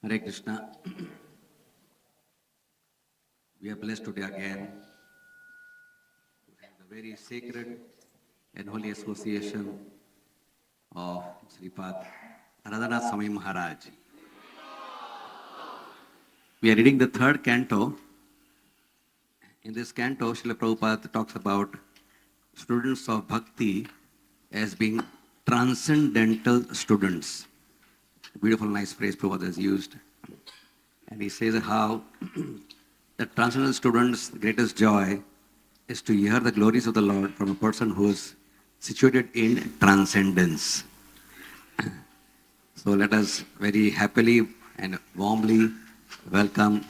Hare Krishna. We are blessed today again to have the very sacred and holy association of Srimad Radhanath Swami Maharaj. We are reading the third canto. In this canto, Srila Prabhupada talks about students of bhakti as being transcendental students. Beautiful, nice phrase Prabhupada has used. And he says how the transcendental student's greatest joy is to hear the glories of the Lord from a person who is situated in transcendence. So let us very happily and warmly welcome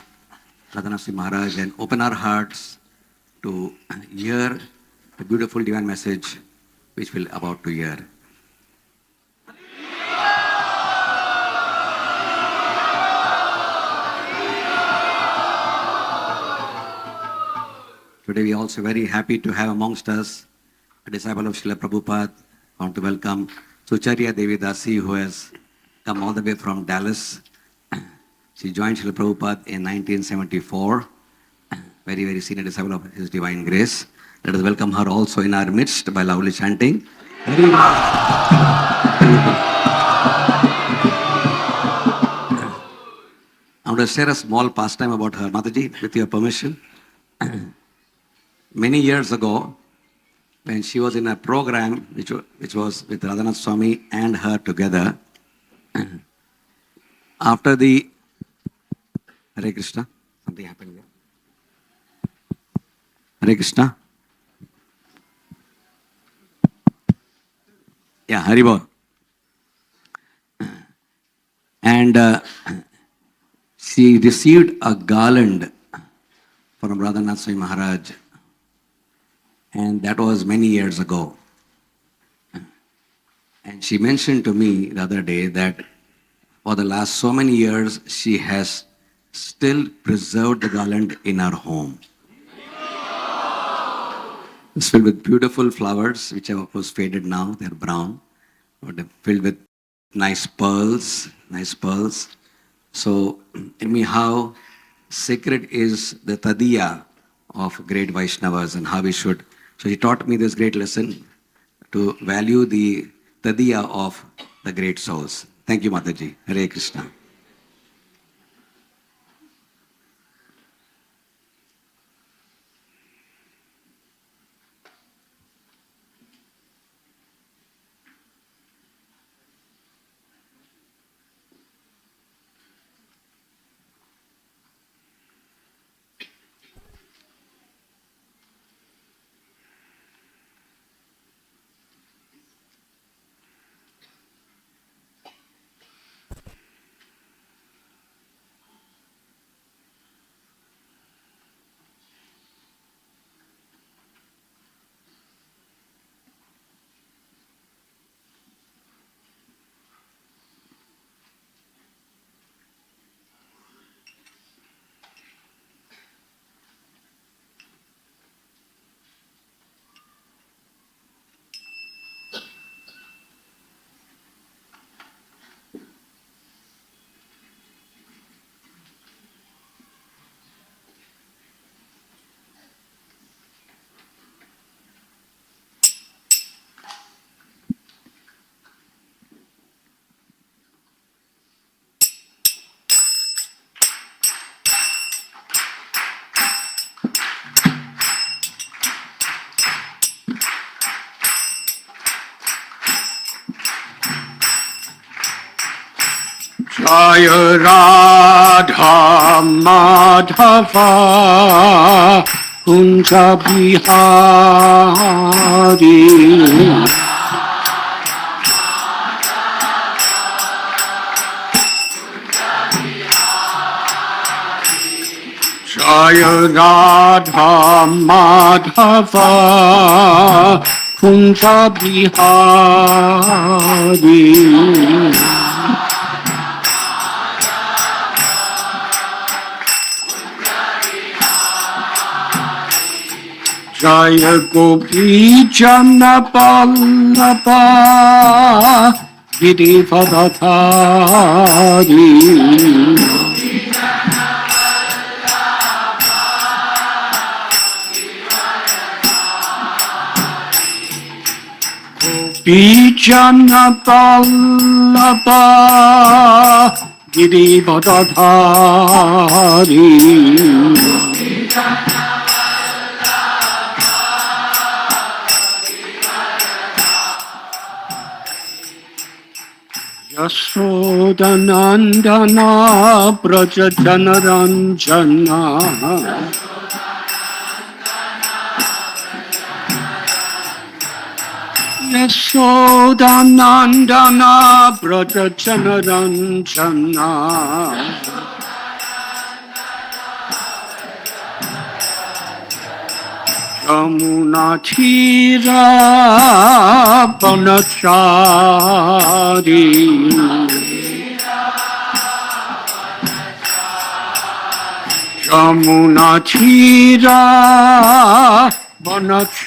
Radhanath Swami Maharaj and open our hearts to hear the beautiful divine message which we're about to hear. Today we are also very happy to have amongst us a disciple of Srila Prabhupada. I want to welcome Sucharya Devi Dasi, who has come all the way from Dallas. She joined Srila Prabhupada in 1974. Very, very senior disciple of His Divine Grace. Let us welcome her also in our midst by loudly chanting. I want to share a small pastime about her, Mataji, with your permission. Many years ago, when she was in a program which was with Radhanath Swami and her together, after the Hare Krishna, something happened here. Hare Krishna. Yeah, HariBol. And she received a garland from Radhanath Swami Maharaj. And that was many years ago. And she mentioned to me the other day that for the last so many years, she has still preserved the garland in her home. It's filled with beautiful flowers, which are of course faded now, they're brown, but they're filled with nice pearls. So, tell me how sacred is the tadiya of great Vaishnavas and how we should. So he taught me this great lesson to value the tadiya of the great souls. Thank you, Mataji. Hare Krishna. Jaya Radha Madhava Kunja Bihari Jaya Radha Madhava Kunja Bihari Jaya Gopi Jana Ballabha Girivaradhari Vijanatalapa Girivaradhari Yashodanandana Brajajanaranjana Yashodanandana Brajajanaranjana Yamuna Tira Banachari Yamuna Tira Banachari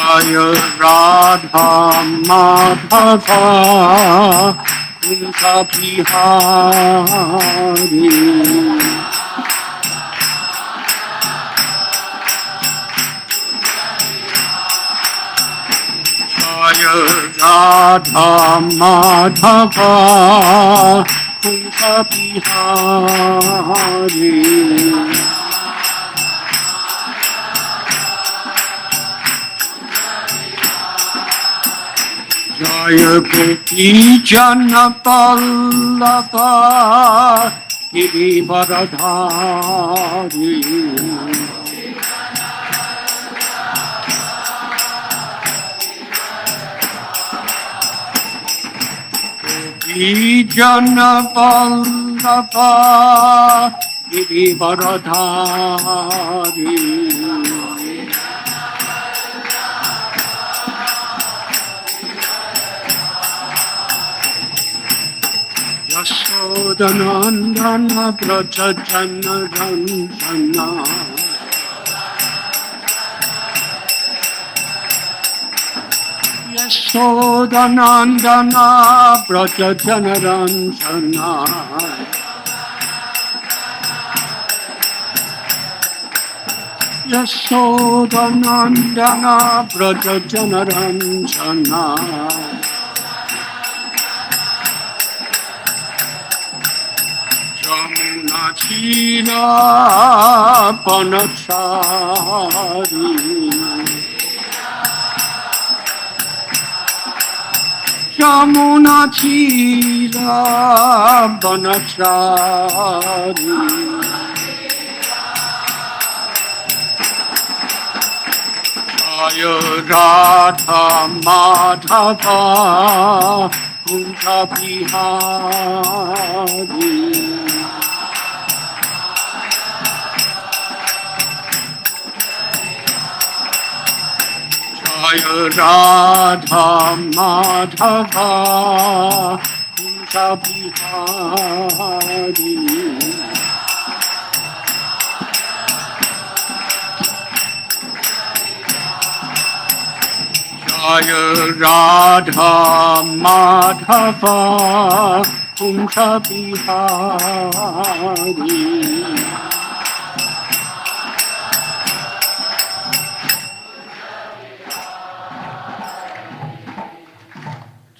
Jaya Radha Madhava Kunta Bihari Jaya Radha Madhava Kunta Bihari Jaya Gopi Jana Pallava Girivaradhari Gopi Jana Pallava Girivaradhari Yashodanandana Brajajanaranjana Yashodanandana Brajajanaranjana Yashodanandana Brajajanaranjana Yamuna Tira Banachari Yamuna Tira Banachari Jaya Radha Madhava Kunta Bihari Jaya Radha Madhava Kunta Bihari Jaya Radha Madhava Kunta Bihari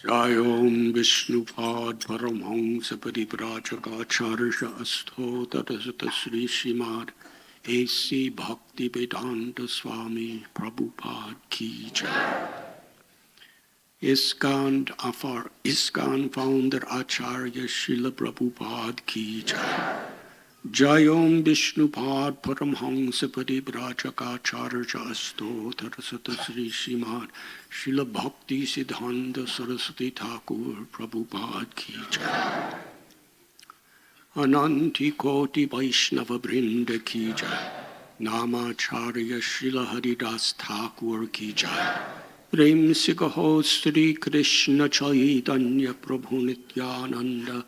Jayom Vishnupad Paramhamsa Parivrajagacharya Astho Tadasata Sri Srimad A.C. Bhakti Vedanta Swami Prabhupada Ki Jai. ISKCON founder Acharya Srila Prabhupada Ki Jai. Jayom Vishnupad Paramhamsa Parivrajagacharya Asto Tarasata Sri Srimad Srila Bhakti Siddhanta Saraswati Thakur Prabhupada Ki Jai. Ananti Koti Vaishnava Brinda Ki Jai. Namacharya Srila Haridas Thakur Ki Jai. Prem se kaho Sri Krishna Chaitanya Prabhu Nityananda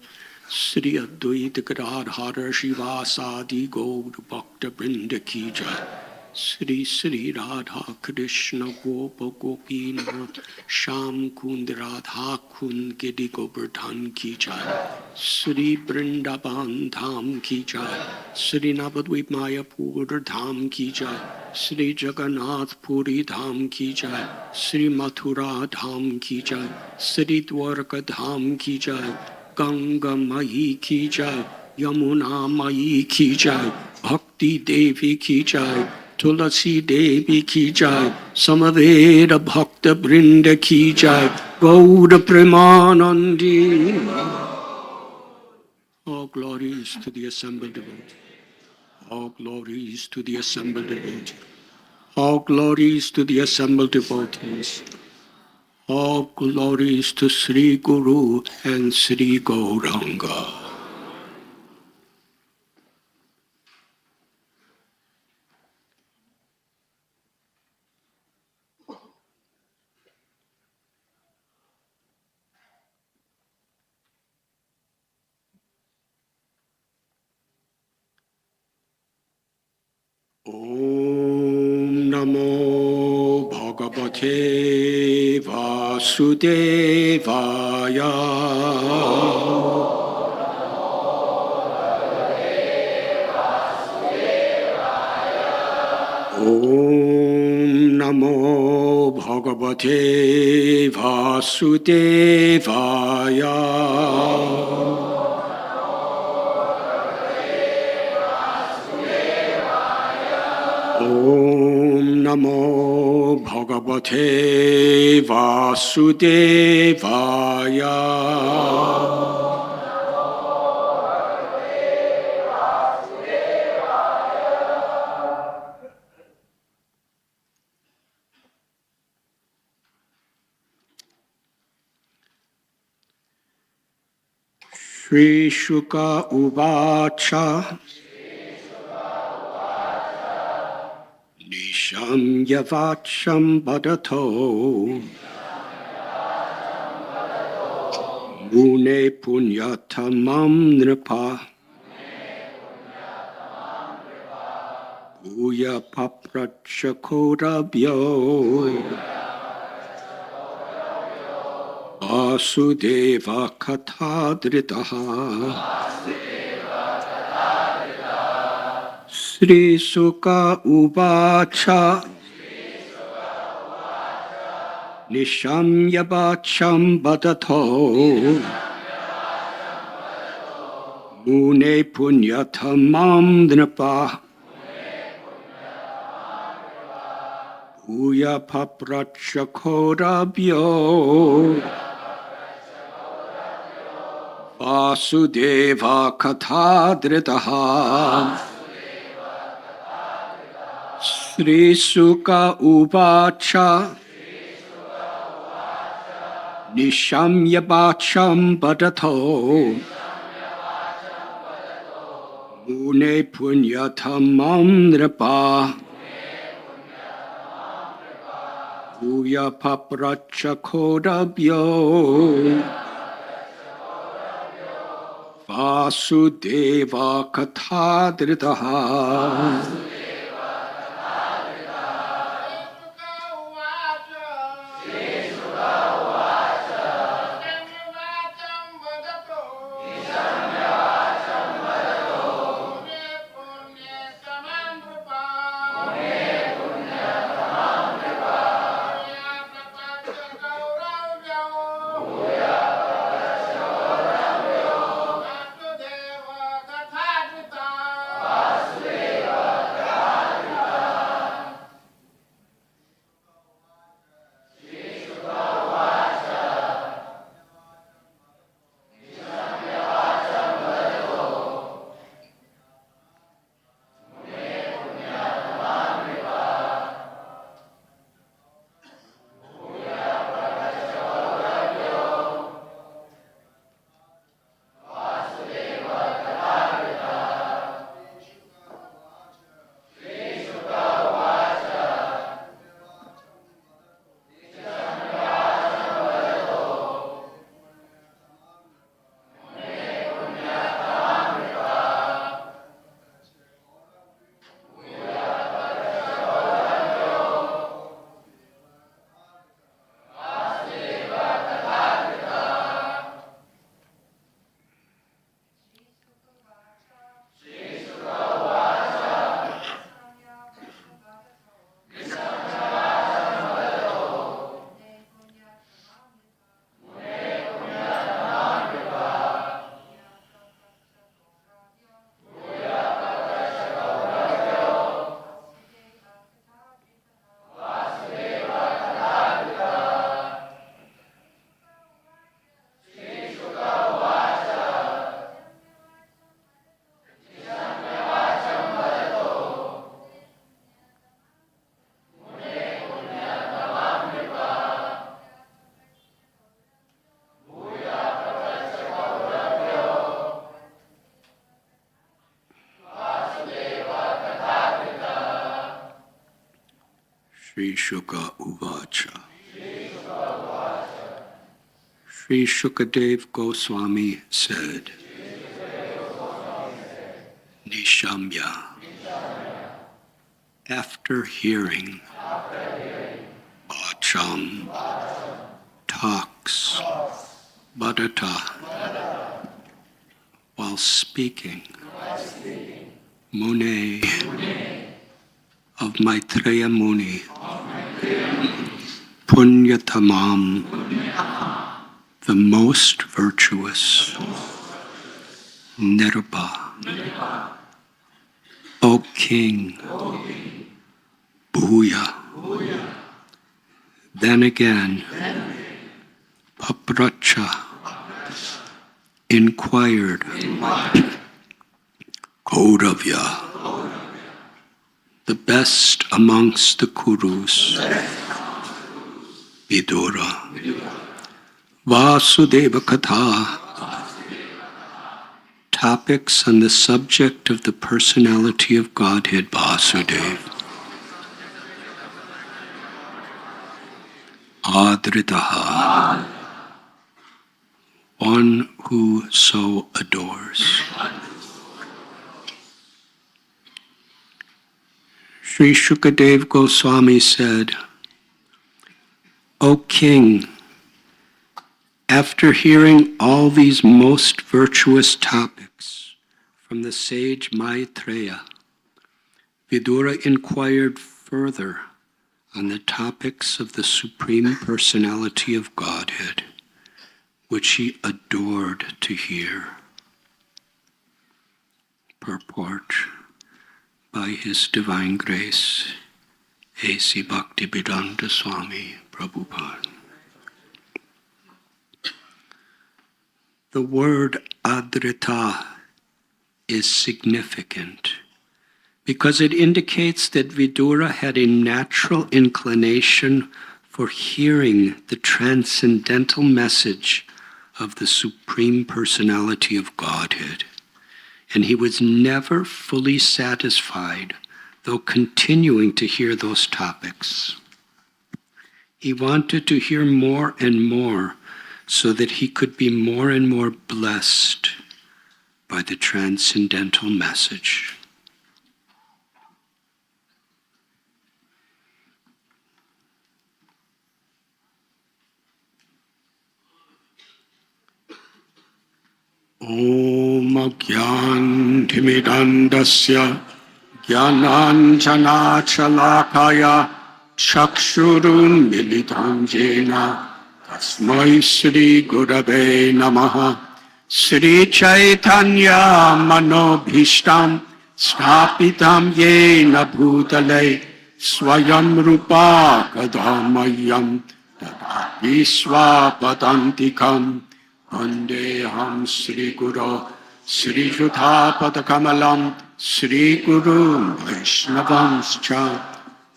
Sri Advaita Gadadhara Shivasadi Gaur Bhakta Brinda Ki Jai. Sri Sri Radha Krishna Gopa Gopinath Sham Kund Radha Kund Giri Govardhan Ki Jai Sri Vrindavan Dham Ki Jai Sri Navadvip Mayapur Dham Ki Jai Sri Jagannath Puri Dham Ki Jai Sri Mathura Dham Ki Jai Sri Dwarka Dham Ki Jai Ganga Mai Ki Jai Yamuna Mai Ki Jai Bhakti Devi Ki Jai Tulasi Devi Ki Jai Samaveda Bhakta Brinda Ki Jai Gauda Premanandi. All glories to the assembled devotees. All glories to the assembled devotees. All glories to the assembled devotees. All glories to Sri Guru and Sri Gauranga. Om Namo Bhagavate Vasudevaya. Om Namo Bhagavate Vasudevaya. Om Namo Bhagavate Vasudevaya. Shri Shuka Uvacha Nisham Yavacham Badato Mune Punyatamam Nripa Uya Paprachakorabhyo Vasudeva Kathadritaha Sri Sukha Uvacha Nisham Yabacham Badato Mune Punyatamam Dnapa Uya Paprachakorabhyo Vasudeva Kathadritaha Sri Sukha Uvacha Nisham Yabacham Badato Mune Punyatamam Nripa Uya Paprachakorabhyo Vasudeva Kathadritaha Sri Shuka Uvacha. Sri Shukadev Goswami said, Nishamya, after hearing Bacham, talks, Bhattata, while speaking, Mune, of Maitreya Muni, Punyatamam, the most virtuous, Nirba, O King, Bhuya. Then again, Papracha inquired, Kauravya, the best amongst the Kurus, Vidura, Vasudeva Katha, topics on the subject of the personality of Godhead Vasudeva, Adritaha, one who so adores. Sri Shukadev Goswami said, O King, after hearing all these most virtuous topics from the sage Maitreya, Vidura inquired further on the topics of the Supreme Personality of Godhead, which he adored to hear. Purport by His Divine Grace, A.C. Bhaktivedanta Swami Prabhupada. The word adrita is significant because it indicates that Vidura had a natural inclination for hearing the transcendental message of the Supreme Personality of Godhead, and he was never fully satisfied, though continuing to hear those topics. He wanted to hear more and more so that he could be more and more blessed by the transcendental message. Om Agyantimidandasya Jnananjana Chalakaya Chakshurun Militam Jena Tasmai Sri Gurave Namaha Sri Chaitanya Manobhishtam Stapitam Yena Bhutale Swayam Rupa Kadamayam Tadapi Swapadantikam Vandeham Sri Guru Sri Juthapadakamalam Sri Guru Vaishnavanscha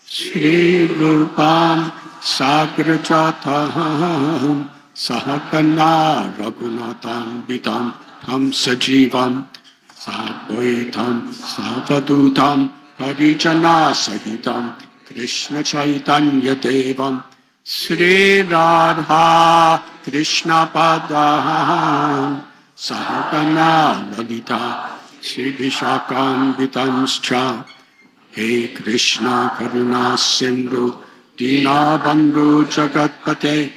Sri Rupam Sagrajataham Sahakana Raghunatam Vitam Tam Sajivam Sadvaitam Savadutam Parijana Sahitam Krishna Chaitanya Devam Sri Radha Krishna Padaham Sahagana Lalita Sri Vishakam Vitanscha He Krishna Karuna Sindhu Dina Bandhu Jagatpate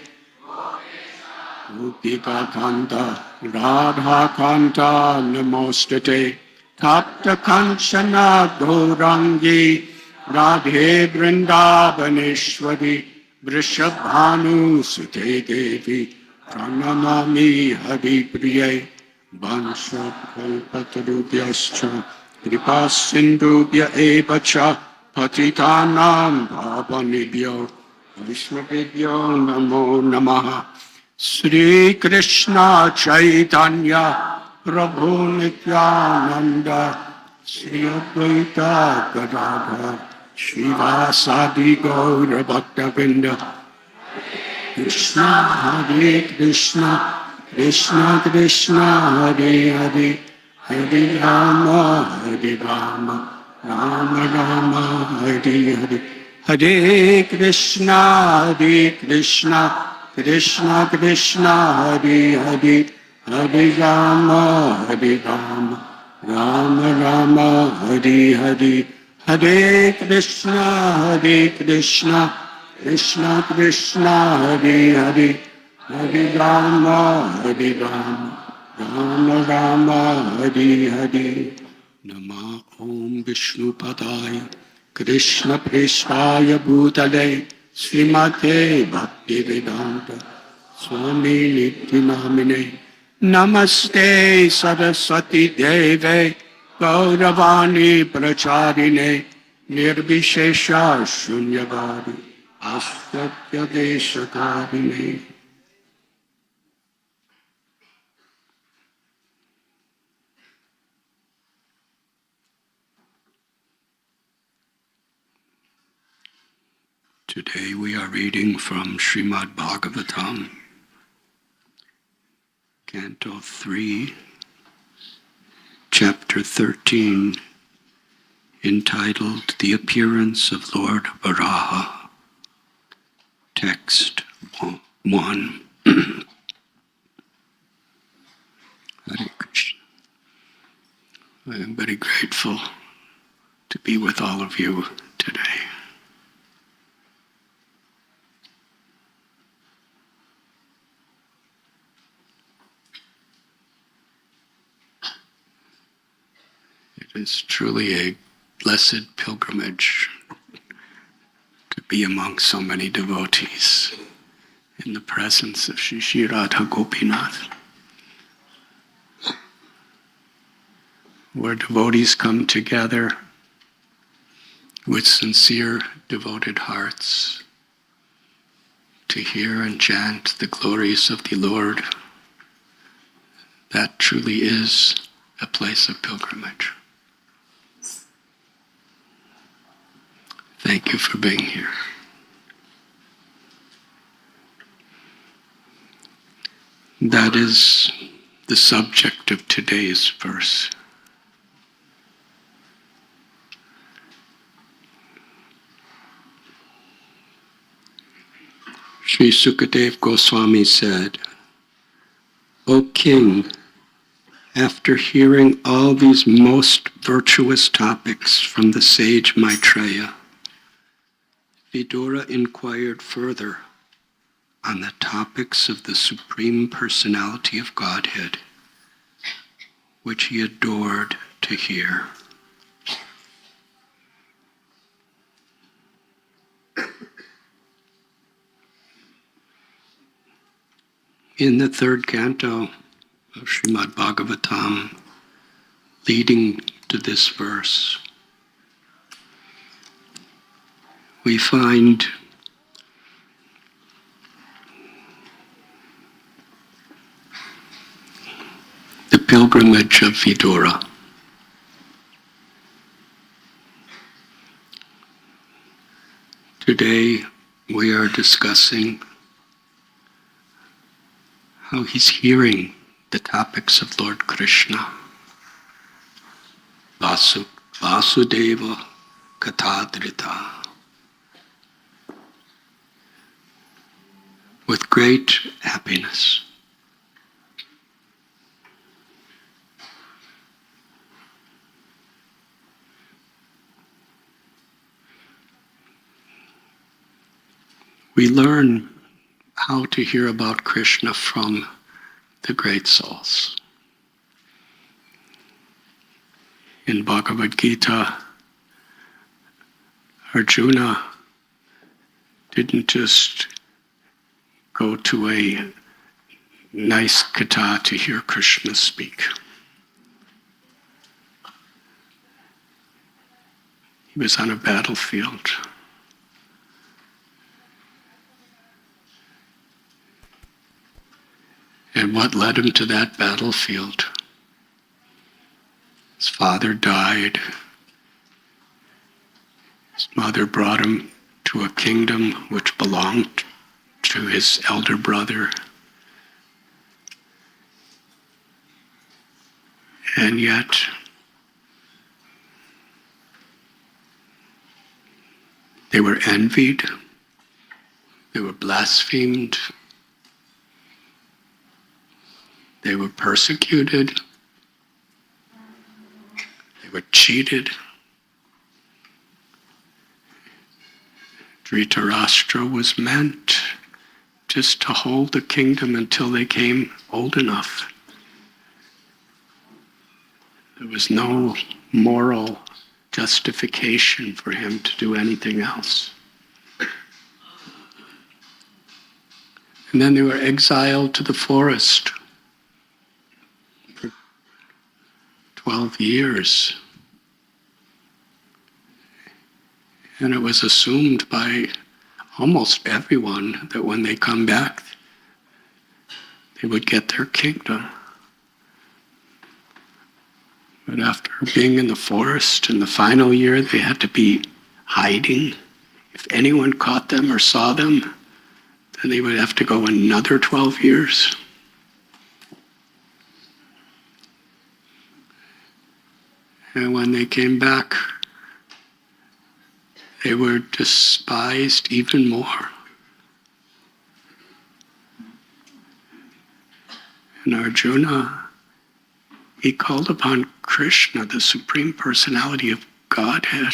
Gopika Kanta Radha Kanta Namostate Tapta Kanchana Gaurangi Radhe Vrindavaneshwari Vrishabhanu Sute Devi Pranamami Hari Priye Vansha Kalpatarubhyascha Kripa Sindhubhya Evacha Patitanam Bhavanibhyo Vishwabhyo Namo Namaha Sri Krishna Chaitanya Prabhu Nityananda Sri Advaita Gadadhar Srivasadi Gaura Bhaktavinda Krishna Hare Krishna Krishna Krishna Hare Hare Hare Rama Hare Rama Rama Rama Hare Hare Hare Krishna, Krishna Krishna, Hare Hare, Hare Rama, Rama Rama, Hare Hare. Hare Krishna, Krishna Krishna, Hare Hare, Hare Rama, Rama Rama, Hare Hare. Nama Om Vishnu Padaya Krishna Prishaya Bhutale Srimate Bhakti Vedanta Swami Niti Namine Namaste Saraswati Deve Gauravani Pracharine Nirvishesha Shunyavadi Asatya Deshakarine. Today we are reading from Srimad Bhagavatam, Canto 3, Chapter 13, entitled The Appearance of Lord Varaha. Text 1. Hare Krishna. I am very grateful to be with all of you today. It is truly a blessed pilgrimage to be among so many devotees in the presence of Shri Radha Gopinath, where devotees come together with sincere, devoted hearts to hear and chant the glories of the Lord. That truly is a place of pilgrimage. Thank you for being here. That is the subject of today's verse. Sri Sukadev Goswami said, "O king, after hearing all these most virtuous topics from the sage Maitreya, Vidura inquired further on the topics of the Supreme Personality of Godhead, which he adored to hear. In the third canto of Srimad Bhagavatam, leading to this verse, we find the pilgrimage of Vidura. Today we are discussing how he's hearing the topics of Lord Krishna. Vasudeva Katadrita. With great happiness. We learn how to hear about Krishna from the great souls. In Bhagavad Gita, Arjuna didn't just go to a nice katha to hear Krishna speak. He was on a battlefield. And what led him to that battlefield? His father died. His mother brought him to a kingdom which belonged to his elder brother. And yet, They were envied. They were blasphemed. They were persecuted. They were cheated. Dhritarashtra was meant just to hold the kingdom until they came old enough. There was no moral justification for him to do anything else. And then they were exiled to the forest for 12 years. And it was assumed by almost everyone that when they come back, they would get their kingdom. But after being in the forest in the final year, they had to be hiding. If anyone caught them or saw them, then they would have to go another 12 years. And when they came back, they were despised even more. And Arjuna, he called upon Krishna, the Supreme Personality of Godhead,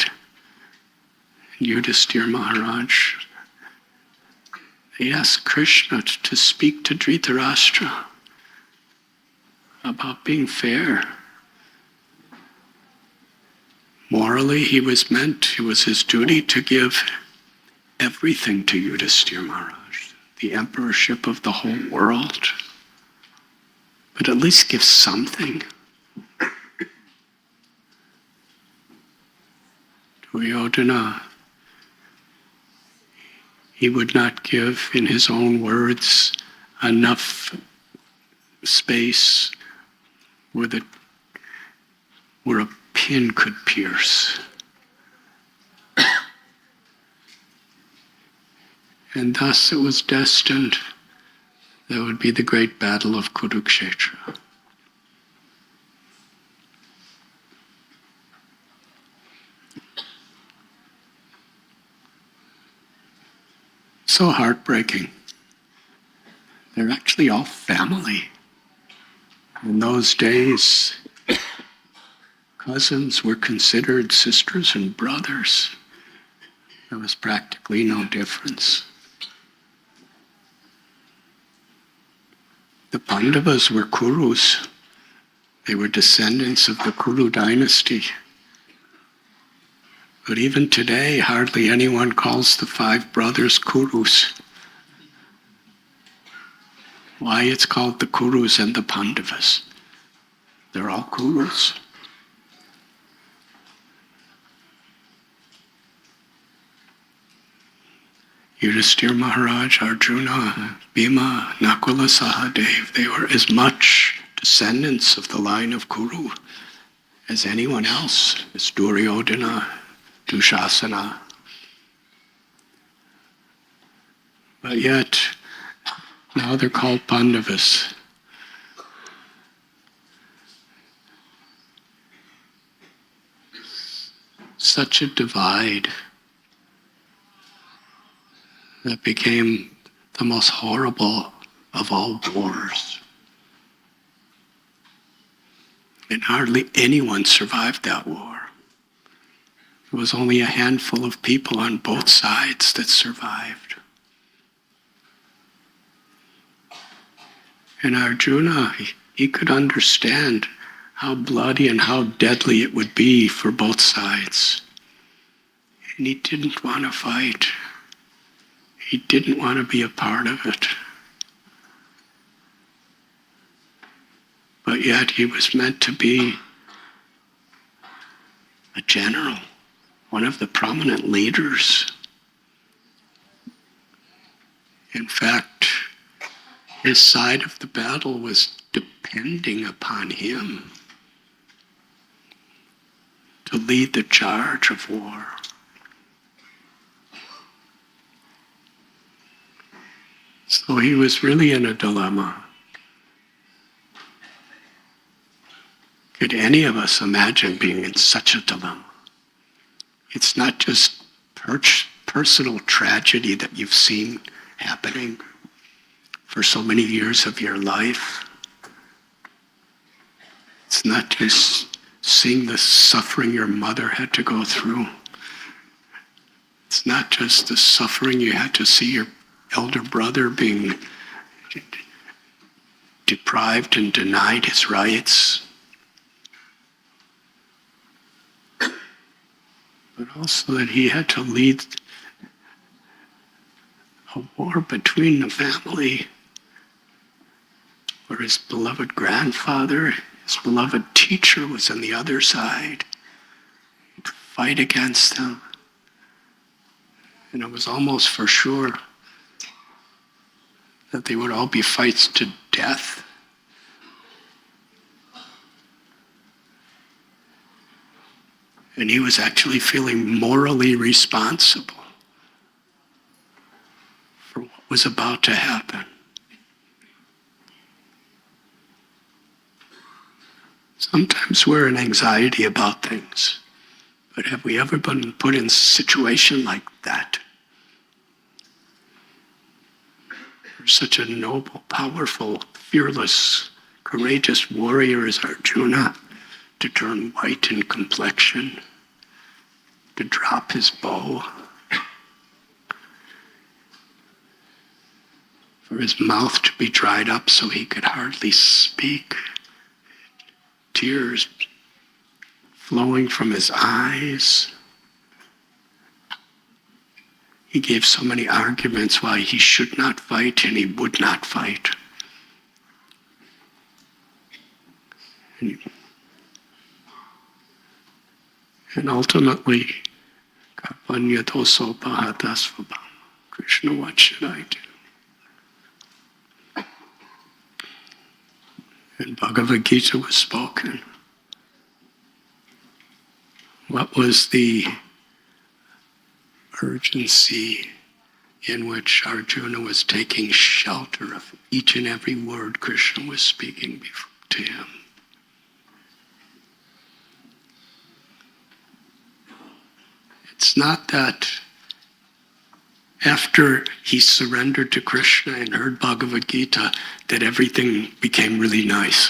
and Yudhisthira Maharaj. They asked Krishna to speak to Dhritarashtra about being fair. Morally, it was his duty to give everything to Yudhisthira Maharaj, the emperorship of the whole world. But at least give something. Duryodhana, he would not give, in his own words, enough space where a pin could pierce. And thus it was destined there would be the great battle of Kurukshetra. So heartbreaking. They're actually all family. In those days, cousins were considered sisters and brothers. There was practically no difference. The Pandavas were Kurus. They were descendants of the Kuru dynasty. But even today, hardly anyone calls the five brothers Kurus. Why it's called the Kurus and the Pandavas? They're all Kurus. Yudhisthira Maharaj, Arjuna, Bhima, Nakula, Sahadev, they were as much descendants of the line of Kuru as anyone else, as Duryodhana, Dushasana. But yet, now they're called Pandavas. Such a divide that became the most horrible of all wars. And hardly anyone survived that war. There was only a handful of people on both sides that survived. And Arjuna, he could understand how bloody and how deadly it would be for both sides. And he didn't want to fight. He didn't want to be a part of it. But yet he was meant to be a general, one of the prominent leaders. In fact, his side of the battle was depending upon him to lead the charge of war. So he was really in a dilemma. Could any of us imagine being in such a dilemma? It's not just perched personal tragedy that you've seen happening for so many years of your life. It's not just seeing the suffering your mother had to go through. It's not just the suffering you had to see your elder brother being deprived and denied his rights, but also that he had to lead a war between the family, where his beloved grandfather, his beloved teacher, was on the other side to fight against him. And it was almost for sure that they would all be fights to death. And he was actually feeling morally responsible for what was about to happen. Sometimes we're in anxiety about things, but have we ever been put in a situation like that? For such a noble, powerful, fearless, courageous warrior as Arjuna to turn white in complexion, to drop his bow, for his mouth to be dried up so he could hardly speak, tears flowing from his eyes. He gave so many arguments why he should not fight and he would not fight. And ultimately, Krishna, what should I do? And Bhagavad Gita was spoken. What was the urgency in which Arjuna was taking shelter of each and every word Krishna was speaking to him? It's not that after he surrendered to Krishna and heard Bhagavad Gita that everything became really nice.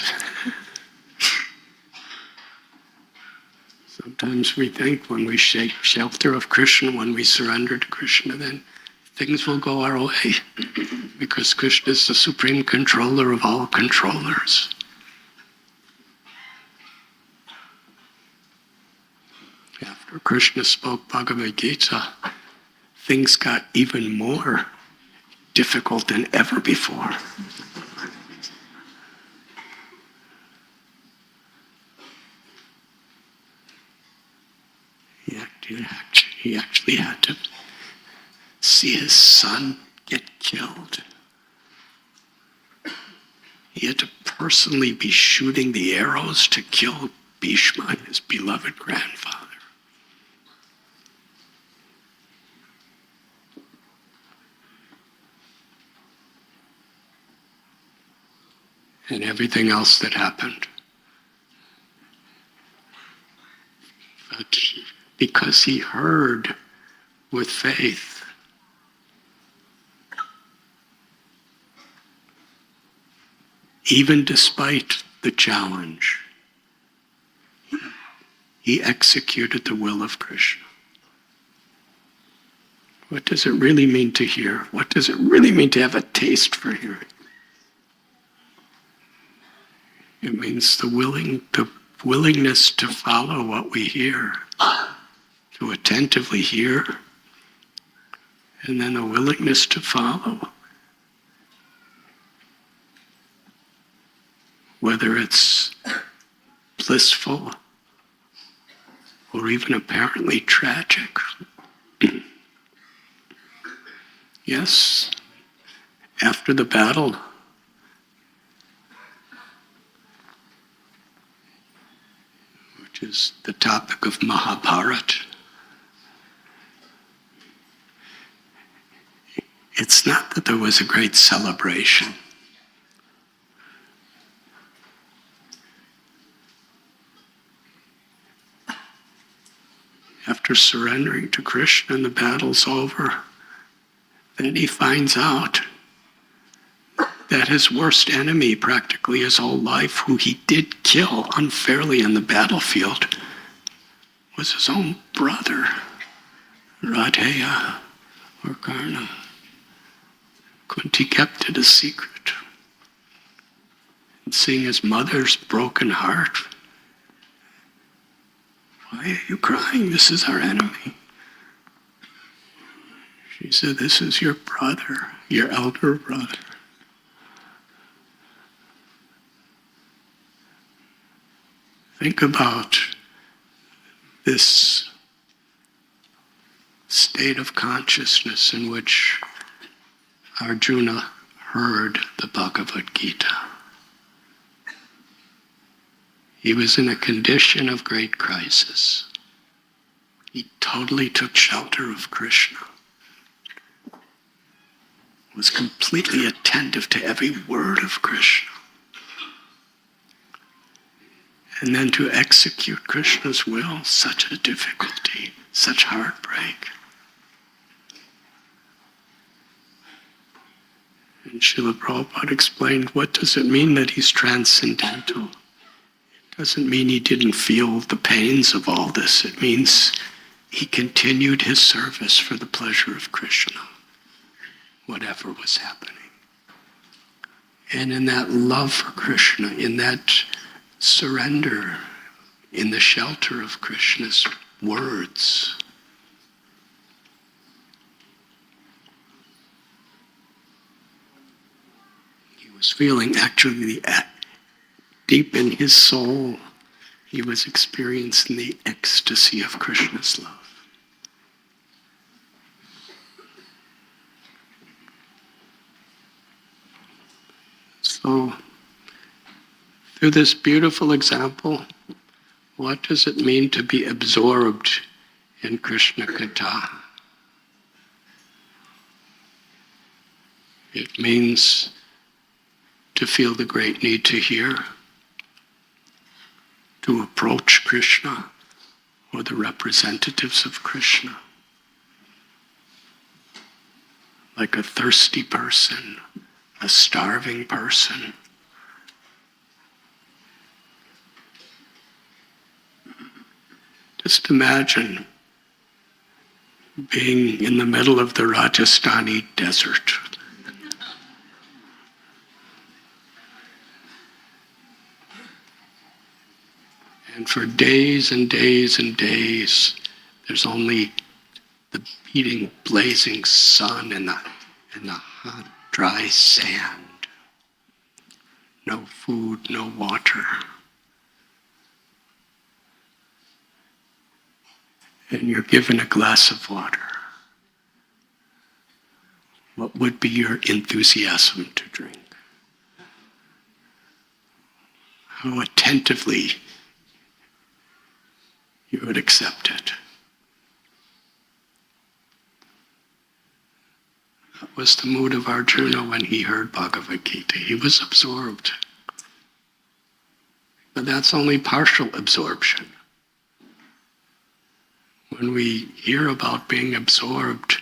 Sometimes we think when we take shelter of Krishna, when we surrender to Krishna, then things will go our way because Krishna is the supreme controller of all controllers. After Krishna spoke Bhagavad Gita, things got even more difficult than ever before. He actually had to see his son get killed. He had to personally be shooting the arrows to kill Bhishma, his beloved grandfather. And everything else that happened. But because he heard with faith, even despite the challenge, he executed the will of Krishna. What does it really mean to hear? What does it really mean to have a taste for hearing? It means the willingness to follow what we hear, to attentively hear, and then the willingness to follow. Whether it's blissful or even apparently tragic. Yes, after the battle, which is the topic of Mahabharata, it's not that there was a great celebration. after surrendering to Krishna and the battle's over, then he finds out that his worst enemy practically his whole life, who he did kill unfairly in the battlefield, was his own brother, Radha or Karna. Kunti kept it a secret. And seeing his mother's broken heart, "Why are you crying? This is our enemy." She said, "This is your brother, your elder brother." Think about this state of consciousness in which Arjuna heard the Bhagavad Gita. He was in a condition of great crisis. He totally took shelter of Krishna, was completely attentive to every word of Krishna. And then to execute Krishna's will, such a difficulty, such heartbreak. And Srila Prabhupada explained, what does it mean that he's transcendental? It doesn't mean he didn't feel the pains of all this. It means he continued his service for the pleasure of Krishna, whatever was happening. And in that love for Krishna, in that surrender, in the shelter of Krishna's words, he was feeling actually deep in his soul, he was experiencing the ecstasy of Krishna's love. So, through this beautiful example, what does it mean to be absorbed in Krishna Katha? It means to feel the great need to hear, to approach Krishna or the representatives of Krishna like a thirsty person, a starving person. Just imagine being in the middle of the Rajasthani desert. And for days and days and days, there's only the beating, blazing sun and the hot, dry sand. No food, no water. And you're given a glass of water. What would be your enthusiasm to drink? How attentively you would accept it. That was the mood of Arjuna when he heard Bhagavad Gita. He was absorbed. But that's only partial absorption. When we hear about being absorbed,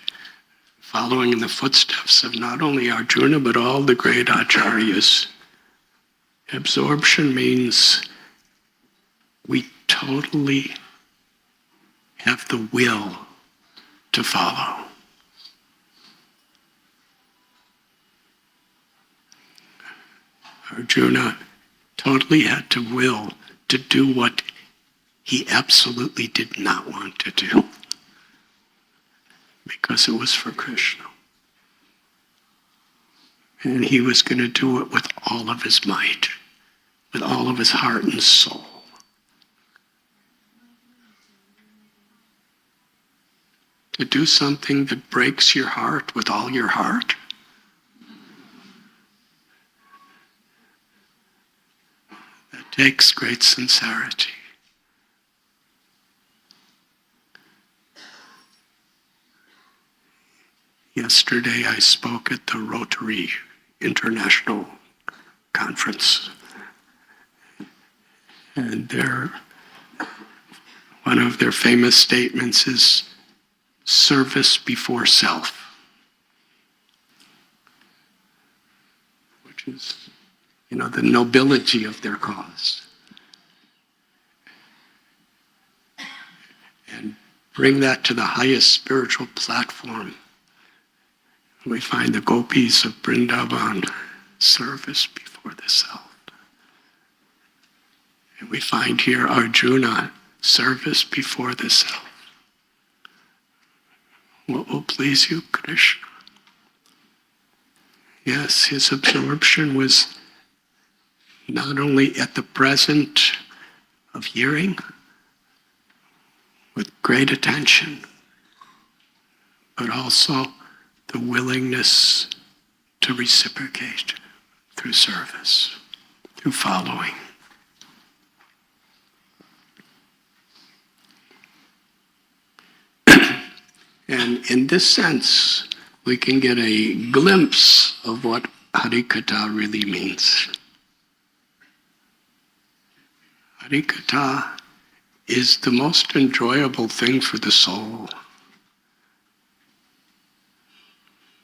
following in the footsteps of not only Arjuna, but all the great acharyas, absorption means we totally have the will to follow. Arjuna totally had to will to do what he absolutely did not want to do, because it was for Krishna. And he was going to do it with all of his might, with all of his heart and soul. To do something that breaks your heart with all your heart, that takes great sincerity. Yesterday I spoke at the Rotary International Conference. And there, one of their famous statements is service before self, which is, the nobility of their cause. And bring that to the highest spiritual platform. We find the gopis of Vrindavan, service before the self. And we find here Arjuna, service before the self. What will please you, Krishna? Yes, his absorption was not only at the present of hearing, with great attention, but also the willingness to reciprocate through service, through following. And in this sense, we can get a glimpse of what Harikatha really means. Harikatha is the most enjoyable thing for the soul.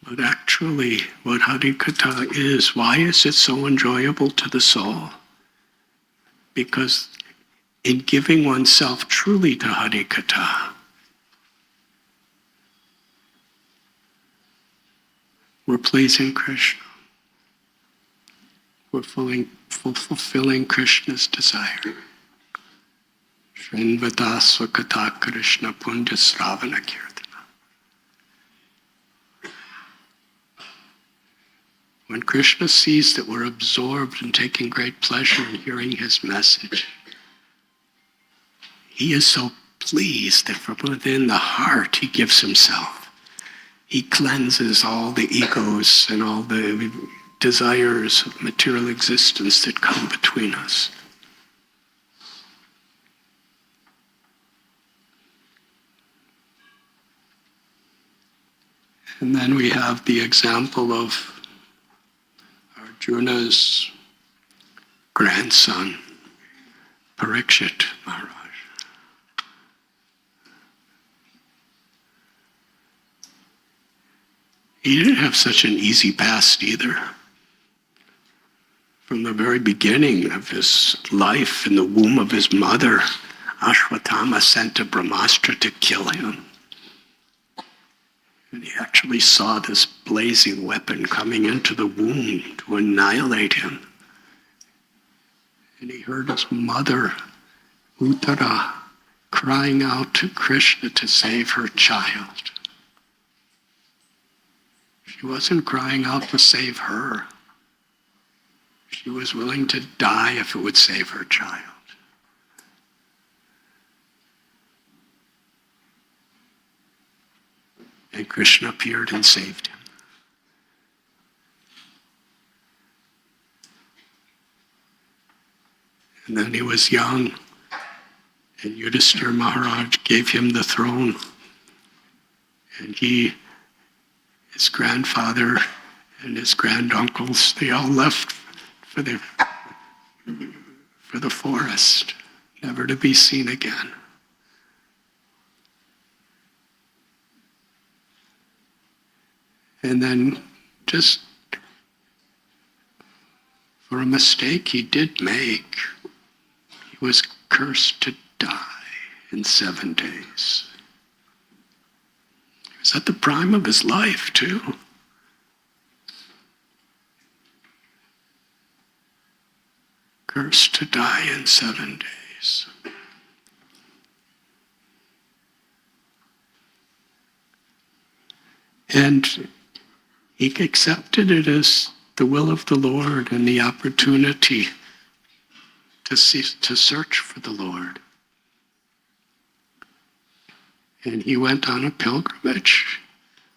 But actually, what Harikatha is, why is it so enjoyable to the soul? Because in giving oneself truly to Harikatha, we're pleasing Krishna. We're fulfilling Krishna's desire. Shrinvadasva Katha Krishna Punya Sravana Kirtana. When Krishna sees that we're absorbed and taking great pleasure in hearing his message, he is so pleased that from within the heart he gives himself. He cleanses all the egos and all the desires of material existence that come between us. And then we have the example of Arjuna's grandson, Parikshit Maharaj. He didn't have such an easy past either. From the very beginning of his life in the womb of his mother, Ashwatthama sent a Brahmastra to kill him. And he actually saw this blazing weapon coming into the womb to annihilate him. And he heard his mother, Uttara, crying out to Krishna to save her child. She wasn't crying out to save her. She was willing to die if it would save her child. And Krishna appeared and saved him. And then he was young, and Yudhishthira Maharaj gave him the throne. And he, his grandfather, and his granduncles, they all left for the forest, never to be seen again. And then just for a mistake he did make, he was cursed to die in 7 days. He was at the prime of his life, too. Cursed to die in 7 days. And he accepted it as the will of the Lord and the opportunity to search for the Lord. And he went on a pilgrimage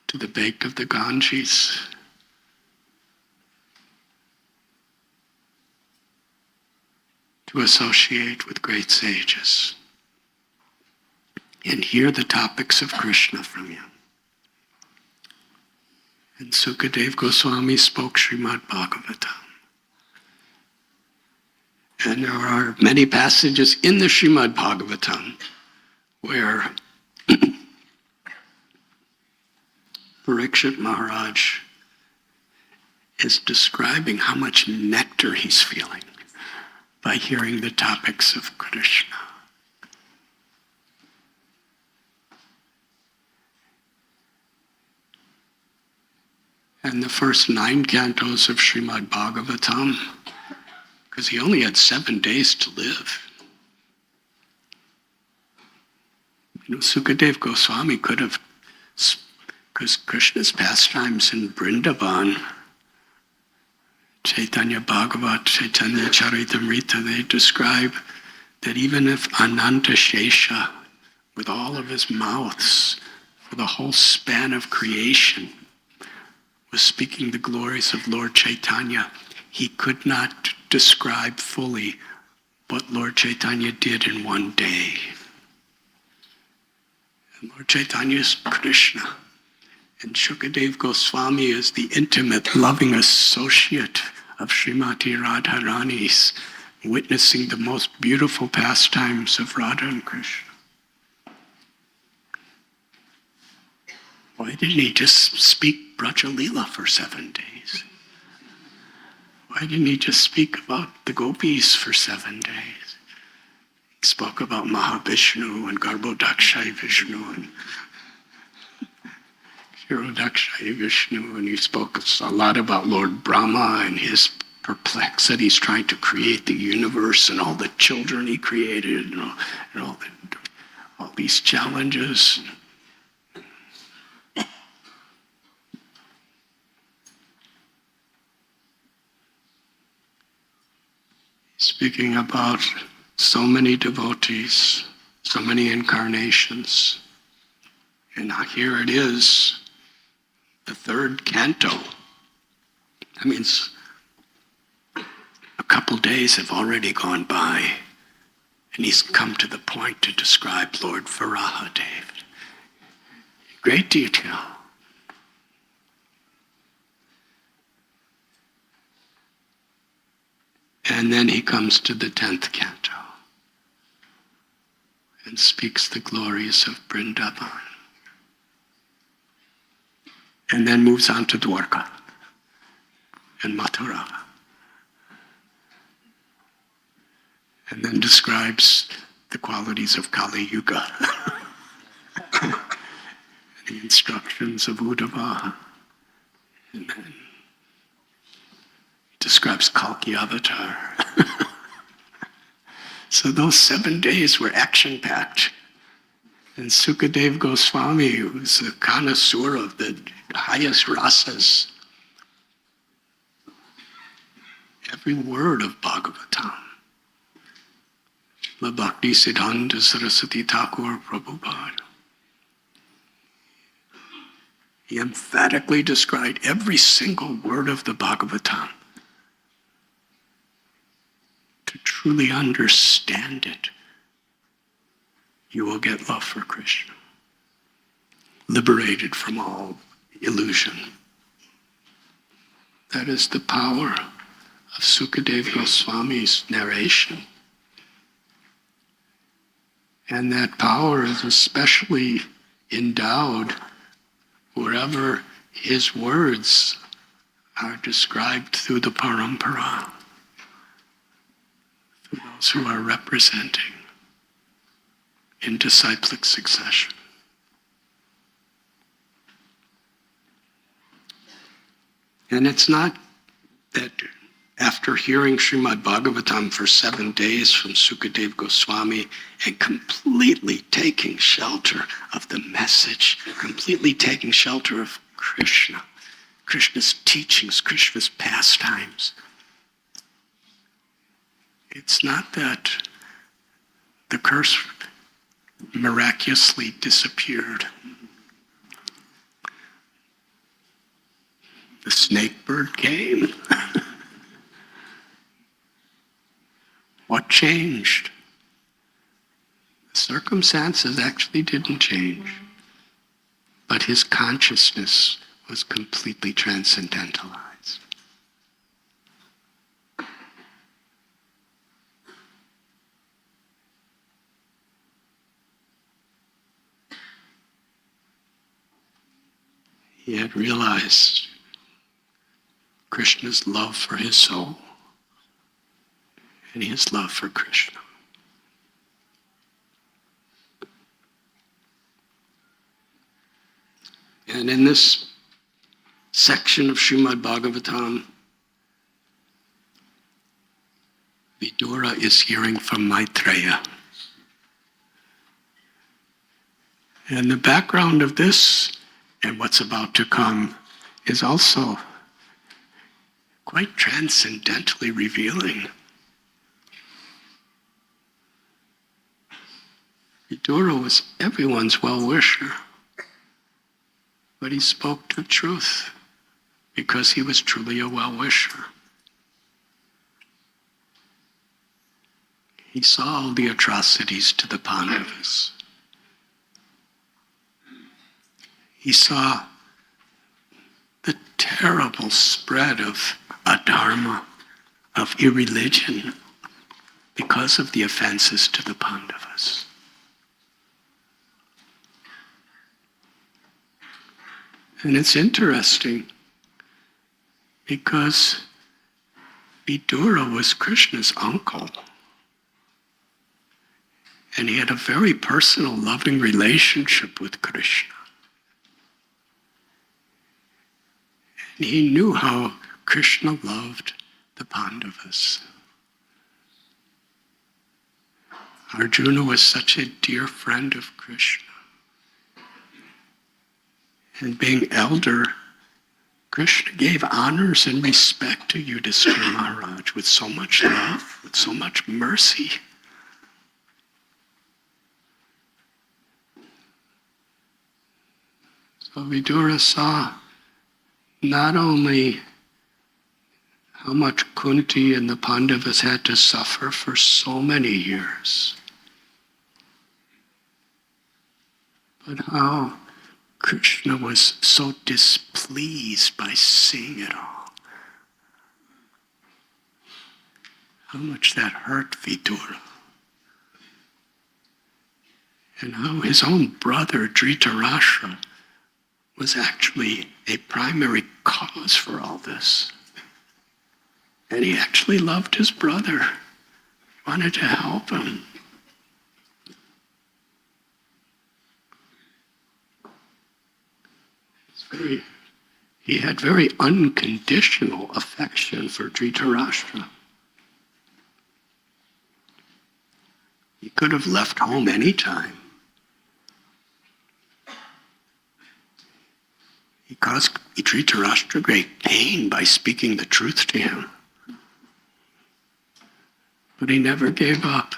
to the bank of the Ganges. To associate with great sages and hear the topics of Krishna from him. And Sukadev Goswami spoke Srimad Bhagavatam. And there are many passages in the Srimad Bhagavatam where Parikshit Maharaj is describing how much nectar he's feeling by hearing the topics of Krishna. And the first 9 cantos of Srimad Bhagavatam, because he only had 7 days to live. Sukadev Goswami could have, because Krishna's pastimes in Vrindavan, Chaitanya Bhagavat, Chaitanya Charitamrita, they describe that even if Ananta Shesha, with all of his mouths, for the whole span of creation, was speaking the glories of Lord Chaitanya, he could not describe fully what Lord Chaitanya did in one day. And Lord Chaitanya is Krishna, and Shukadev Goswami is the intimate, loving associate of Srimati Radharani's, witnessing the most beautiful pastimes of Radha and Krishna. Why didn't he just speak Braja Leela for 7 days? Why didn't he just speak about the gopis for 7 days? He spoke about Mahavishnu and Garbhodakshaya Vishnu and Kshirodakshaya Vishnu, and he spoke a lot about Lord Brahma and his perplexities trying to create the universe and all the children he created and all these challenges. Speaking about so many devotees, so many incarnations. And here it is, the 3rd canto. That means a couple days have already gone by, and he's come to the point to describe Lord Varahadev. Great detail. And then he comes to the 10th canto and speaks the glories of Vrindavan. And then moves on to Dwarka and Mathura. And then describes the qualities of Kali Yuga, the instructions of Uddhava. And then describes Kalki Avatar. So those 7 days were action-packed. And Sukadev Goswami, who's a connoisseur of the highest rasas, every word of Bhagavatam. La Bhakti Siddhanta Saraswati Thakur Prabhupada. He emphatically described every single word of the Bhagavatam. To truly understand it, you will get love for Krishna, liberated from all illusion. That is the power of Sukadev Goswami's narration. And that power is especially endowed wherever his words are described through the parampara, through those who are representing in disciplic succession. And it's not that after hearing Srimad Bhagavatam for 7 days from Sukadev Goswami and completely taking shelter of the message, completely taking shelter of Krishna, Krishna's teachings, Krishna's pastimes, it's not that the curse miraculously disappeared. The snake bird came. What changed? The circumstances actually didn't change, but his consciousness was completely transcendentalized. he had realized Krishna's love for his soul and his love for Krishna. And in this section of Srimad Bhagavatam, Vidura is hearing from Maitreya. And the background of this and what's about to come is also quite transcendently revealing. Vidura was everyone's well-wisher, but he spoke the truth because he was truly a well-wisher. He saw all the atrocities to the Pandavas. He saw the terrible spread of adharma, of irreligion, because of the offenses to the Pandavas. And it's interesting because Vidura was Krishna's uncle. And he had a very personal, loving relationship with Krishna. And he knew how Krishna loved the Pandavas. Arjuna was such a dear friend of Krishna. And being elder, Krishna gave honors and respect to Yudhishthira Maharaj with so much love, with so much mercy. So Vidura saw not only how much Kunti and the Pandavas had to suffer for so many years, but how Krishna was so displeased by seeing it all. How much that hurt Vidura. And how his own brother, Dhritarashtra, was actually a primary cause for all this. And he actually loved his brother, wanted to help him. He had very unconditional affection for Dhritarashtra. He could have left home anytime. He caused Dhritarashtra great pain by speaking the truth to him. But he never gave up.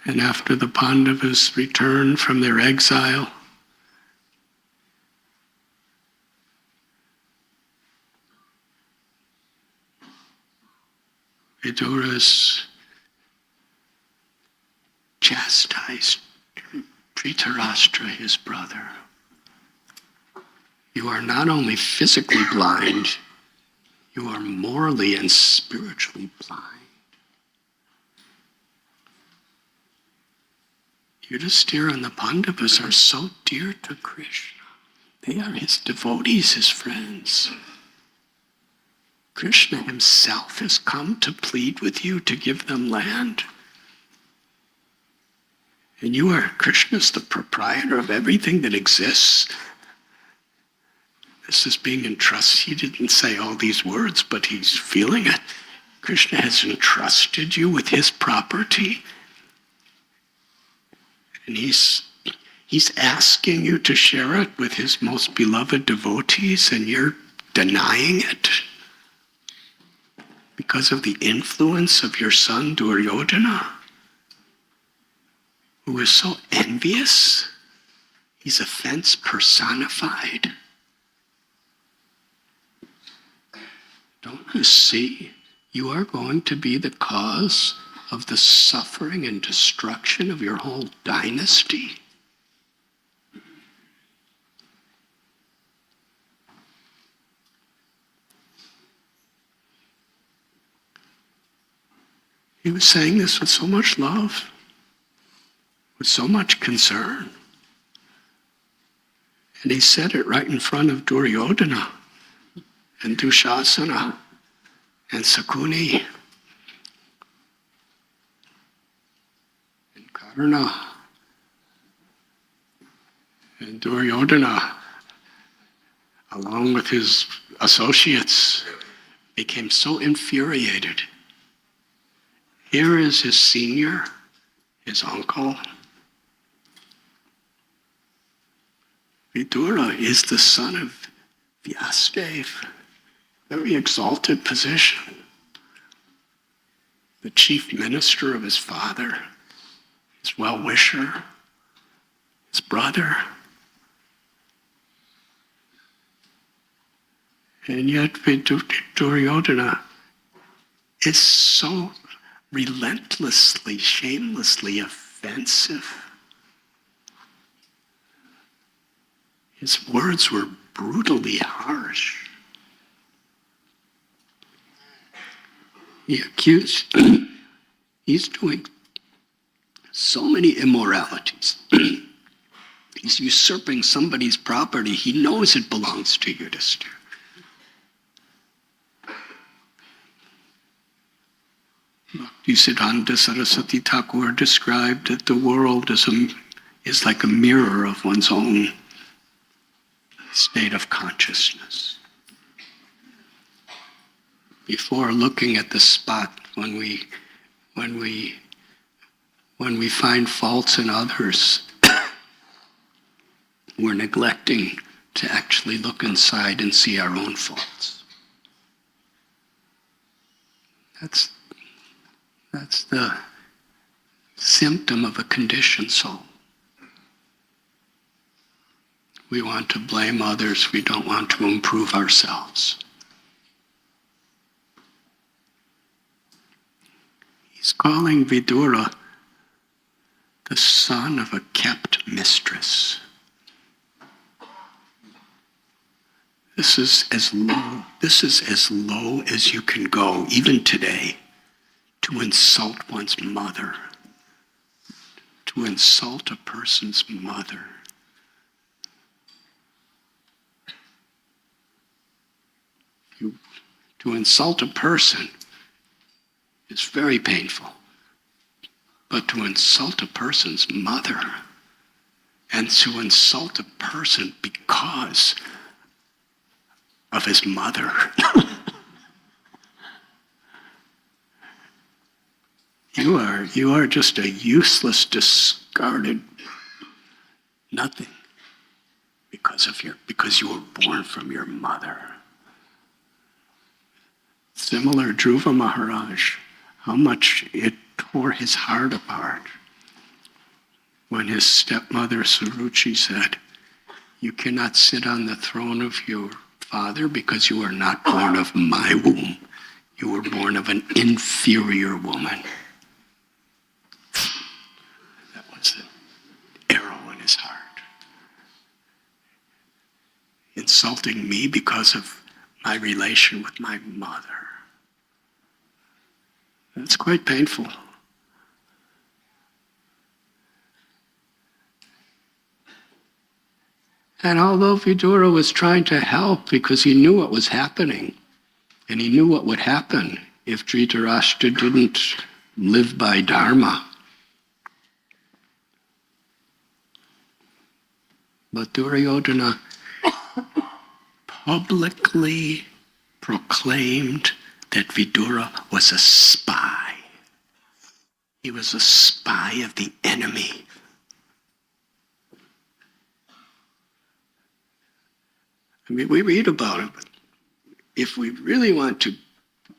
And after the Pandavas returned from their exile, Vidura chastised Dhritarashtra, his brother. You are not only physically blind, you are morally and spiritually blind. Yudhishthira and the Pandavas are so dear to Krishna. They are his devotees, his friends. Krishna himself has come to plead with you to give them land. And you are, Krishna's the proprietor of everything that exists. This is being entrusted. He didn't say all these words, but he's feeling it. Krishna has entrusted you with his property. And he's asking you to share it with his most beloved devotees, and you're denying it because of the influence of your son Duryodhana, who is so envious. He's offense personified. Don't you see? You are going to be the cause of the suffering and destruction of your whole dynasty. He was saying this with so much love, with so much concern. And he said it right in front of Duryodhana and Dushasana and Sakuni and Karna and Duryodhana, along with his associates, became so infuriated. Here is his senior, his uncle. Vidura is the son of Vyasadeva, very exalted position. The chief minister of his father, his well-wisher, his brother. And yet Duryodhana is so relentlessly, shamelessly offensive. His words were brutally harsh. He accused, he's doing so many immoralities. He's usurping somebody's property. He knows it belongs to Yudhishthira. Bhaktisiddhanta Saraswati Thakur described that the world is like a mirror of one's own state of consciousness. Before looking at the spot when we find faults in others, we're neglecting to actually look inside and see our own faults. That's the symptom of a conditioned soul. We want to blame others. We don't want to improve ourselves. He's calling Vidura the son of a kept mistress. This is as low as you can go, even today, to insult one's mother, to insult a person's mother. To insult a person is very painful, but to insult a person's mother and to insult a person because of his mother, you are just a useless, discarded nothing because you were born from your mother. Similar, Dhruva Maharaj, how much it tore his heart apart when his stepmother Suruchi said, "You cannot sit on the throne of your father because you are not born of my womb. You were born of an inferior woman." That was an arrow in his heart. Insulting me because of my relation with my mother. That's quite painful. And although Vidura was trying to help because he knew what was happening, and he knew what would happen if Dhritarashtra didn't live by Dharma, but Duryodhana publicly proclaimed that Vidura was a spy. He was a spy of the enemy. I mean, we read about it, but if we really want to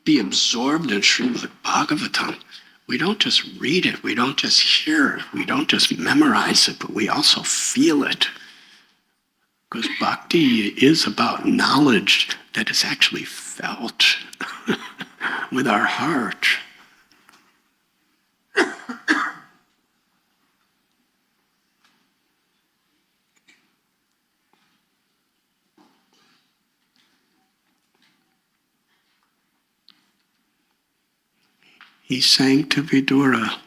be absorbed in Srimad Bhagavatam, we don't just read it, we don't just hear it, we don't just memorize it, but we also feel it. Because bhakti is about knowledge that is actually felt with our heart. He sang to Vidura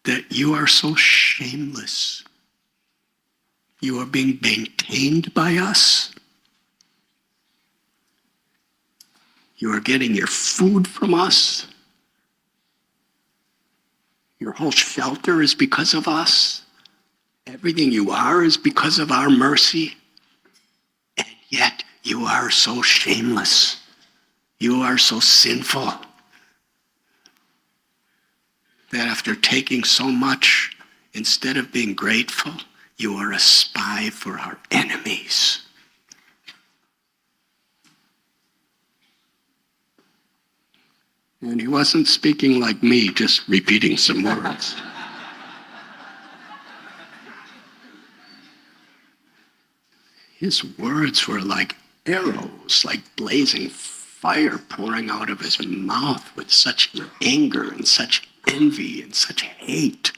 that you are so shameless. You are being maintained by us. You are getting your food from us. Your whole shelter is because of us. Everything you are is because of our mercy. And yet you are so shameless. You are so sinful that after taking so much, instead of being grateful, you are a spy for our enemies. And he wasn't speaking like me, just repeating some words. His words were like arrows, like blazing fire pouring out of his mouth with such anger and such envy and such hate.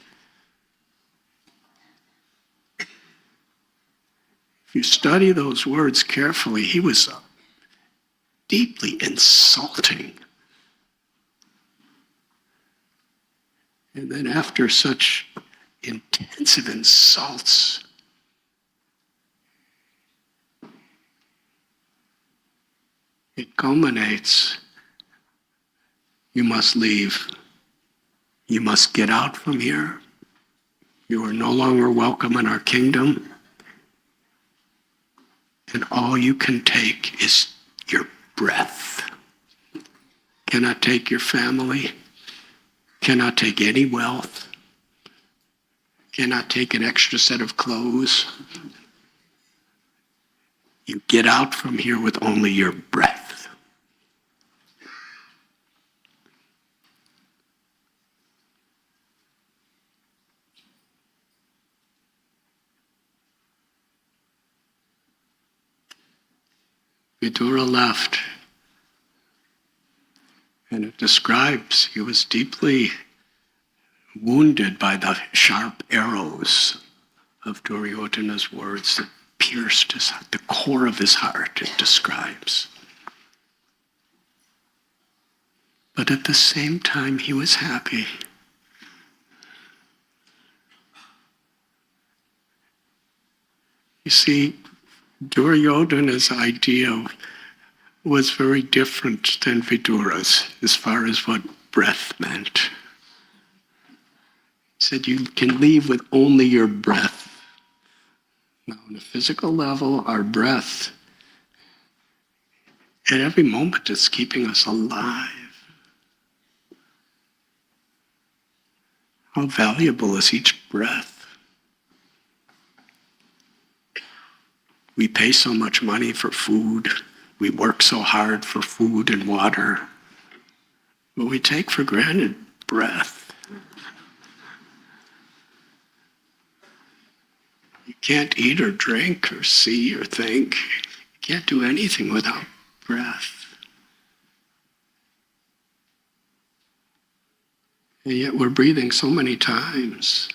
If you study those words carefully, he was deeply insulting. And then after such intensive insults, it culminates. You must leave. You must get out from here. You are no longer welcome in our kingdom. And all you can take is your breath. Cannot take your family. Cannot take any wealth. Cannot take an extra set of clothes. You get out from here with only your breath. Vidura left, and it describes he was deeply wounded by the sharp arrows of Duryodhana's words that pierced the core of his heart, it describes. But at the same time, he was happy. You see, Duryodhana's idea was very different than Vidura's as far as what breath meant. He said you can leave with only your breath. Now, on a physical level, our breath at every moment is keeping us alive. How valuable is each breath? We pay so much money for food. We work so hard for food and water. But we take for granted breath. You can't eat or drink or see or think. You can't do anything without breath. And yet we're breathing so many times.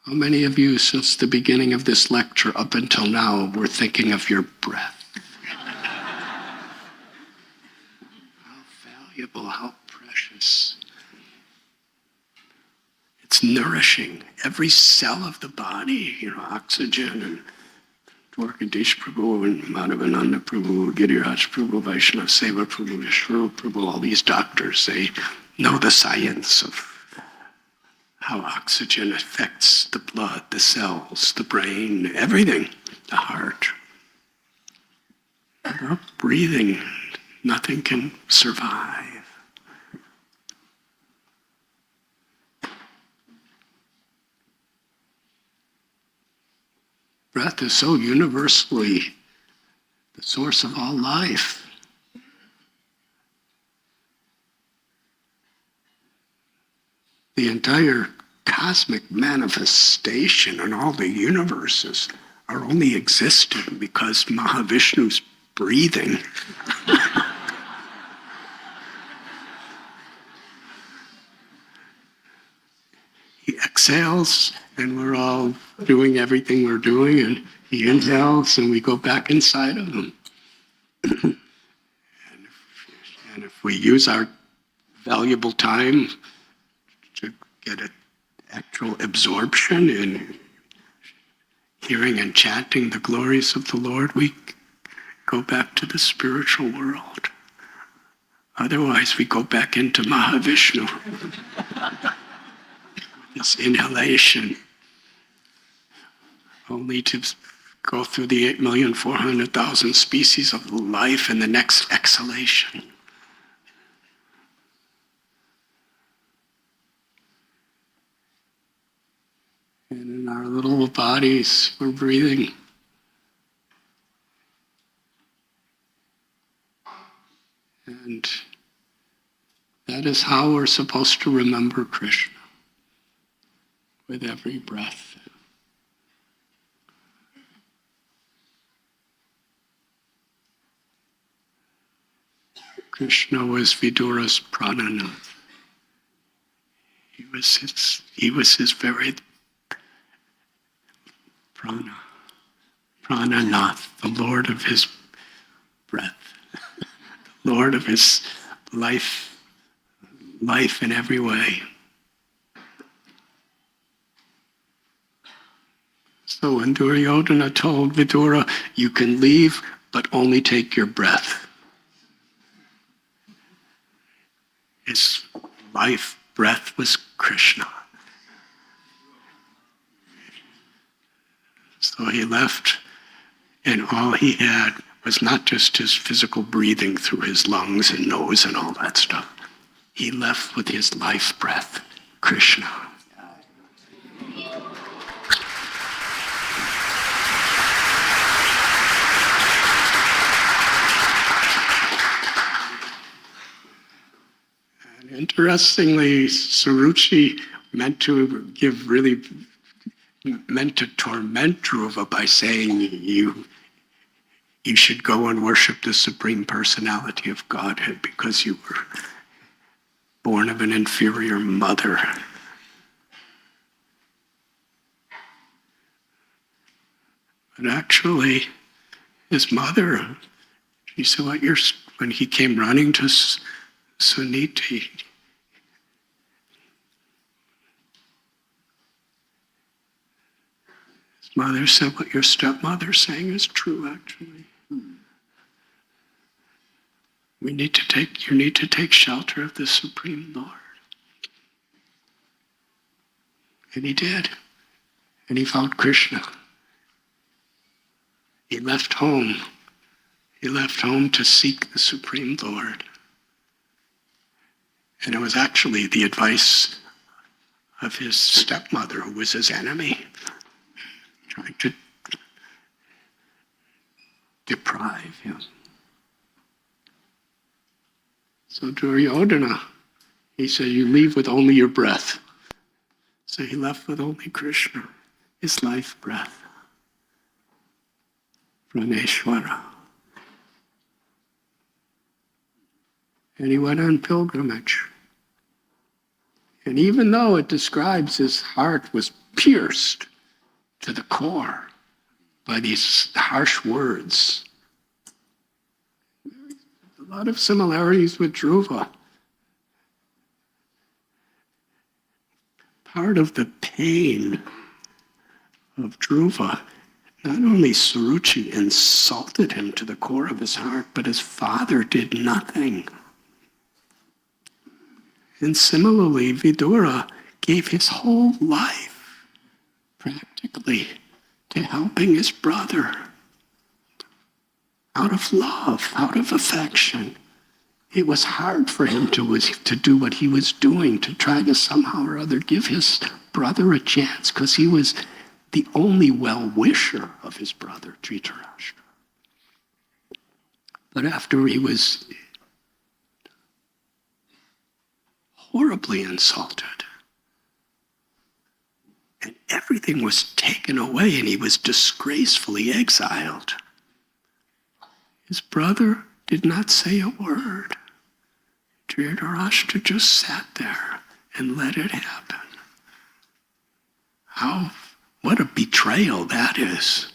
How many of you, since the beginning of this lecture up until now, were thinking of your breath? How valuable, how precious. It's nourishing every cell of the body, oxygen and Dwarkadish Prabhu and Madhavananda Prabhu, Giriraj Prabhu, Vaishnav Seva Prabhu, Vishnu Prabhu, all these doctors, they know the science of how oxygen affects the blood, the cells, the brain, everything, the heart. Without breathing, nothing can survive. Breath is so universally the source of all life. The entire cosmic manifestation and all the universes are only existing because Mahavishnu's breathing. He exhales and we're all doing everything we're doing, and he inhales and we go back inside of him. and if we use our valuable time to get an actual absorption in hearing and chanting the glories of the Lord, we go back to the spiritual world. Otherwise, we go back into Mahavishnu. This inhalation, only to go through the 8,400,000 species of life in the next exhalation. And in our little bodies, we're breathing. And that is how we're supposed to remember Krishna, with every breath. Krishna was Vidura's prananath. He was his very prananath, the Lord of his breath, the Lord of his life in every way. So when Duryodhana told Vidura, you can leave, but only take your breath. His life breath was Krishna. So he left, and all he had was not just his physical breathing through his lungs and nose and all that stuff. He left with his life breath, Krishna. Interestingly, Suruchi meant to torment Dhruva by saying you should go and worship the Supreme Personality of Godhead because you were born of an inferior mother. But actually, his mother, she said, when he came running to Suniti, his mother said, what your stepmother's saying is true, actually. You need to take shelter of the Supreme Lord. And he did. And he found Krishna. He left home. He left home to seek the Supreme Lord. And it was actually the advice of his stepmother, who was his enemy, trying to deprive him. So Duryodhana, he said, you leave with only your breath. So he left with only Krishna, his life breath. Praneshwara. And he went on pilgrimage. And even though it describes his heart was pierced to the core by these harsh words, a lot of similarities with Dhruva. Part of the pain of Dhruva, not only Suruchi insulted him to the core of his heart, but his father did nothing. And similarly, Vidura gave his whole life, practically, to helping his brother. Out of love, out of affection. It was hard for him to do what he was doing, to try to somehow or other give his brother a chance, because he was the only well-wisher of his brother, Dhritarashtra. But after he was horribly insulted, and everything was taken away, and he was disgracefully exiled, his brother did not say a word. Dhritarashtra just sat there and let it happen. What a betrayal that is.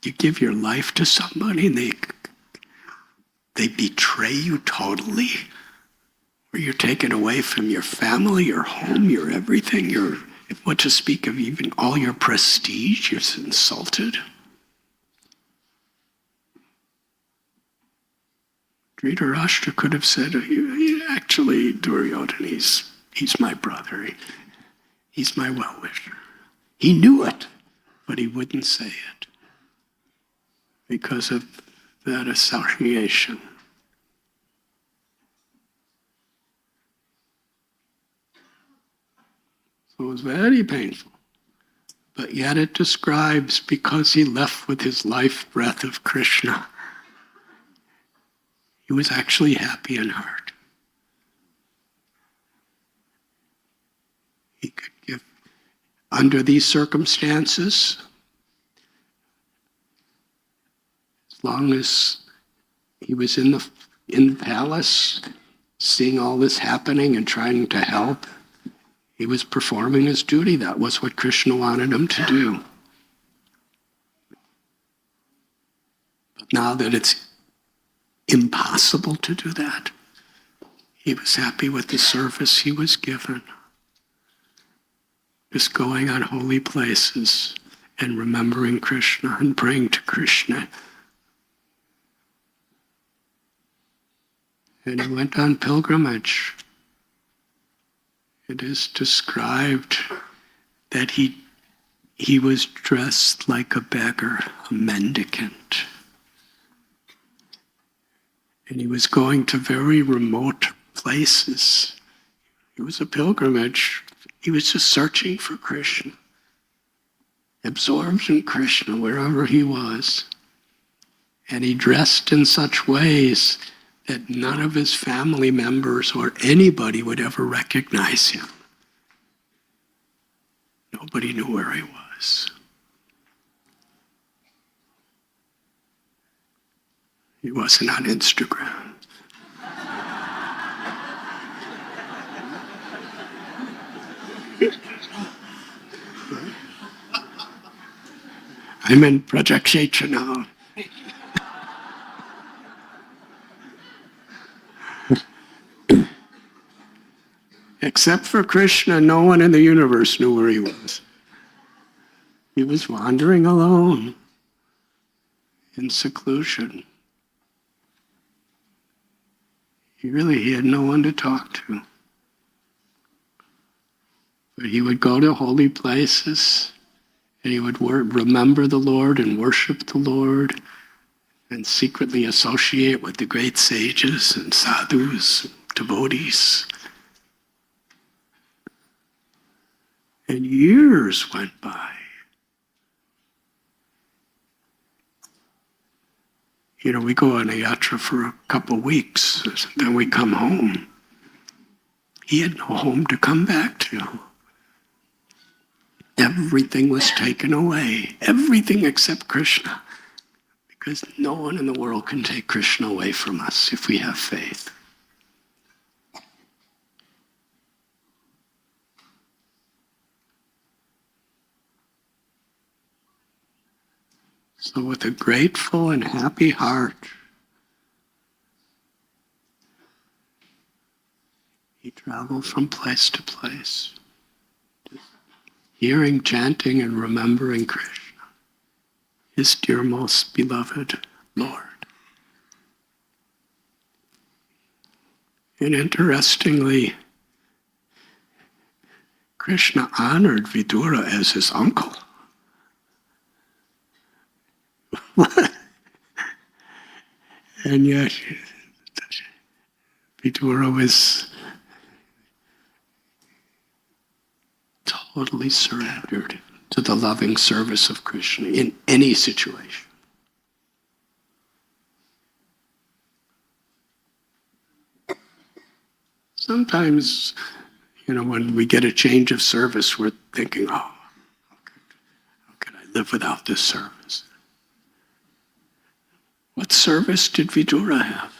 You give your life to somebody and they betray you totally. Or you're taken away from your family, your home, your everything, your what to speak of even all your prestige is insulted. Dhritarashtra could have said, actually, Duryodhana, he's my brother. He's my well-wisher. He knew it, but he wouldn't say it because of that association. So it was very painful. But yet it describes, because he left with his life breath of Krishna, he was actually happy in heart. He could give, under these circumstances, as long as he was in the palace, seeing all this happening and trying to help, he was performing his duty. That was what Krishna wanted him to do. But now that it's impossible to do that, he was happy with the service he was given. Just going on holy places and remembering Krishna and praying to Krishna. And he went on pilgrimage. It is described that he was dressed like a beggar, a mendicant. And he was going to very remote places. It was a pilgrimage. He was just searching for Krishna, absorbed in Krishna wherever he was. And he dressed in such ways that none of his family members or anybody would ever recognize him. Nobody knew where he was. He wasn't on Instagram. I'm in Project Kshetra now. Except for Krishna, no one in the universe knew where he was. He was wandering alone in seclusion. He had no one to talk to. But he would go to holy places, and he would remember the Lord and worship the Lord, and secretly associate with the great sages and sadhus, devotees. And years went by. We go on a yatra for a couple weeks, then we come home. He had no home to come back to. Everything was taken away, everything except Krishna, because no one in the world can take Krishna away from us if we have faith. So with a grateful and happy heart, he traveled from place to place, hearing, chanting, and remembering Krishna, his dear most beloved Lord. And interestingly, Krishna honored Vidura as his uncle. And yet, Vidura was totally surrendered to the loving service of Krishna in any situation. Sometimes, when we get a change of service, we're thinking, how could I live without this service? What service did Vidura have?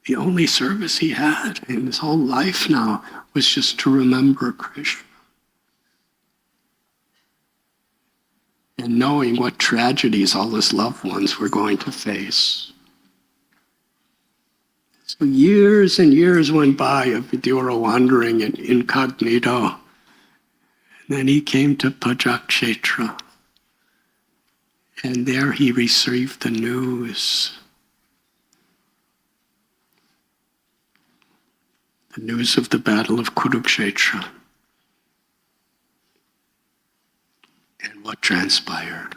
The only service he had in his whole life now was just to remember Krishna. And knowing what tragedies all his loved ones were going to face. So years and years went by of Vidura wandering in incognito Then he came to Pajakshetra, and there he received the news. The news of the Battle of Kurukshetra. And what transpired?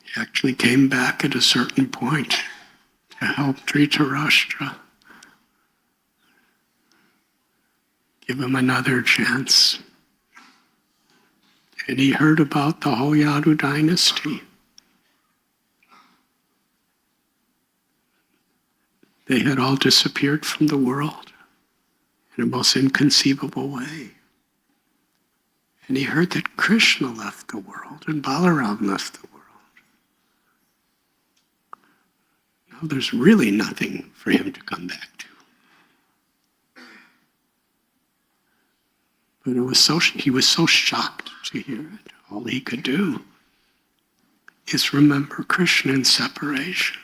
He actually came back at a certain point to help Dhritarashtra. Give him another chance. And he heard about the whole Yadu dynasty. They had all disappeared from the world in a most inconceivable way. And he heard that Krishna left the world and Balaram left the world. Now there's really nothing for him to come back to. But he was so shocked to hear it. All he could do is remember Krishna in separation.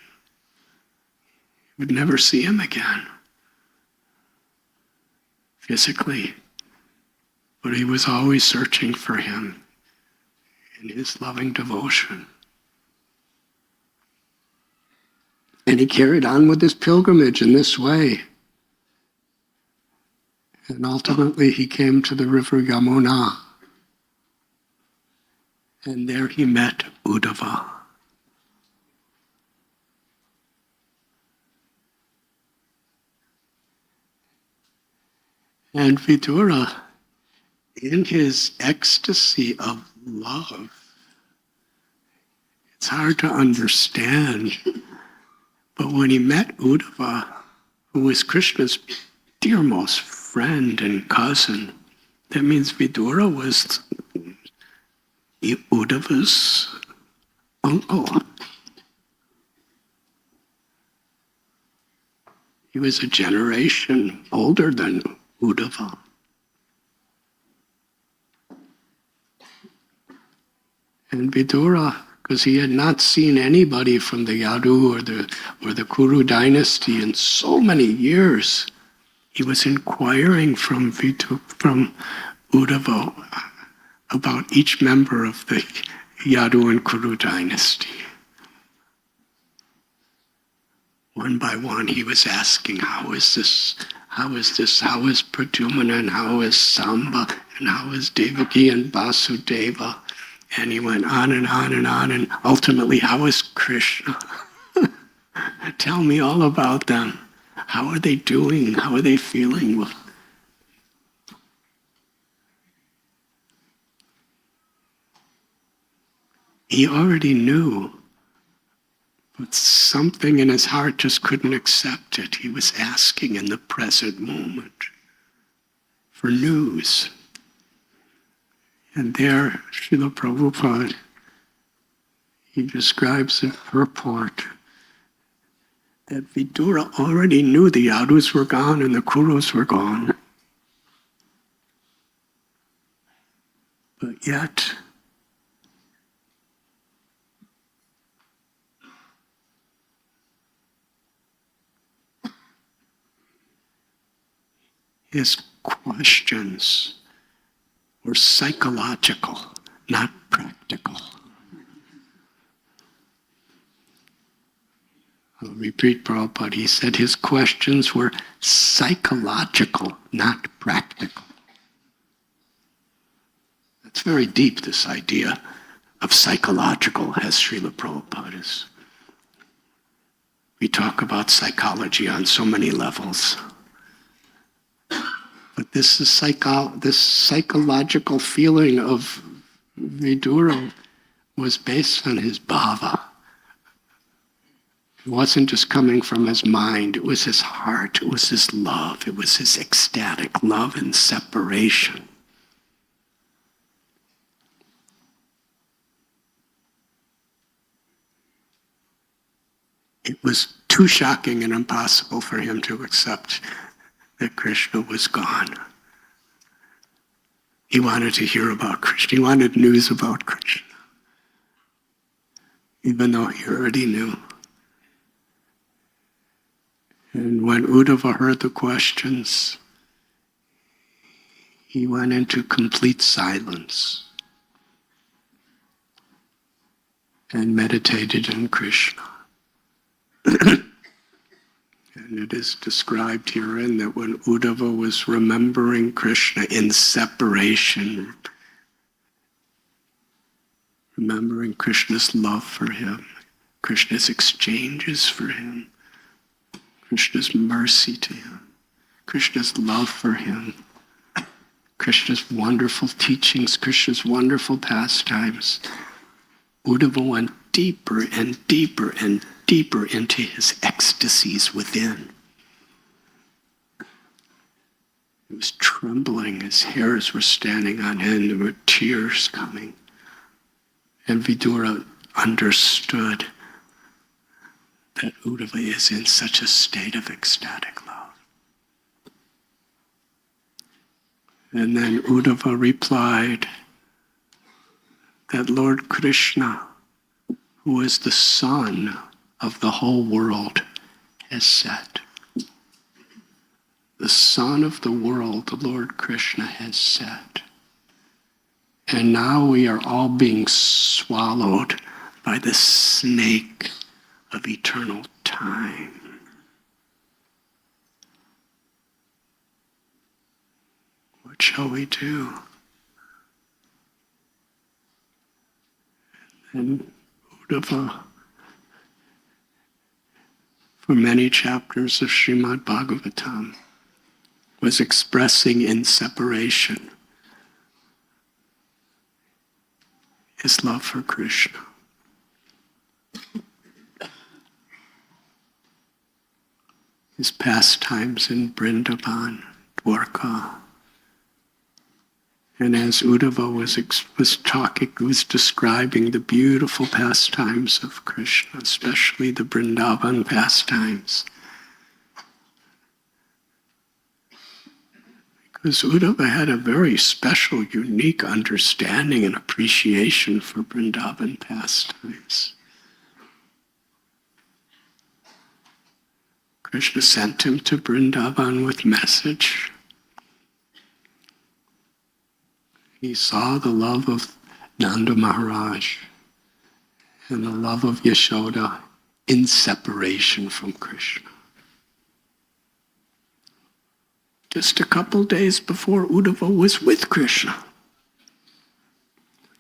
He would never see him again, physically. But he was always searching for him in his loving devotion. And he carried on with his pilgrimage in this way. And ultimately he came to the river Yamuna. And there he met Uddhava. And Vidura, in his ecstasy of love, it's hard to understand, but when he met Uddhava, who was Krishna's dearmost friend and cousin, that means Vidura was Uddhava's uncle. He was a generation older than Uddhava. And Vidura, because he had not seen anybody from the Yadu or the Kuru dynasty in so many years, he was inquiring from Uddhava about each member of the Yadu and Kuru dynasty. One by one, he was asking, how is this? How is Pradyumna, and how is Samba, and how is Devaki and Vasudeva? And he went on and on and on, and ultimately, how is Krishna? Tell me all about them. How are they doing? How are they feeling? He already knew, but something in his heart just couldn't accept it. He was asking in the present moment for news. And there, Srila Prabhupada, he describes in purport that Vidura already knew the Yadus were gone and the Kurus were gone. But yet, his questions were psychological, not practical. I'll repeat Prabhupada. He said his questions were psychological, not practical. That's very deep, this idea of psychological, as Srila Prabhupada is. We talk about psychology on so many levels. But this psychological feeling of Vidura was based on his bhava. It wasn't just coming from his mind, it was his heart, it was his love, it was his ecstatic love and separation. It was too shocking and impossible for him to accept that Krishna was gone. He wanted to hear about Krishna. He wanted news about Krishna, even though he already knew. And when Uddhava heard the questions, he went into complete silence and meditated in Krishna. And it is described herein that when Uddhava was remembering Krishna in separation, remembering Krishna's love for him, Krishna's exchanges for him, Krishna's mercy to him, Krishna's love for him, Krishna's wonderful teachings, Krishna's wonderful pastimes, Uddhava went deeper and deeper and deeper into his ecstasies within. He was trembling, his hairs were standing on end, there were tears coming. And Vidura understood that Uddhava is in such a state of ecstatic love. And then Uddhava replied that Lord Krishna, who is the Son of the whole world, has said. The Son of the world, the Lord Krishna, has said. And now we are all being swallowed by the snake of eternal time. What shall we do? And Uddhava, for many chapters of Srimad Bhagavatam, was expressing in separation his love for Krishna. His pastimes in Vrindavan, Dwarka. And as Uddhava was describing the beautiful pastimes of Krishna, especially the Vrindavan pastimes, because Uddhava had a very special, unique understanding and appreciation for Vrindavan pastimes. Krishna sent him to Vrindavan with message. He saw the love of Nanda Maharaj and the love of Yashoda in separation from Krishna. Just a couple days before, Uddhava was with Krishna.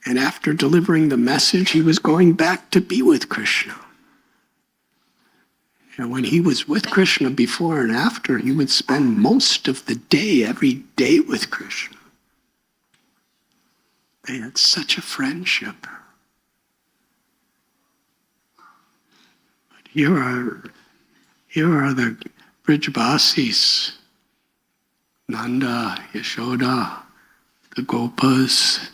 And after delivering the message, he was going back to be with Krishna. And when he was with Krishna before and after, he would spend most of the day, every day with Krishna. They had such a friendship. But here are the Brijvasis, Nanda, Yashoda, the Gopas,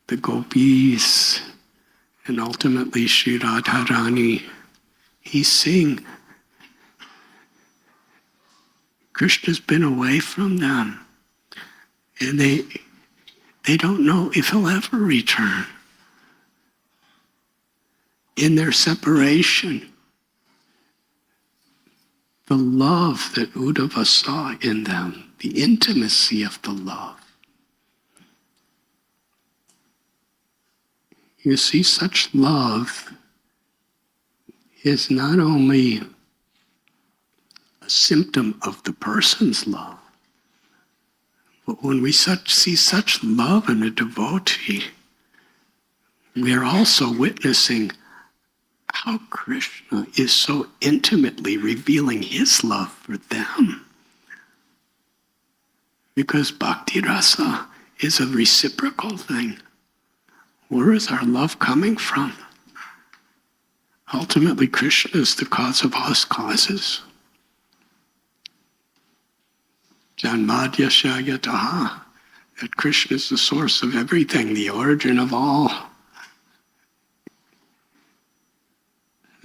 the Gopis, and ultimately Sri Radharani. He's saying Krishna's been away from them, and they don't know if he'll ever return. In their separation, the love that Uddhava saw in them, the intimacy of the love. You see, such love is not only a symptom of the person's love, but when we see such love in a devotee, we are also witnessing how Krishna is so intimately revealing his love for them. Because bhakti rasa is a reciprocal thing. Where is our love coming from? Ultimately, Krishna is the cause of all causes. Janmadhyasya yataha, that Krishna is the source of everything, the origin of all.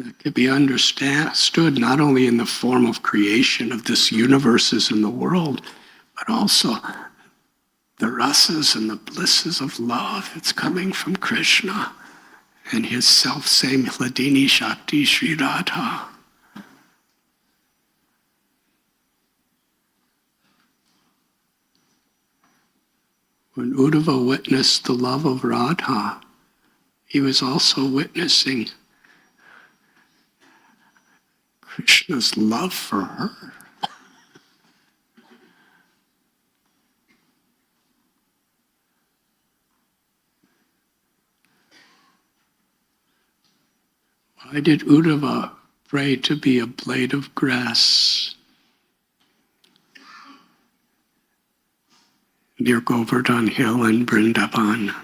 That can be understood not only in the form of creation of this universes in the world, but also the rasas and the blisses of love. It's coming from Krishna and his self-same Hladini Shakti Sri Radha. When Uddhava witnessed the love of Radha, he was also witnessing Krishna's love for her. Why did Uddhava pray to be a blade of grass near Govardhan Hill in Vrindavan?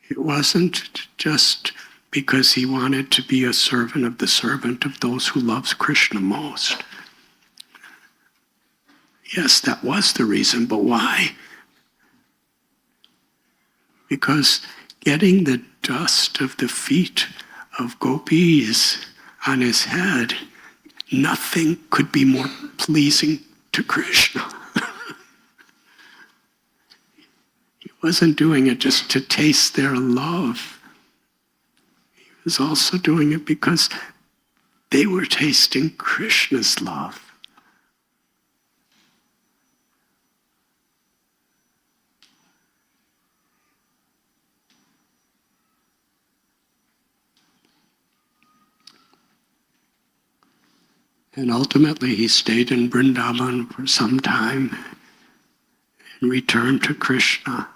It wasn't just because he wanted to be a servant of those who loves Krishna most. Yes, that was the reason, but why? Because getting the dust of the feet of gopis on his head, nothing could be more pleasing to Krishna. He wasn't doing it just to taste their love. He was also doing it because they were tasting Krishna's love. And ultimately he stayed in Vrindavan for some time and returned to Krishna.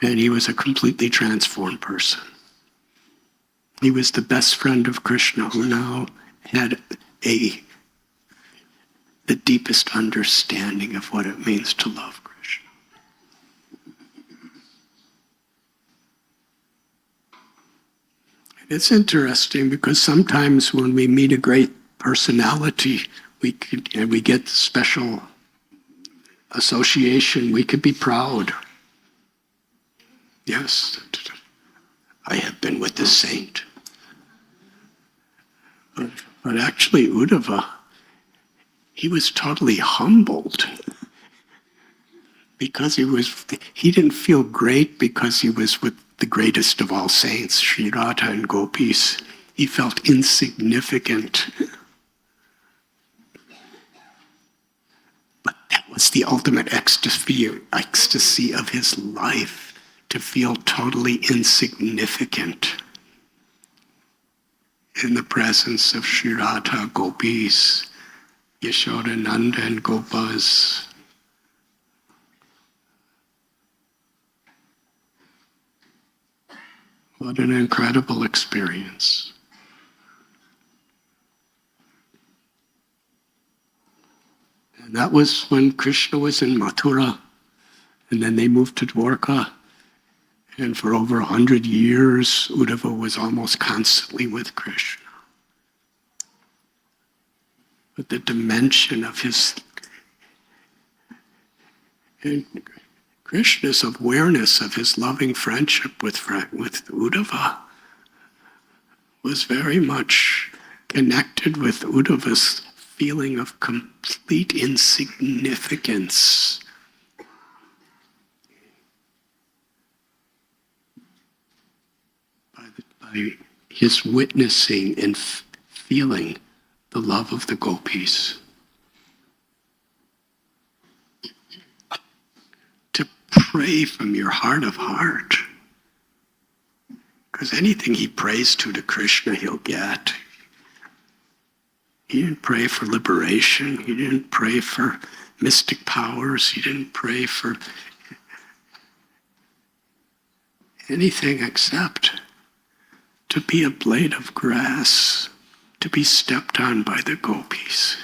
And he was a completely transformed person. He was the best friend of Krishna who now had the deepest understanding of what it means to love Krishna. It's interesting because sometimes when we meet a great personality, we get special association, we could be proud. Yes, I have been with the saint. But actually Uddhava, he was totally humbled because he didn't feel great because he was with the greatest of all saints, Sri Radha and gopis. He felt insignificant. But that was the ultimate ecstasy of his life, to feel totally insignificant in the presence of Sri Radha, gopis, Yashodananda and Gopas. What an incredible experience. And that was when Krishna was in Mathura, and then they moved to Dwarka. And for over 100 years, Uddhava was almost constantly with Krishna. But the dimension of his and Krishna's awareness of his loving friendship with Uddhava was very much connected with Uddhava's feeling of complete insignificance. By his witnessing and feeling the love of the gopis. To pray from your heart of heart. Because anything he prays to Krishna, he'll get. He didn't pray for liberation. He didn't pray for mystic powers. He didn't pray for anything except to be a blade of grass, to be stepped on by the gopis.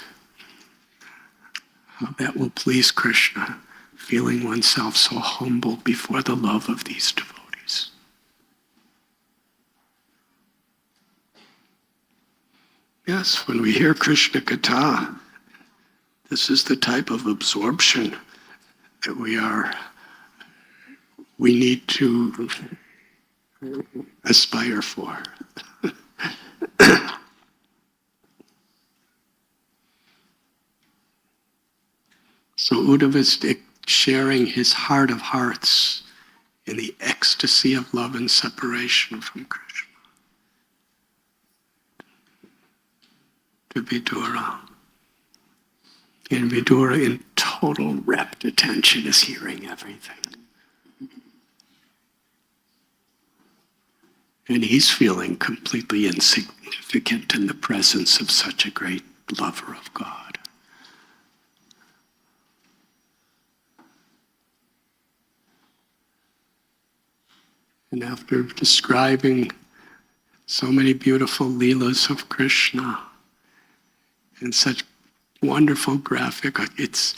How that will please Krishna, feeling oneself so humbled before the love of these devotees. Yes, when we hear Krishna Katha, this is the type of absorption that we need to aspire for. So Uddhava is sharing his heart of hearts in the ecstasy of love and separation from Krishna to Vidura. And Vidura, in total rapt attention, is hearing everything. And he's feeling completely insignificant in the presence of such a great lover of God. And after describing so many beautiful leelas of Krishna and such wonderful graphic, it's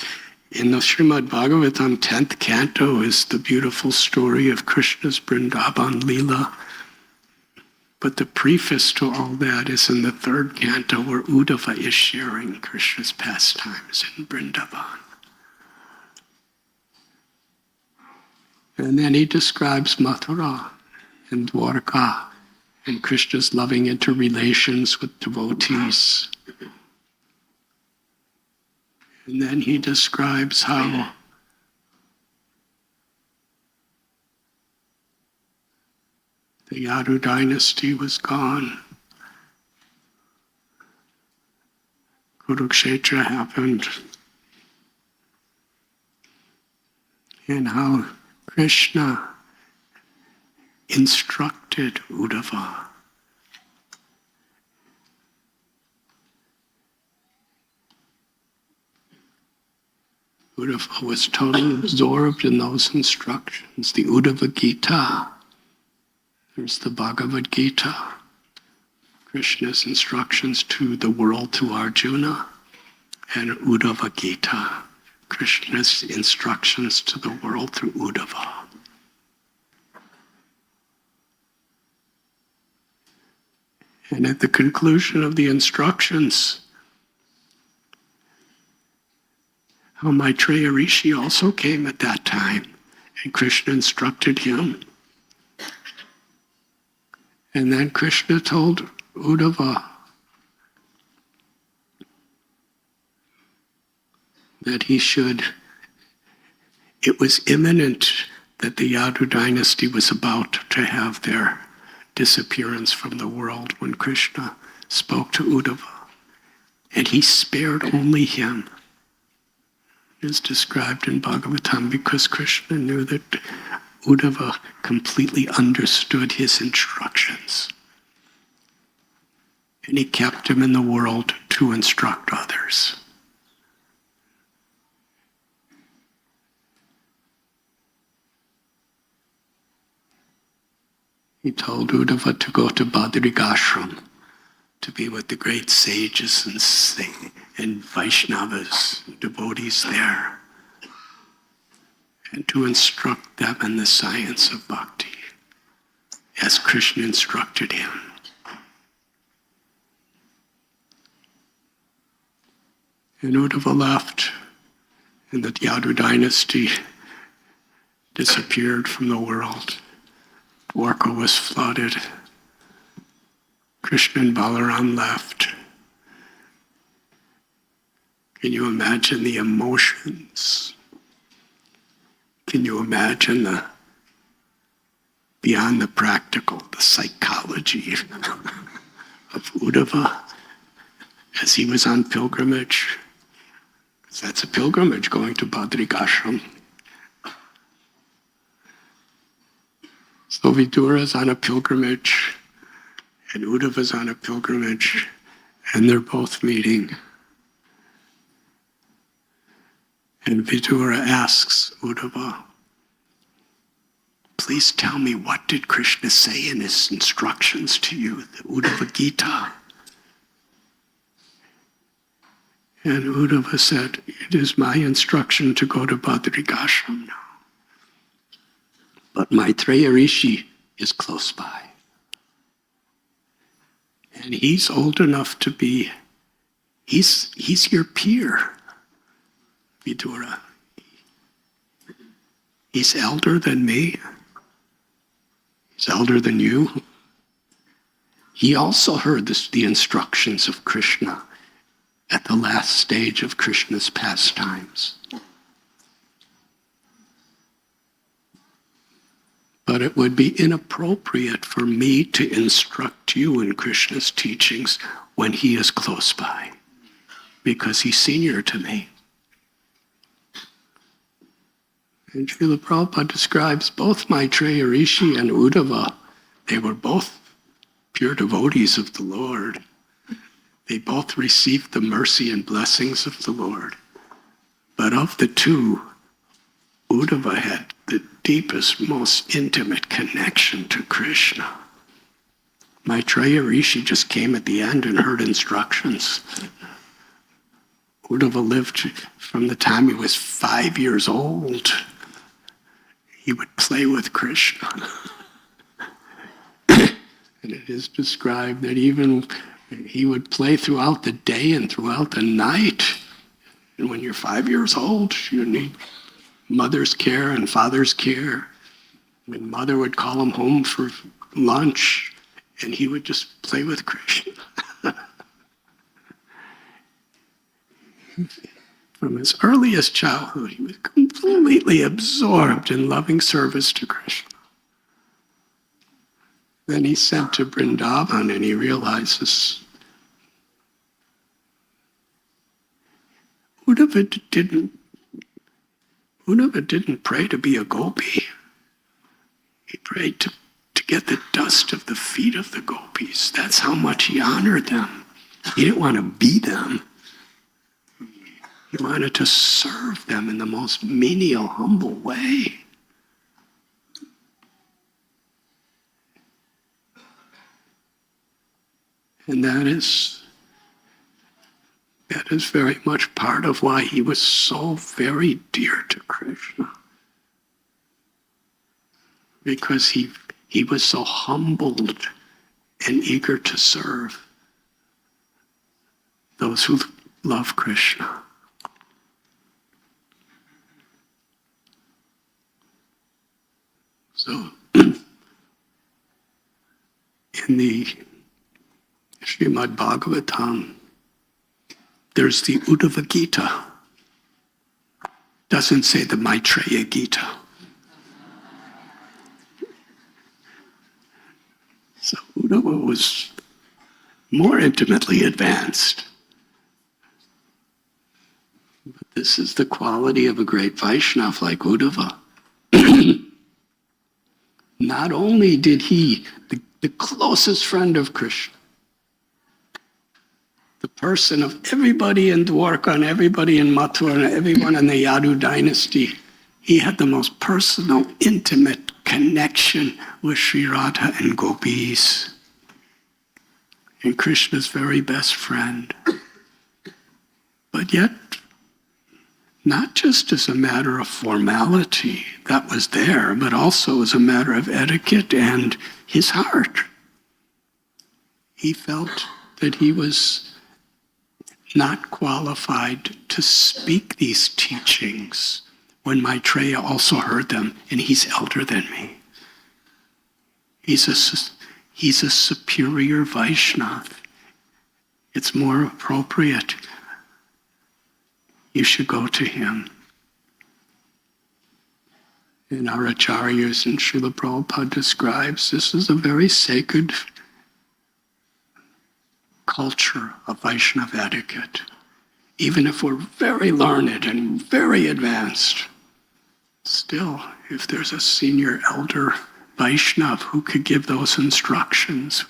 in the Srimad Bhagavatam 10th canto is the beautiful story of Krishna's Vrindavan Leela. But the preface to all that is in the 3rd canto where Uddhava is sharing Krishna's pastimes in Vrindavan. And then he describes Mathura and Dwarka and Krishna's loving interrelations with devotees. And then he describes how the Yadu dynasty was gone. Kurukshetra happened. And how Krishna instructed Uddhava. Uddhava was totally absorbed in those instructions. The Uddhava Gita. There's the Bhagavad Gita, Krishna's instructions to the world, to Arjuna, and Uddhava Gita, Krishna's instructions to the world through Uddhava. And at the conclusion of the instructions, how Maitreya Rishi also came at that time, and Krishna instructed him. And then Krishna told Uddhava that it was imminent that the Yadu dynasty was about to have their disappearance from the world when Krishna spoke to Uddhava. And he spared only him. It is described in Bhagavatam because Krishna knew that Uddhava completely understood his instructions. And he kept him in the world to instruct others. He told Uddhava to go to Badrikashram to be with the great sages and Vaishnavas, devotees there, and to instruct them in the science of bhakti, as Krishna instructed him. And Uddhava left, and the Yadu dynasty disappeared from the world. Dwarka was flooded. Krishna and Balaram left. Can you imagine the emotions? Can you imagine beyond the practical, the psychology of Uddhava as he was on pilgrimage? Because that's a pilgrimage, going to Badrikashram. So Vidura is on a pilgrimage, and Uddhava is on a pilgrimage, and they're both meeting. And Vidura asks Uddhava, please tell me, what did Krishna say in his instructions to you, the Uddhava Gita? And Uddhava said, it is my instruction to go to Badrikashram now. But Maitreya Rishi is close by. And he's old enough to be, he's your peer, Vidura. He's elder than me. He's elder than you. He also heard the instructions of Krishna at the last stage of Krishna's pastimes. But it would be inappropriate for me to instruct you in Krishna's teachings when he is close by, because he's senior to me. And Srila Prabhupada describes both Maitreya Rishi and Uddhava. They were both pure devotees of the Lord. They both received the mercy and blessings of the Lord. But of the two, Uddhava had the deepest, most intimate connection to Krishna. Maitreya Rishi just came at the end and heard instructions. Uddhava lived from the time he was 5 years old. He would play with Krishna. And it is described that even he would play throughout the day and throughout the night. And when you're 5 years old, you need mother's care and father's care. When mother would call him home for lunch, and he would just play with Krishna. From his earliest childhood, he was completely absorbed in loving service to Krishna. Then he's sent to Vrindavan, and he realizes Uddhava didn't pray to be a gopi. He prayed to get the dust of the feet of the gopis. That's how much he honored them. He didn't want to be them. He wanted to serve them in the most menial, humble way. And that is very much part of why he was so very dear to Krishna. Because he was so humbled and eager to serve those who love Krishna. So, in the Srimad Bhagavatam, there's the Uddhava Gita. Doesn't say the Maitreya Gita. So Uddhava was more intimately advanced. But this is the quality of a great Vaishnava like Uddhava. Not only did he, the closest friend of Krishna, the person of everybody in Dwarka and everybody in Mathura and everyone in the Yadu dynasty, he had the most personal, intimate connection with Sri Radha and gopis. And Krishna's very best friend. But yet, not just as a matter of formality, that was there, but also as a matter of etiquette and his heart. He felt that he was not qualified to speak these teachings when Maitreya also heard them, and he's elder than me. He's a superior Vaishnava. It's more appropriate. You should go to him. And our acharyas and Srila Prabhupada describes this is a very sacred culture of Vaishnava etiquette. Even if we're very learned and very advanced, still, if there's a senior elder Vaishnava who could give those instructions,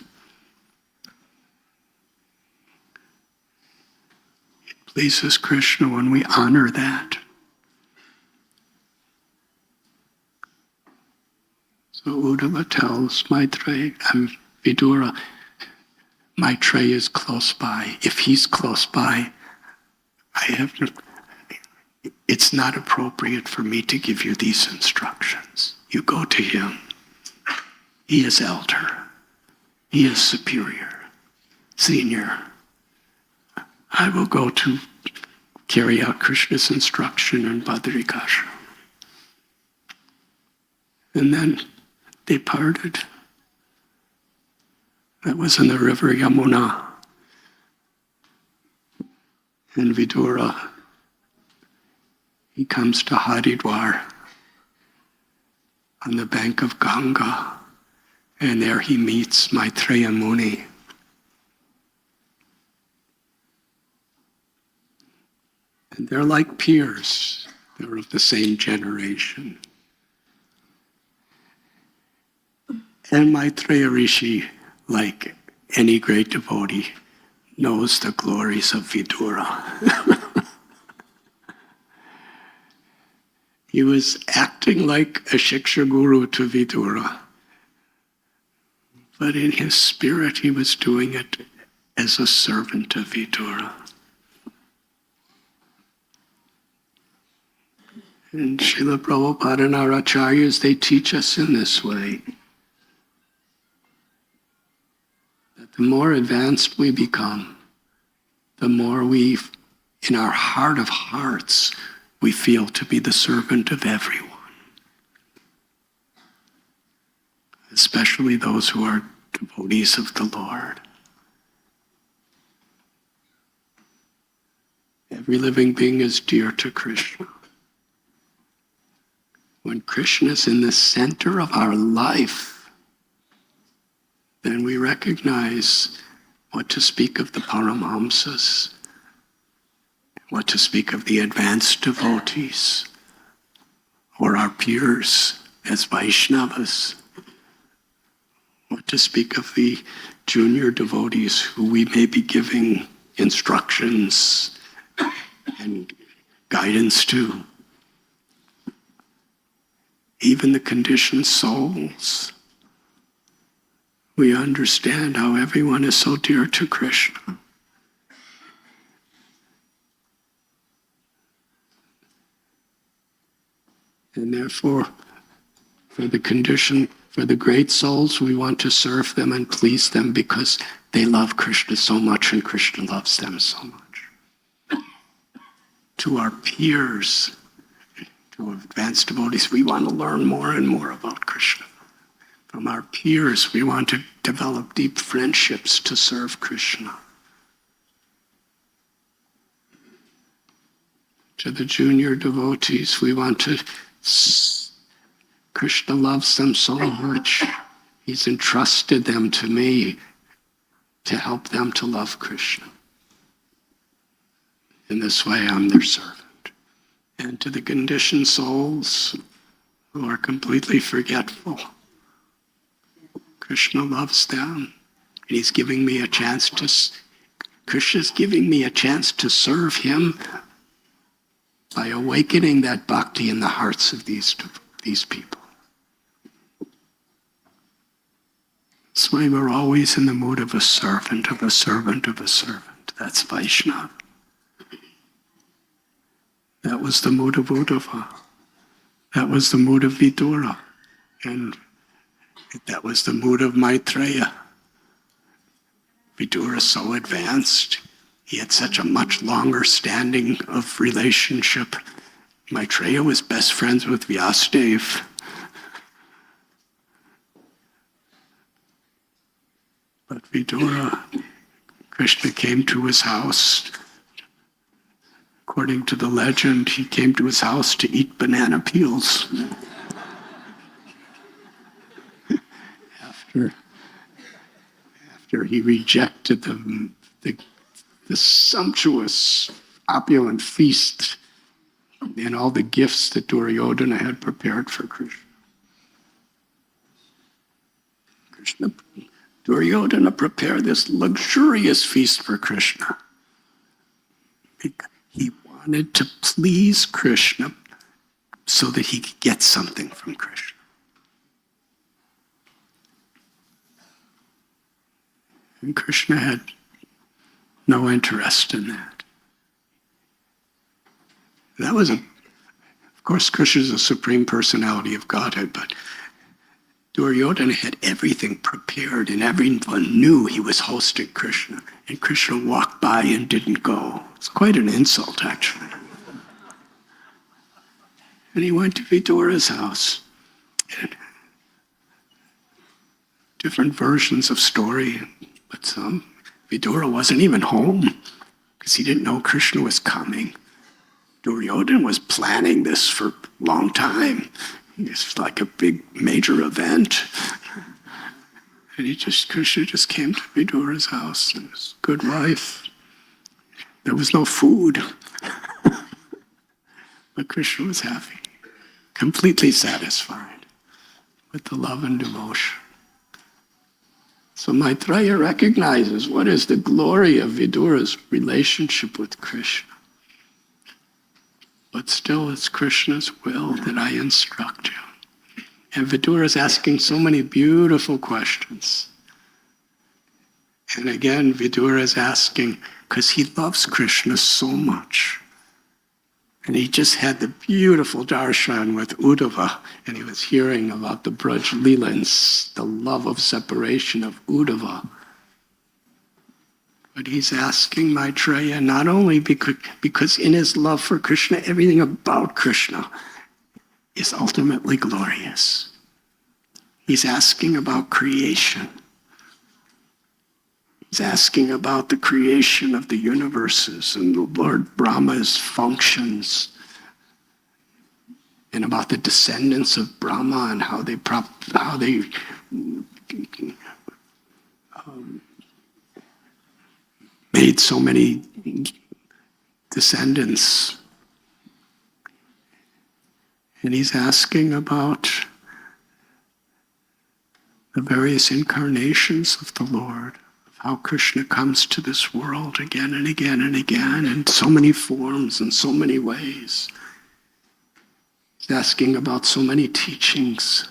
it pleases Krishna when we honor that. So Uddhava tells Maitreya and Vidura, Maitreya is close by. If he's close by, it's not appropriate for me to give you these instructions. You go to him. He is elder. He is superior, senior. I will go to carry out Krishna's instruction in Badrikasha. And then they parted. That was in the river Yamuna. And Vidura, he comes to Haridwar. on the bank of Ganga, and there he meets Maitreya Muni. And they're like peers. They're of the same generation. And Maitreya Rishi, like any great devotee, knows the glories of Vidura. He was acting like a Shiksha Guru to Vidura. But in his spirit, he was doing it as a servant of Vidura. And Srila Prabhupada and our acharyas, they teach us in this way. That the more advanced we become, the more we, in our heart of hearts, we feel to be the servant of everyone. Especially those who are devotees of the Lord. Every living being is dear to Krishna. When Krishna is in the center of our life, then we recognize what to speak of the Paramahamsas, what to speak of the advanced devotees, or our peers as Vaishnavas, what to speak of the junior devotees who we may be giving instructions and guidance to. Even the conditioned souls, we understand how everyone is so dear to Krishna. And therefore, for the great souls, we want to serve them and please them because they love Krishna so much and Krishna loves them so much. To our peers, to advanced devotees, we want to learn more and more about Krishna. From our peers, we want to develop deep friendships to serve Krishna. To the junior devotees, we want to... Krishna loves them so much. He's entrusted them to me to help them to love Krishna. In this way, I'm their servant. And to the conditioned souls who are completely forgetful, Krishna loves them. And he's giving me a chance to, Krishna's giving me a chance to serve him by awakening that bhakti in the hearts of these people. That's why we're always in the mood of a servant, of a servant, of a servant. That's Vaishnava. That was the mood of Uddhava. That was the mood of Vidura. And that was the mood of Maitreya. Vidura is so advanced. He had such a much longer standing of relationship. Maitreya was best friends with Vyasadeva. But Vidura, Krishna came to his house. According to the legend, he came to his house to eat banana peels. After he rejected the sumptuous, opulent feast and all the gifts that Duryodhana had prepared for Krishna. Duryodhana prepared this luxurious feast for Krishna. He wanted to please Krishna so that he could get something from Krishna. And Krishna had no interest in that. Of course, Krishna is the Supreme Personality of Godhead, but Duryodhana had everything prepared and everyone knew he was hosting Krishna. And Krishna walked by and didn't go. It's quite an insult, actually. And he went to Vidura's house. And different versions of story, but Vidura wasn't even home because he didn't know Krishna was coming. Duryodhana was planning this for a long time. It's like a big major event. And Krishna just came to Vidura's house and his good wife. There was no food. But Krishna was happy, completely satisfied with the love and devotion. So Maitreya recognizes what is the glory of Vidura's relationship with Krishna. But still, it's Krishna's will that I instruct you. And Vidura is asking so many beautiful questions. And again, Vidura is asking because he loves Krishna so much. And he just had the beautiful darshan with Uddhava, and he was hearing about the Braj Leela and the love of separation of Uddhava. But he's asking Maitreya not only because in his love for Krishna, everything about Krishna is ultimately glorious. He's asking about creation. He's asking about the creation of the universes and the Lord Brahma's functions, and about the descendants of Brahma and how they made so many descendants. And he's asking about the various incarnations of the Lord, of how Krishna comes to this world again and again and again in so many forms and so many ways. He's asking about so many teachings.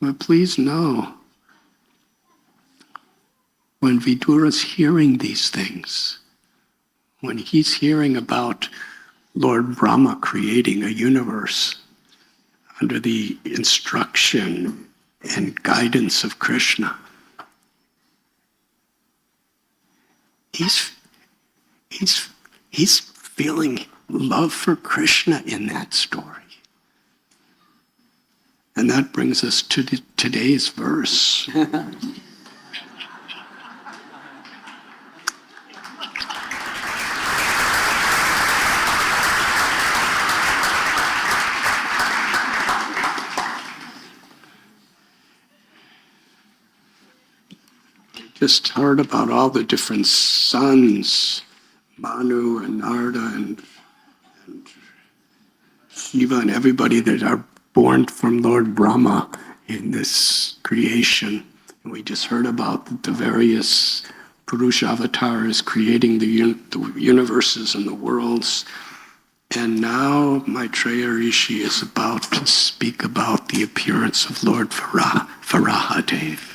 But please know, when Vidura's hearing these things, when he's hearing about Lord Brahma creating a universe under the instruction and guidance of Krishna, he's feeling love for Krishna in that story. And that brings us to today's verse. Just heard about all the different sons, Manu and Narada and Shiva and everybody that are born from Lord Brahma in this creation. And we just heard about the various Purusha avatars creating the universes and the worlds. And now Maitreya Rishi is about to speak about the appearance of Lord Varahadev.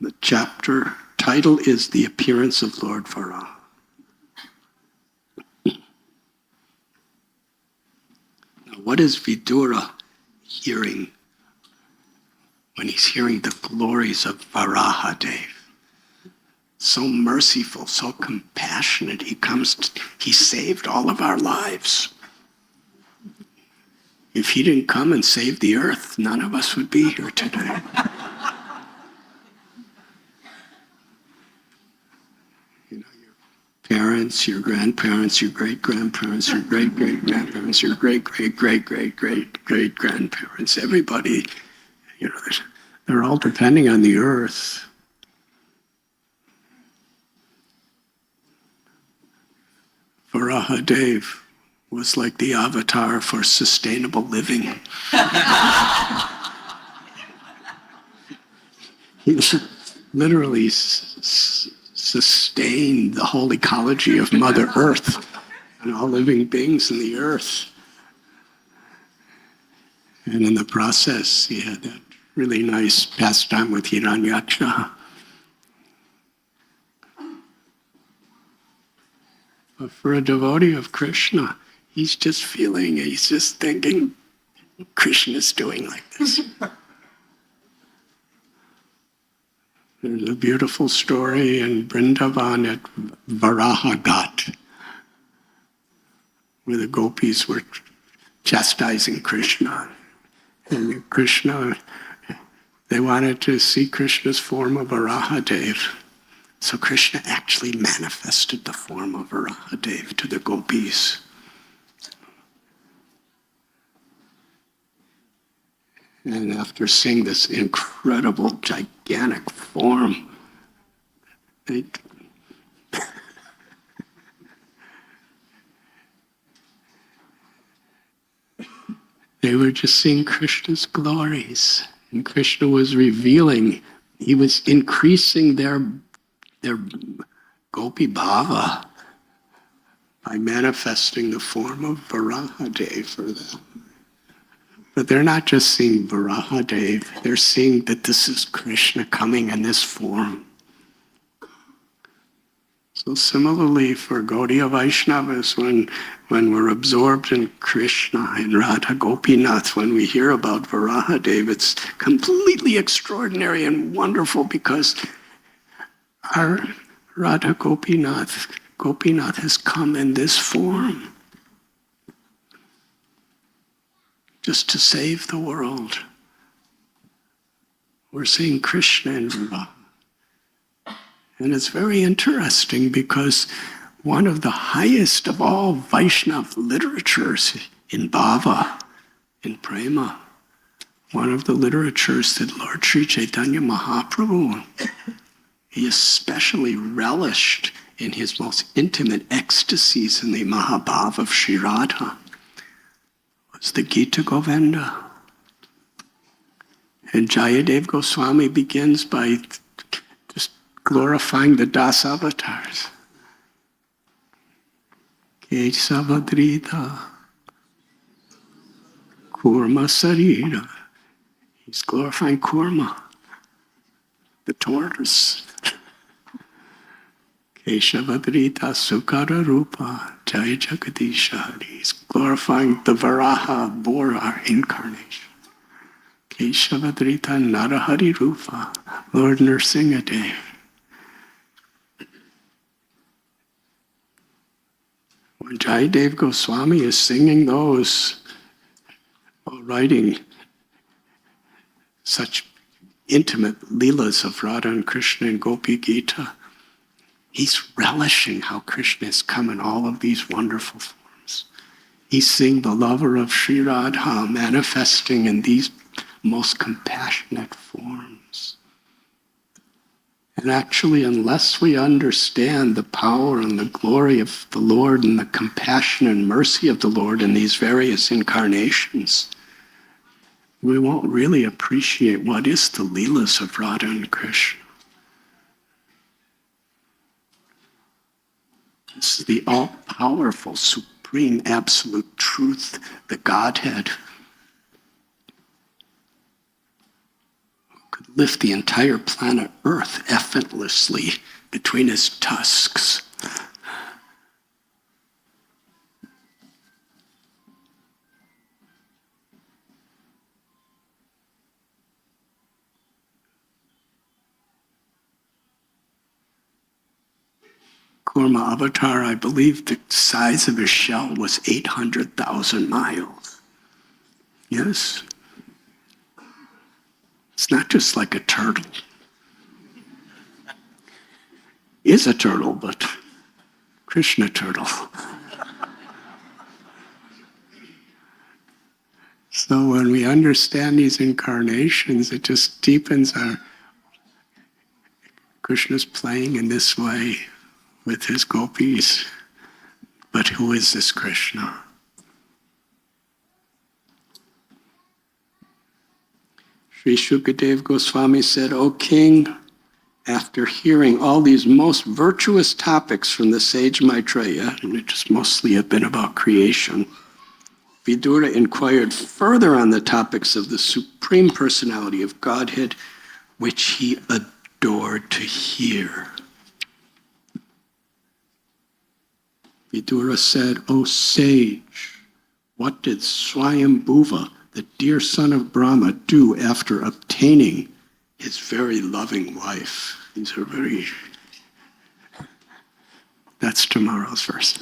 The chapter title is The Appearance of Lord Varaha. Now, what is Vidura hearing when he's hearing the glories of Varahadev? So merciful, so compassionate. He saved all of our lives. If he didn't come and save the earth, none of us would be here today. Parents, your grandparents, your great-grandparents, your great-great-grandparents, your great-great-great-great-great-grandparents, everybody, they're all depending on the earth. Varahadev was like the avatar for sustainable living. He literally sustained the whole ecology of Mother Earth and all living beings in the earth. And in the process, he had that really nice pastime with Hiranyaksha. But for a devotee of Krishna, he's just thinking, Krishna's doing like this. There's a beautiful story in Vrindavan at Varaha-ghat, where the gopis were chastising Krishna. And Krishna, they wanted to see Krishna's form of Varahadev. So Krishna actually manifested the form of Varahadev to the gopis. And after seeing this incredible, gigantic form, they were just seeing Krishna's glories. And Krishna was revealing, he was increasing their Gopi Bhava by manifesting the form of Varahadev for them. But they're not just seeing Varahadev, they're seeing that this is Krishna coming in this form. So similarly for Gaudiya Vaishnavas, when we're absorbed in Krishna and Radha Gopinath, when we hear about Varahadev, it's completely extraordinary and wonderful because our Radha Gopinath has come in this form just to save the world. We're seeing Krishna in Radha. And it's very interesting because one of the highest of all Vaishnava literatures in Bhava, in Prema, one of the literatures that Lord Sri Chaitanya Mahaprabhu, he especially relished in his most intimate ecstasies in the Mahabhava of Sri Radha, was the Gita Govinda. And Jayadev Goswami begins by just glorifying the Das avatars. Kesavadrita, Kurma Sarira. He's glorifying Kurma, the tortoise. Keshavadrita Sukara Rupa Jaya Jagadisha Hari. He's glorifying the Varaha Bora incarnation. Keshavadrita Narahari Rupa, Lord Nrsingadev. When Jayadev Goswami is singing those, while writing such intimate leelas of Radha and Krishna in Gopi Gita, he's relishing how Krishna has come in all of these wonderful forms. He's seeing the lover of Sri Radha manifesting in these most compassionate forms. And actually, unless we understand the power and the glory of the Lord and the compassion and mercy of the Lord in these various incarnations, we won't really appreciate what is the leelas of Radha and Krishna. This is the all-powerful, supreme, absolute truth, the Godhead, lift the entire planet Earth effortlessly between his tusks. Kurma Avatar, I believe the size of his shell was 800,000 miles. Yes. It's not just like a turtle. Is a turtle, but Krishna turtle. So when we understand these incarnations, it just deepens our Krishna's playing in this way with his gopis. But who is this Krishna? Sri Shukadev Goswami said, "O king, after hearing all these most virtuous topics from the sage Maitreya," and it just mostly have been about creation, Vidura inquired further on the topics of the Supreme Personality of Godhead, which he adored to hear. Vidura said, "O sage, what did Swayambhuva, the dear son of Brahma, do after obtaining his very loving wife?" These are very... That's tomorrow's verse.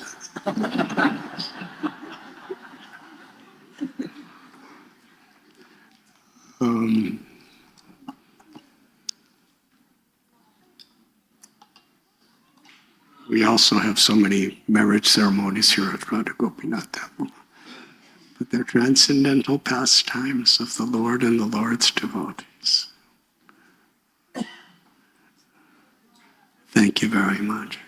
We also have so many marriage ceremonies here at Radha Gopinath Temple. but they're transcendental pastimes of the Lord and the Lord's devotees. Thank you very much.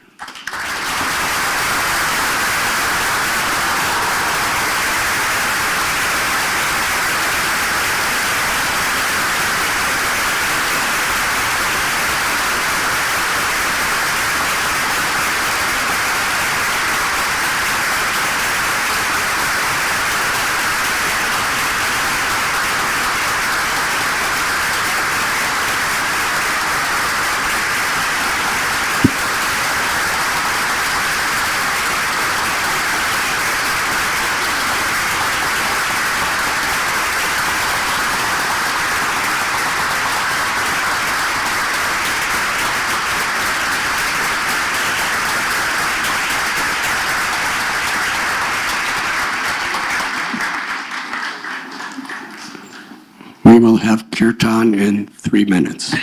We will have kirtan in 3 minutes.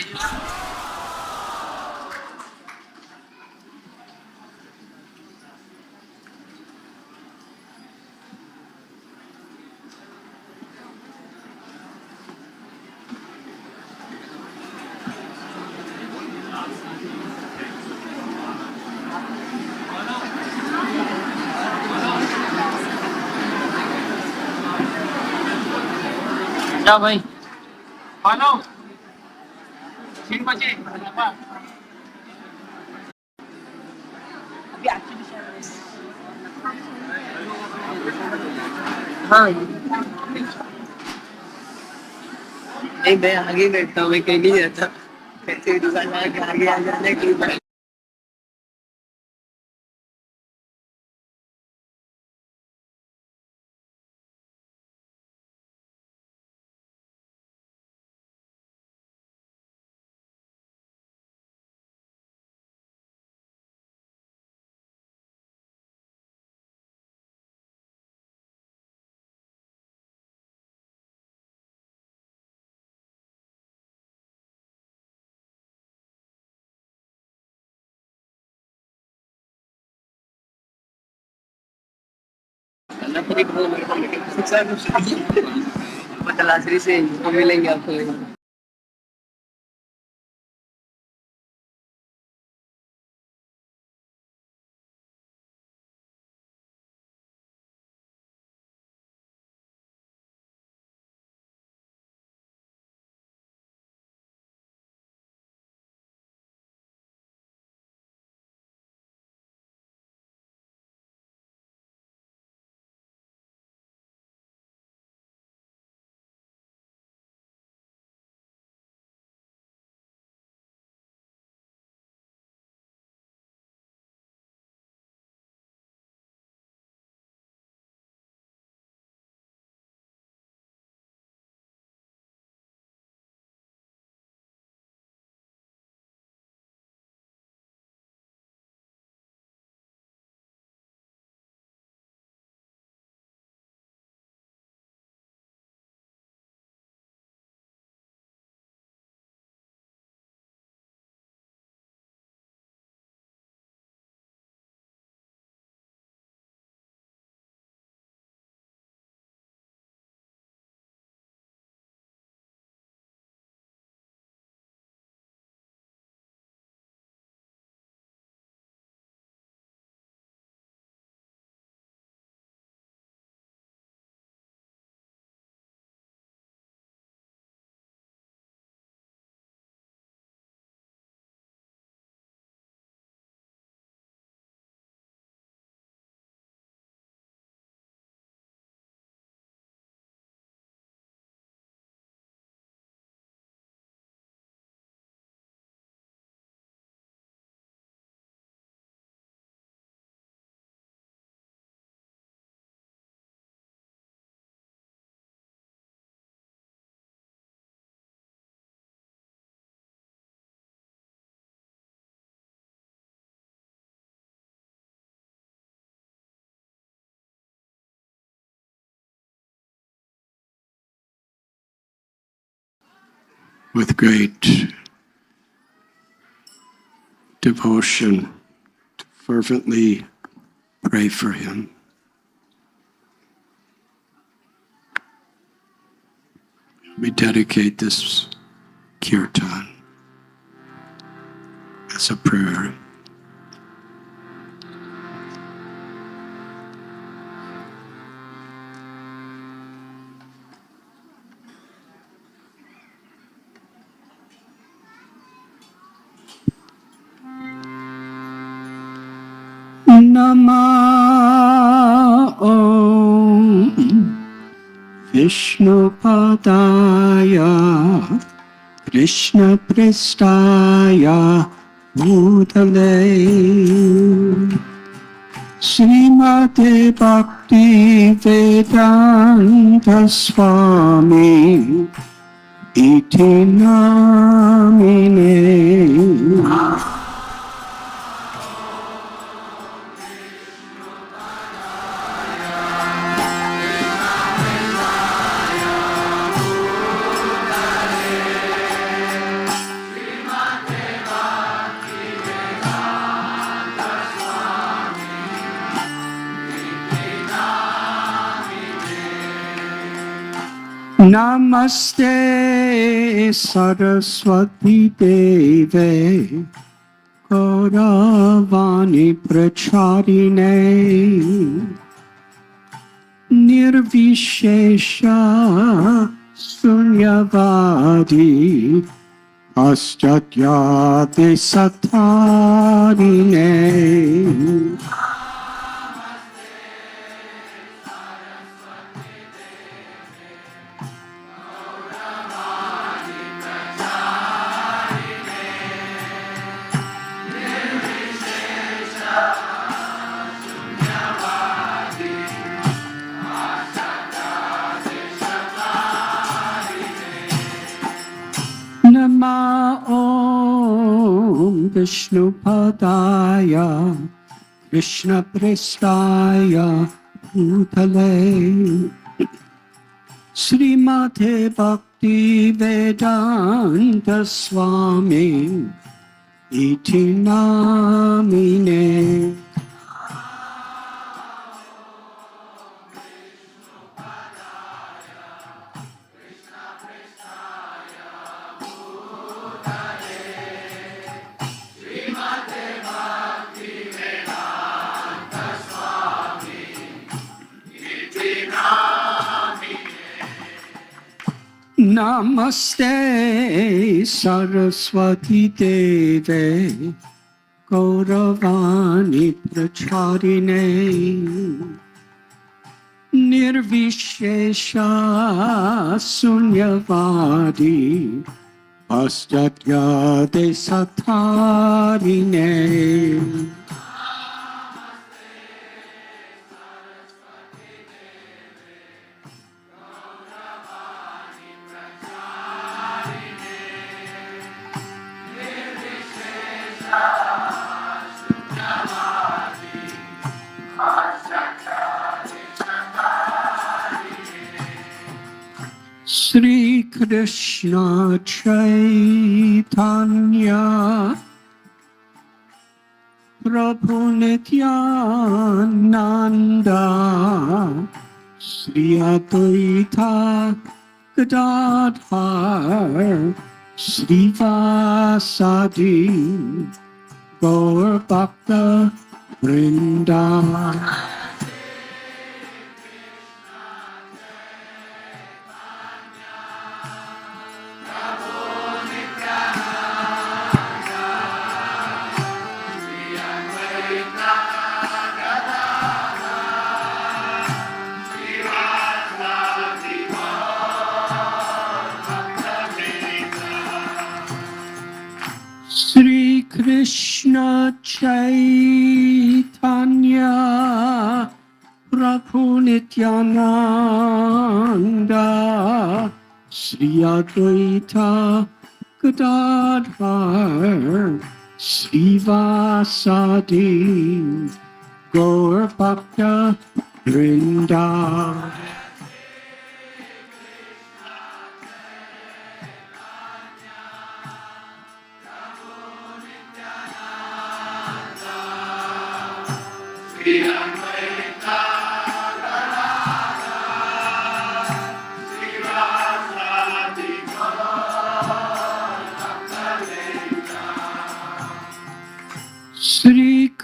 क्या भाई hello 3 बजे अभी actually हाँ नहीं मैं आगे बैठता हूँ मैं कहीं नहीं जाता ऐसे दुकान आगे आगे आ जाने की तलाशरी से मिलेंगे आपको With great devotion, to fervently pray for him. we dedicate this kirtan as a prayer. Nama Om Vishnu Padaya Krishna Prestaya Bhutale Srimad Bhakti Vedanta Swami Iti Namine Namaste Saraswati Deve Gauravani Pracharine Nirvishesha Sunyavadi Paschatya Satharine Nama Om Vishnu Padaya Krishna Prestaya Bhutale Srimad Bhakti Vedanta Swami Iti Namine Namaste Saraswati Deve Gauravani Pracharine Nirvishesha Sunyavadi Paschatya Desatharine Sri Krishna Chaitanya Prabhu Nityananda Sri Advaita Gadadhar Sri Vasadi Gaur Bhakta Vrinda Sri Krishna Chaitanya Prabhu Nityananda Sri Advaita Gadadhar Sri Vasadi Gaur Bhakta Vrinda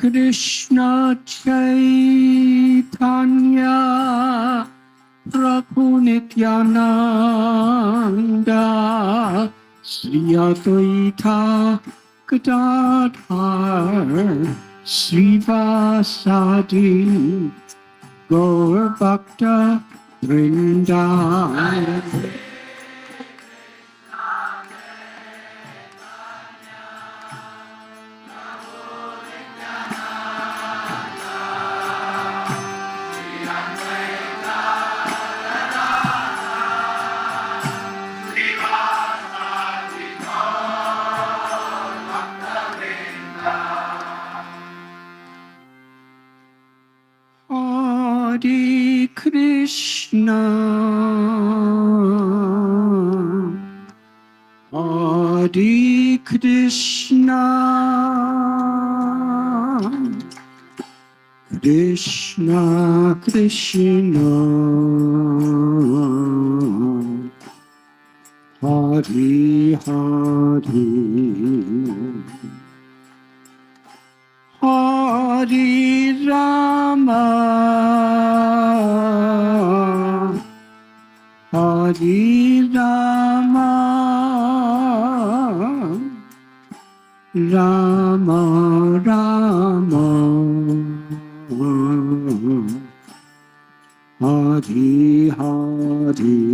Krishna Chaitanya Prabhu Nityananda Sri Advaita Gadadhar Srivasadi Gaur Bhakta Vrinda. Hare Krishna, Hare Krishna, Krishna Krishna, Hare Hare, Hare Rama, Hare Rama, Rama Rama, Hare Hare.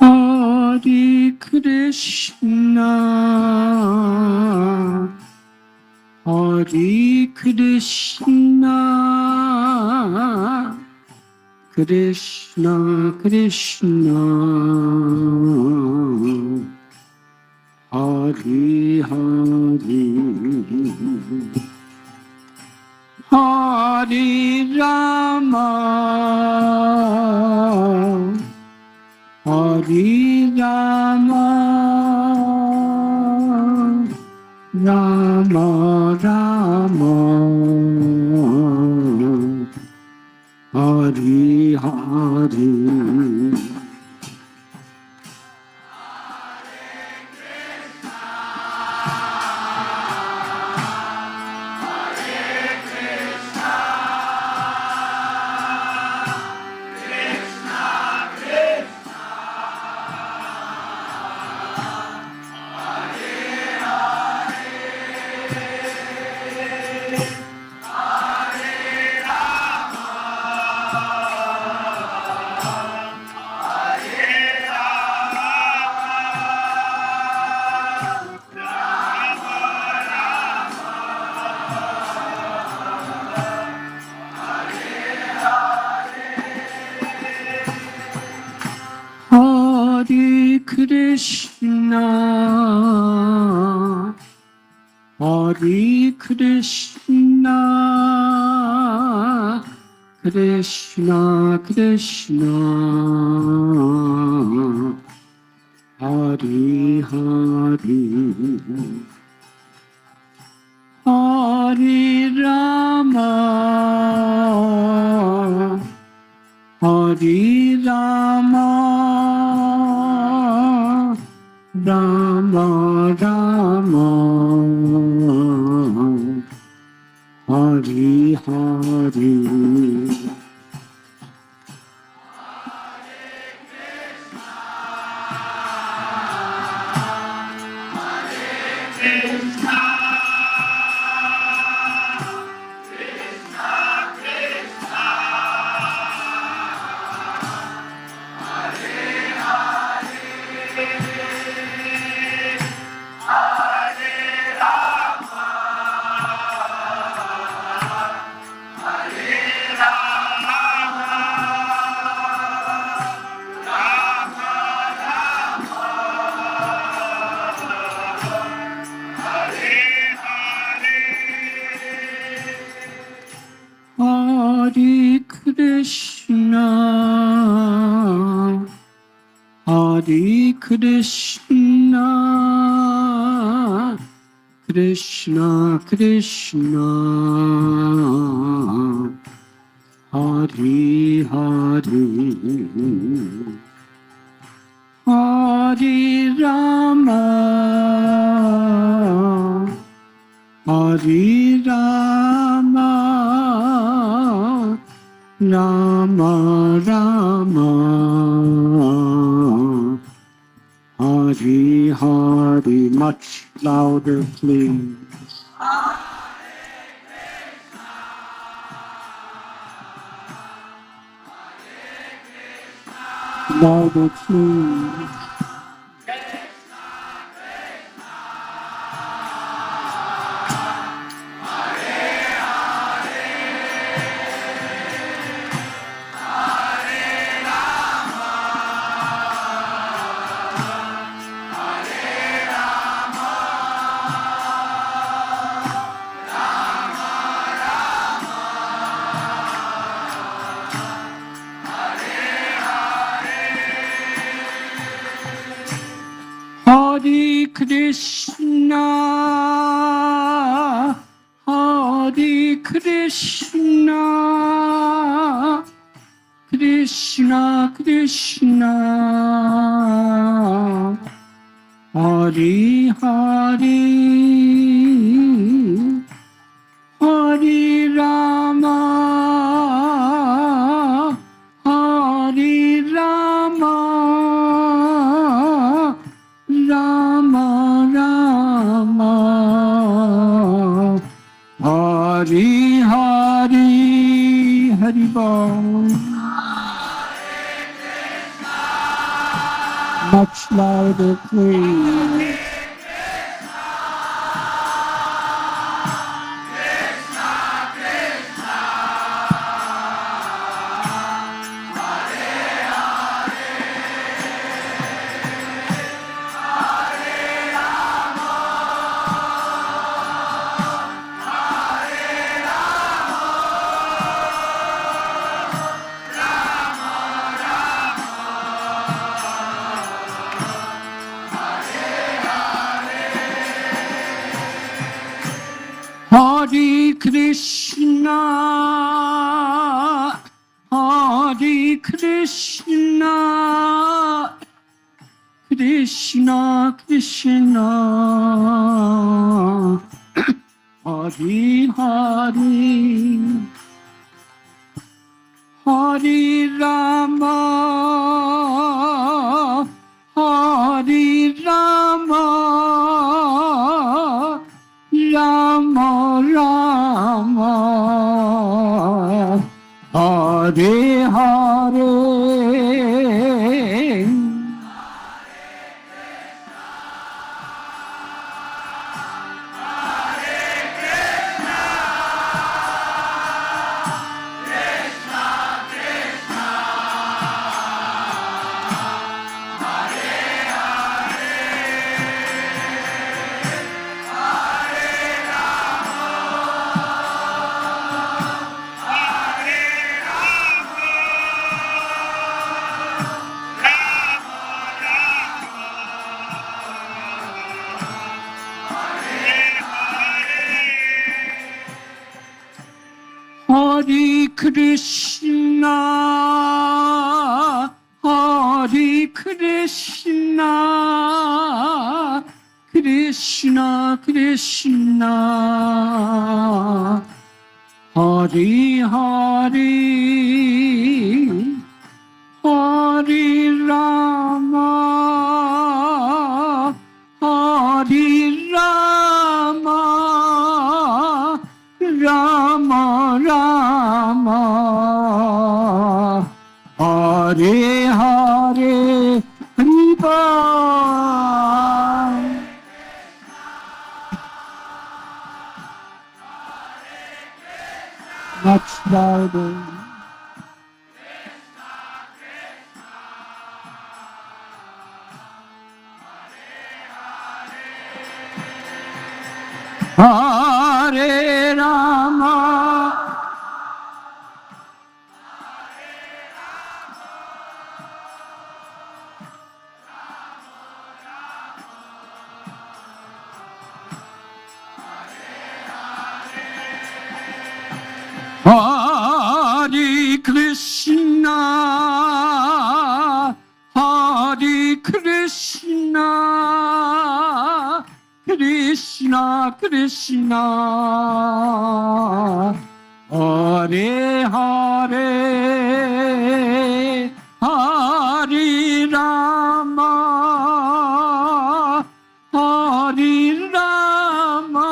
Hare Krishna, Hare Krishna, Krishna Krishna, Hare Hare, Hare Rama, Hare Rama, Rama Rama, Hare Hare. Hare Krishna, Hare Krishna, Krishna Krishna, Hare Hare, Hare Rama, Hare Rama, Rama Rama, Hare Hare. Hare Krishna, Krishna Krishna, Hare Hare, Hare Rama, Hare Rama, Rama Rama, Hare Hare. Much louder, please. Louder, please. Hare Krishna, Hare Krishna, Krishna Krishna, Hare Hare, Hare Rama, Hare Rama, Rama Rama, Hare Hare, HariBol. Much louder, please. Hare Krishna, Hare Krishna, Krishna Krishna, Hare Hare, Hare Rama, Hare Rama, Rama Rama, Hare Hare. Hare Krishna, Hare Krishna, Krishna Krishna, Hare Hare, Hare Rama, Hare Rama, Rama Rama, Hare Hare, HariBol. Much louder. Hare Rama, Krishna, Hare Krishna, Krishna Krishna, Hare Hare, Hare Rama, Hare Rama,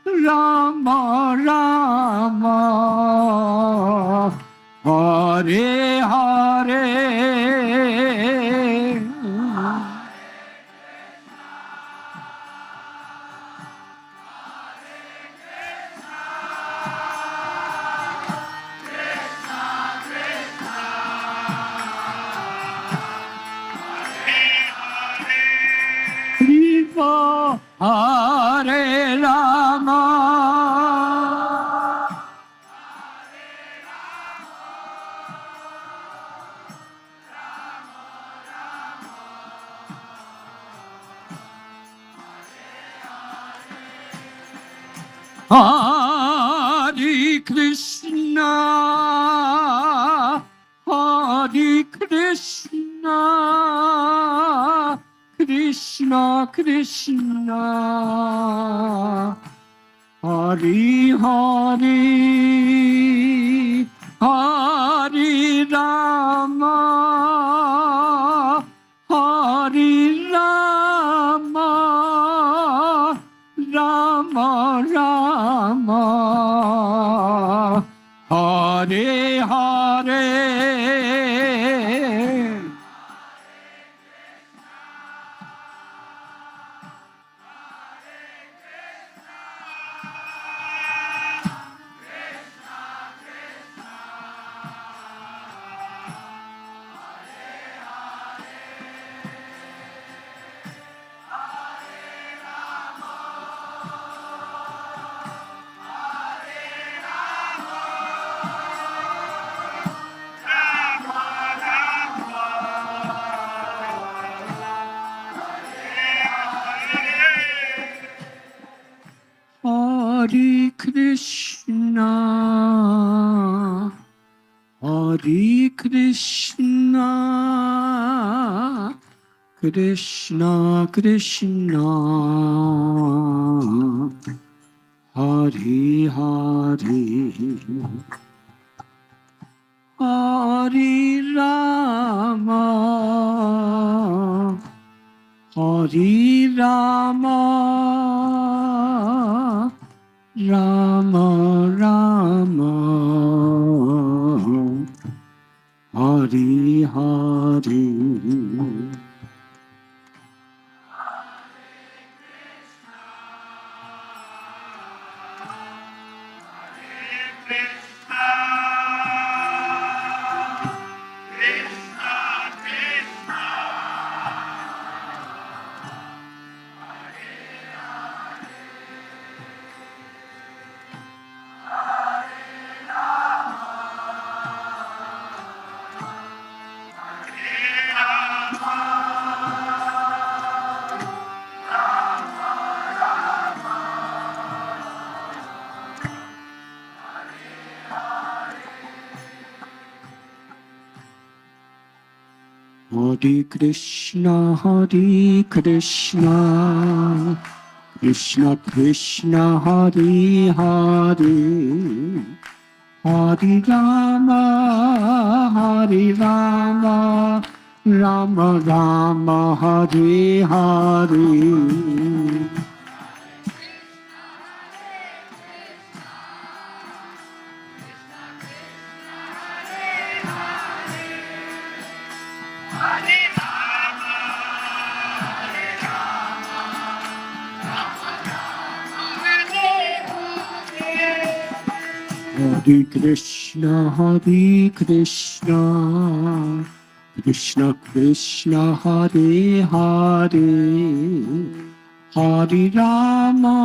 Rama Rama, Hare Hare. Hare Rama, Hare Krishna, Hare Krishna, Krishna Krishna, Hare Hare, Hare Rama, Hare Rama, Rama Rama, Hare Hare. Hare Krishna, Hare Krishna, Krishna Krishna, Hare Hare, Hare Rama, Hare Rama, Rama Rama, Hare Hare. Hare Krishna, Hare Krishna, Krishna Krishna, Hare Hare, Hare Rama, Hare Rama, Rama Rama, Hare Hare. Hare Krishna, Hare Krishna, Krishna Krishna, Hare Hare, Hare Rama,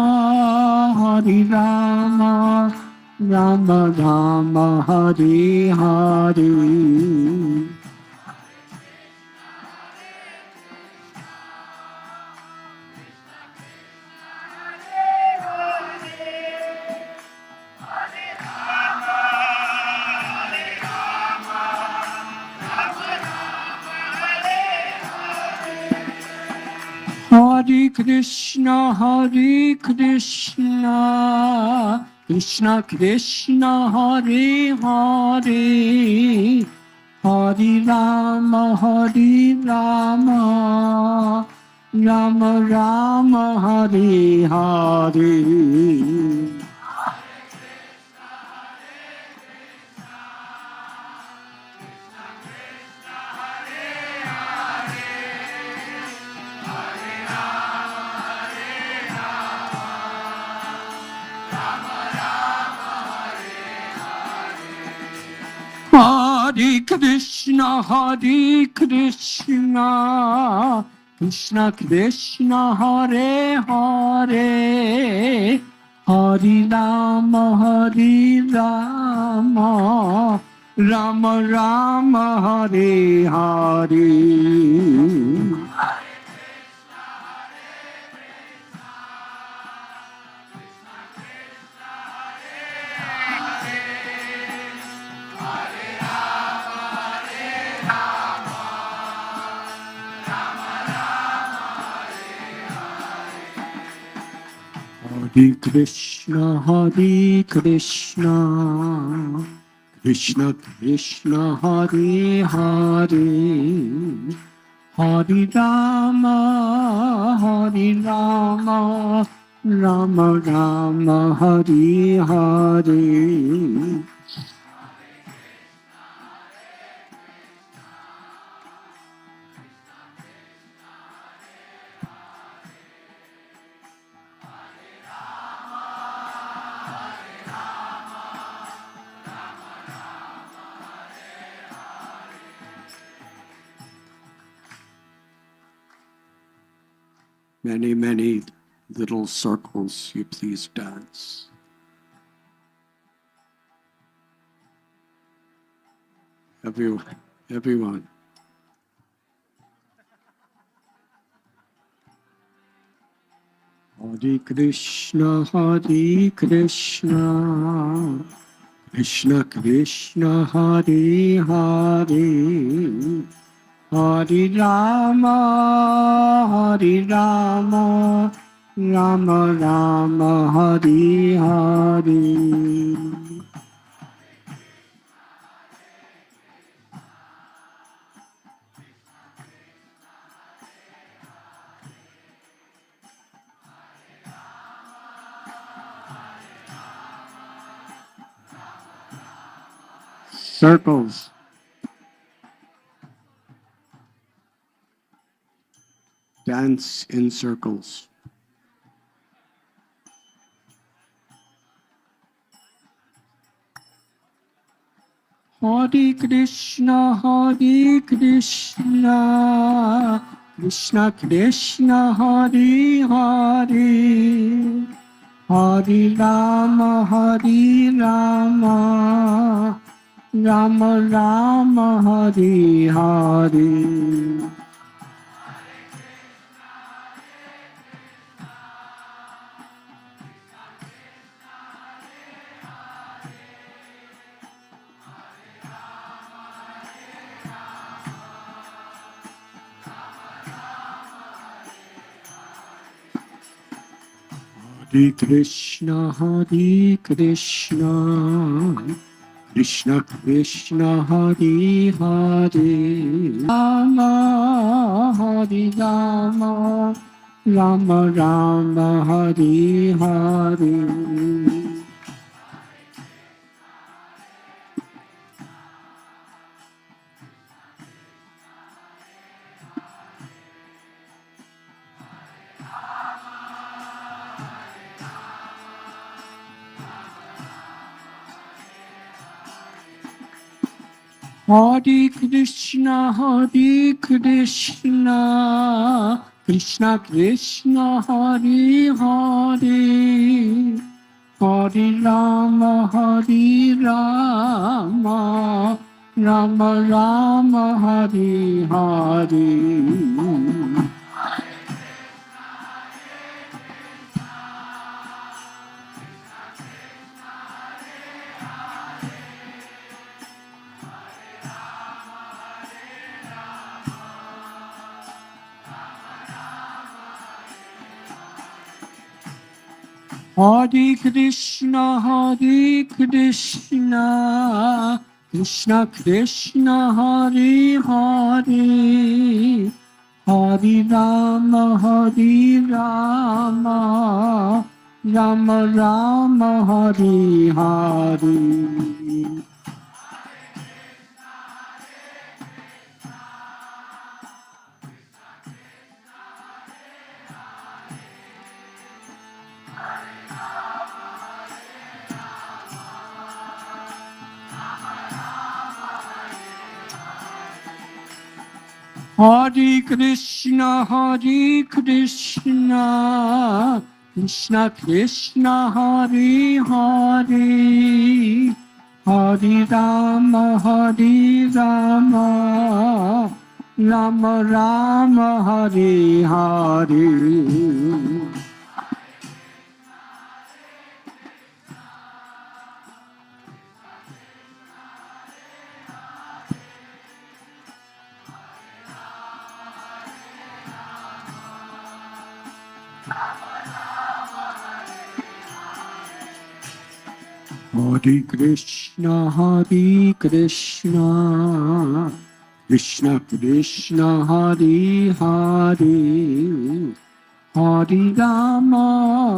Hare Rama, Rama Rama, Hare Hare. Krishna, Krishna Krishna, Hare Hare, Hare Rama, Rama Rama, Hare Hare. Hare Krishna, Krishna Krishna, Hare Hare, Hare Rama, Rama Rama, Hare Hare. Hare Krishna, Krishna Krishna, Hare Hare, Hare Rama, Rama Rama, Hare Hare. Many, many little circles, you please dance. Everyone. Hare Krishna, Krishna Krishna, Hare Hare, Hare Rama, Rama Rama, Hare Hare. Circles. Dance in circles. Hare Krishna, Krishna Krishna, Hare Hare, Hare Rama, Rama Rama, Hare Hare. Hare Krishna, Krishna Krishna, Hare Hare, Rama, Hare Rama, Rama Rama, Hare Hare. Hare Krishna, Krishna Krishna, Hare Hare, Hare Rama, Rama Rama, Hare Hare. Hare Krishna, Krishna Krishna, Hare Hare, Hare Rama, Rama Rama, Hare Hare. Hare Krishna, Krishna Krishna, Hare Hare, Hare Rama, Rama Rama, Hare Hare. Hare Krishna, Krishna Krishna, Hare Hare, Hare Rama,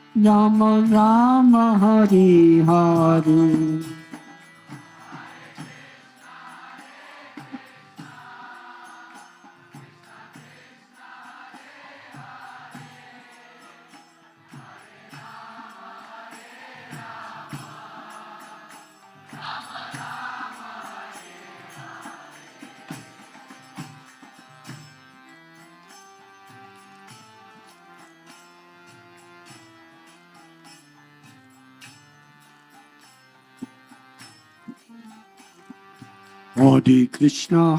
Rama Rama, Hare Hare. Hare Krishna,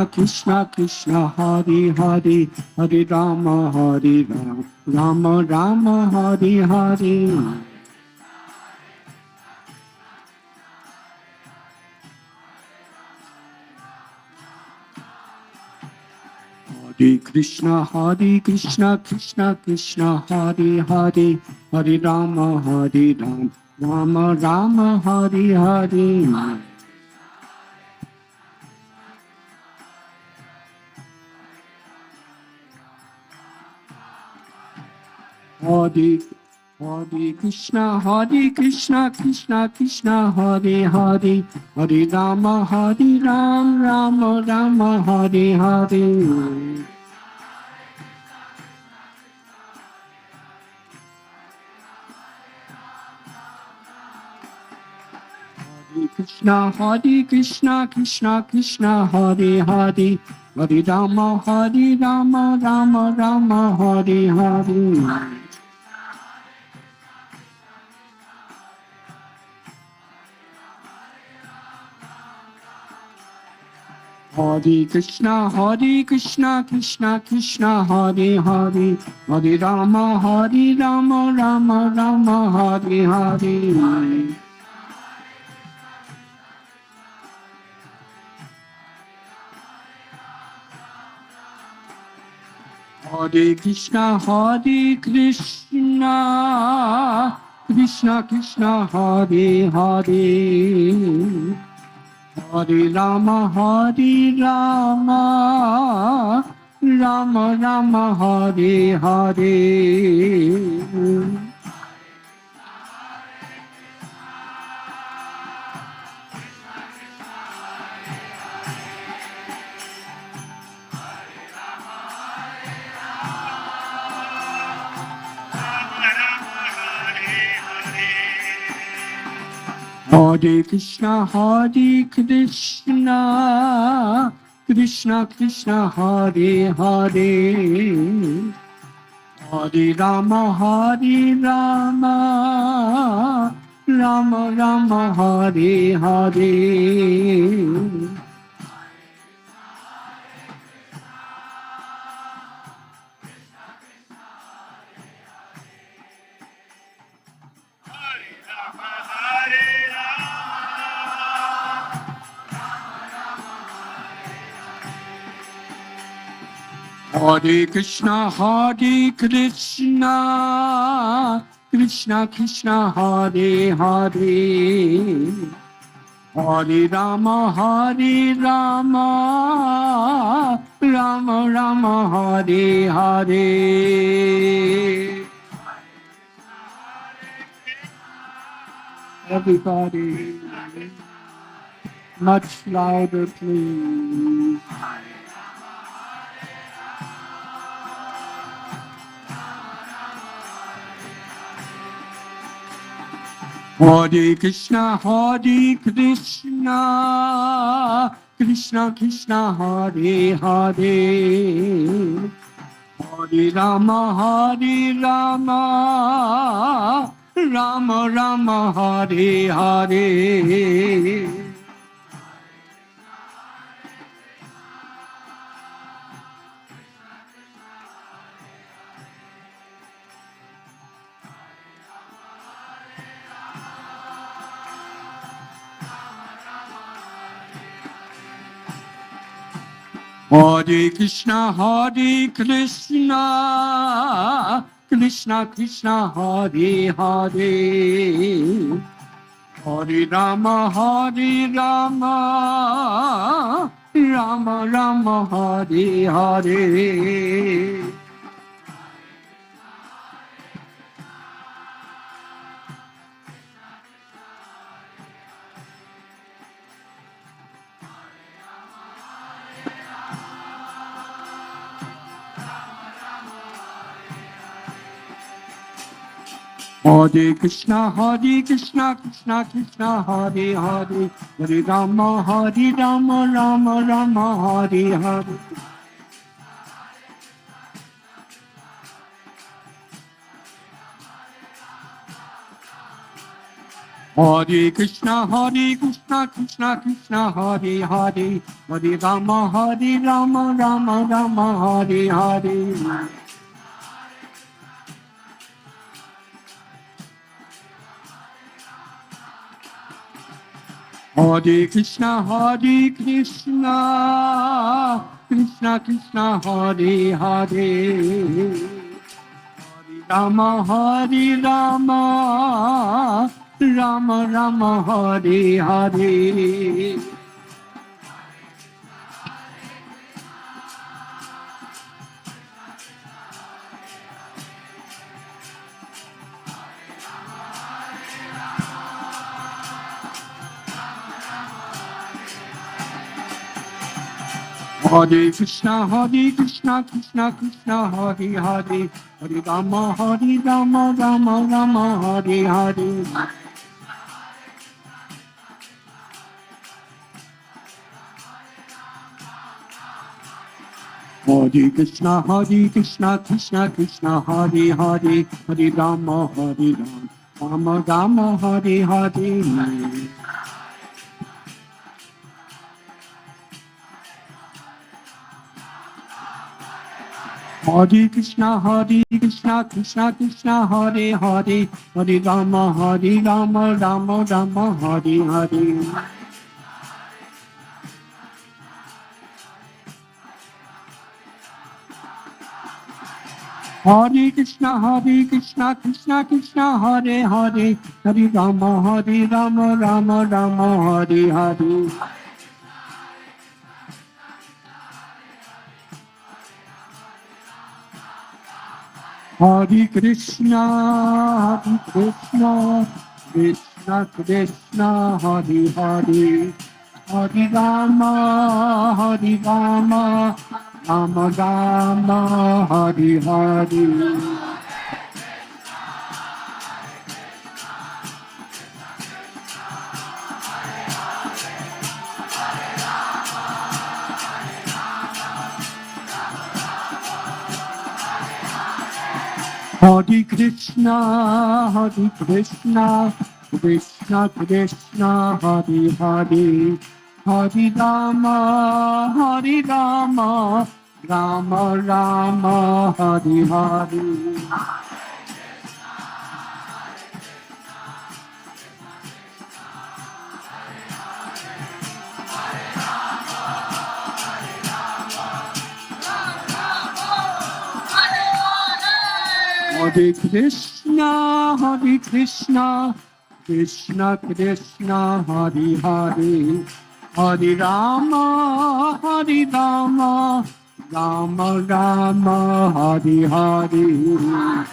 Krishna Krishna, Hare Hare, Hare Rama, Rama Rama, Hare Hare. Hare Krishna, Krishna Krishna, Hare Hare, Hare Rama, Rama Rama, Hare Hare. Hare Krishna, Krishna Krishna, Hare Hare, Hare Rama, Rama Rama, Hare Hare. Hare Krishna, Krishna Krishna, Hare Hare, Hare Rama, Rama Rama, Hare Hare. Hare Krishna, Krishna Hare Hare, Hare Rama, Rama Rama, Hare Hare. Hare Krishna, Krishna Hare Hare, Hare Rama, Rama Rama, Hare Hare. Hare Krishna, Krishna Krishna, Hare Hare, Hare Rama, Rama Rama, Hare Hare. Hare Krishna, Krishna Krishna, Hare Hare, Hare Rama, Rama Rama, Hare Hare. Hare Krishna, Krishna Krishna, Hare Hare, Hare Rama, Rama Rama, Hare Hare. Everybody, much louder, please. Hare Krishna, Krishna Krishna, Hare Hare, Hare Rama, Rama Rama, Hare Hare. Hare Krishna, Krishna Krishna, Hare Hare, Hare Rama, Rama Rama, Hare Hare. Hare Krishna, Krishna Krishna, Hare Hare, Hare Rama, Rama Rama, Hare Hare. Hare Krishna, Krishna Krishna, Hare Hare, Hare Rama, Rama Rama, Hare Hare. Hare Krishna, Krishna Krishna, Hare Hare, Hare Rama, Rama Rama, Hare Hare. Hare Krishna, Krishna Krishna, Hare Hare, Hare Rama, Rama Rama, Hare Hare. Hare Krishna, Krishna Krishna, Hare Hare, Hare Rama, Rama Rama, Hare Hare. Hare Krishna, Krishna Krishna, Hare Hare, Hare Rama, Rama Rama, Hare Hare. Hare Krishna, Krishna Krishna, Hare Hare, Hare Rama, Rama Rama, Hare Hare. Hare Krishna, Krishna Krishna, Hare Hare, Hare Rama, Rama Rama, Hare Hare. Hare Krishna, Krishna Krishna, Hare Hare, Hare Rama, Rama Rama, Hare Hare. Hare Krishna, Krishna Krishna, Hare Hare, Hare Rama, Rama Rama, Hare Hare.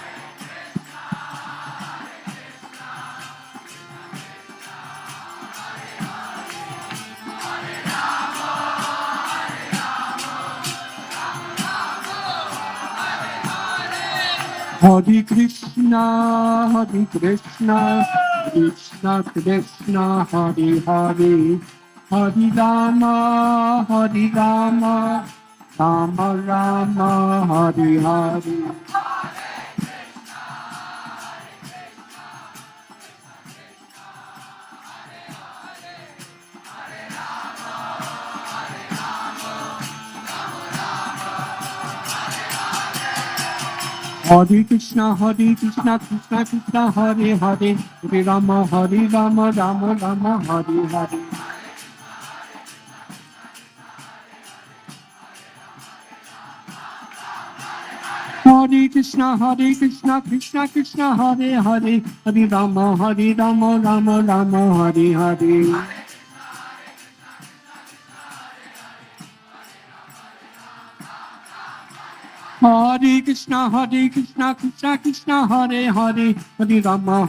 Hare Krishna, Krishna Krishna, Hare Hare, Hare Rama, Rama Rama, Hare Hare. Hare Krishna, Krishna Krishna, Hare Hare, Hare Rama, Rama Rama, Hare Hare. Hare Krishna, Krishna Krishna, Hare Hare, Hare Rama, Rama Rama, Hare Hare. Hare Krishna, Krishna Krishna, Hare Hare, Hare Rama,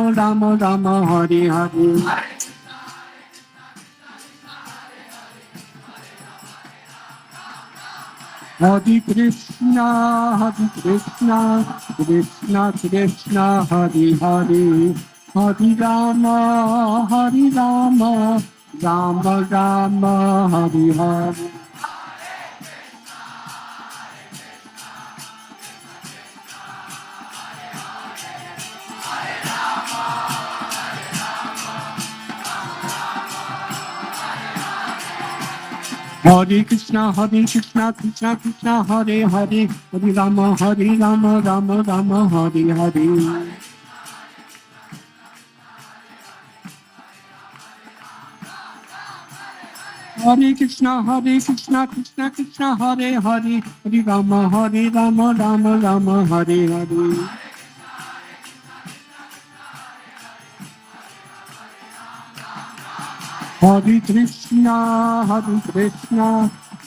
Rama Rama, Hare Hare. Hare Krishna, Krishna Krishna, Hare Hare, Hare Rama, Rama Rama, Hare Hare. Hare Krishna, Krishna Krishna, Hare Hare, Hare Rama, Rama Rama, Hare Hare. Hare Krishna, Krishna Krishna, Hare Hare, Hare Rama, Rama Rama, Hare Hare. Hare Krishna,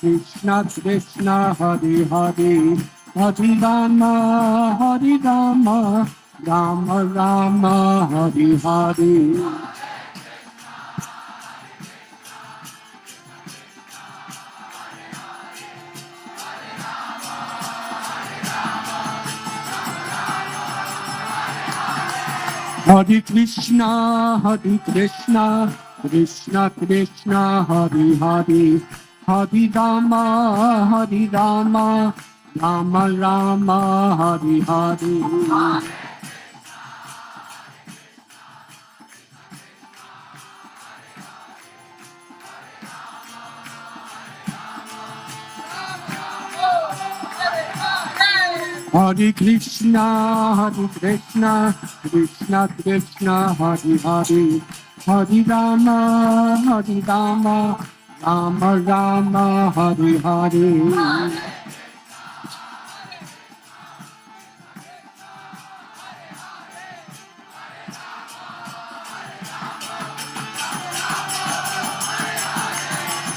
Krishna Krishna, Hare Hare, Hare Rama, Rama Rama, Hare Hare. Hare Krishna, Krishna Krishna, Hare Hare, Hare Rama, Rama Rama, Hare Hare. Hare Krishna, Krishna Krishna, Hare Hare, Hare Rama, Rama Rama, Hare Hare.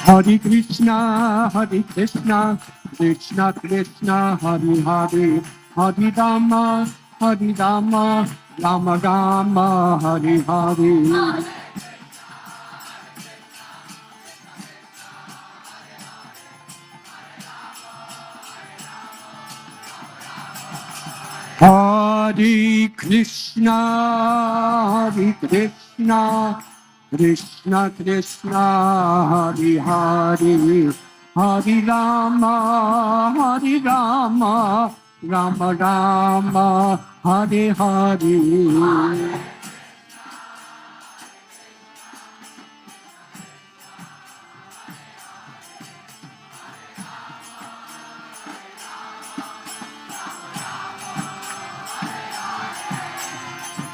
Hare Krishna, Krishna Krishna, Hare Hare, Hare Rama, Rama Rama, Hare Hare. Hare Krishna, Krishna Krishna, Hare Hare, Hare Rama, Rama Rama, Hare Hare.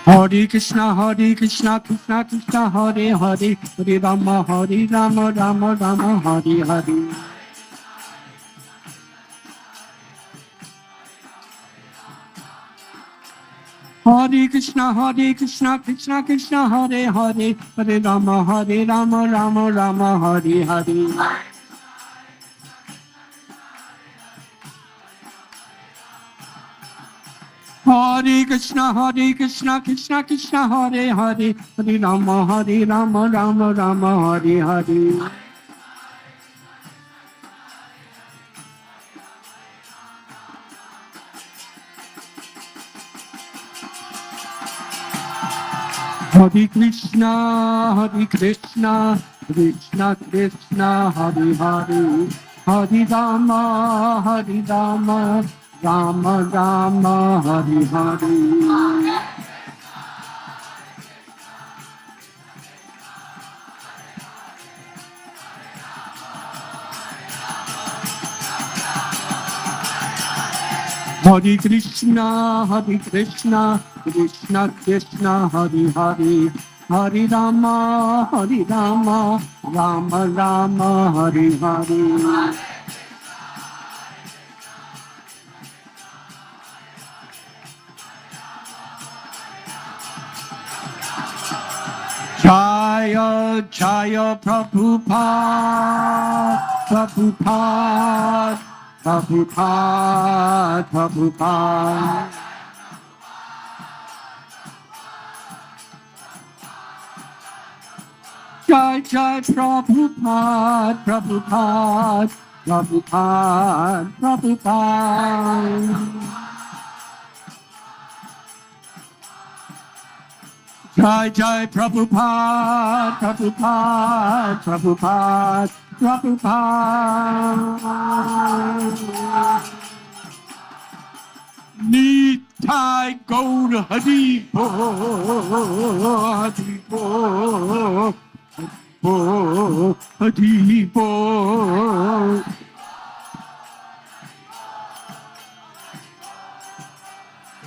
Hare Krishna, Krishna Krishna, Hare Hare, Hare Rama, Rama Rama, Hare Hare. Hare Krishna, Krishna Krishna, Hare Hare, Hare Rama, Rama Rama, Hare Hare. Hare Krishna, Krishna Krishna, Hare Hare, Hare Rama, Rama Rama, Hare Hare. Hare Krishna, Krishna Krishna, Hare Hare, Hare Rama, Rama Rama, Hare Hare. Hare Krishna, Krishna Krishna, Hare Hare, Hare Rama, Rama Rama, Hare Hare. Jaya Jaya Prabhupada, Prabhupada, Prabhupada, Prabhupada. Jai Jai Prabhupada, Prabhupada, Prabhupada, Prabhupada. Jai Jai Prabhupada, Prabhupada, Prabhupada, Prabhupada. Nitai Gaur HariBol, HariBol, HariBol.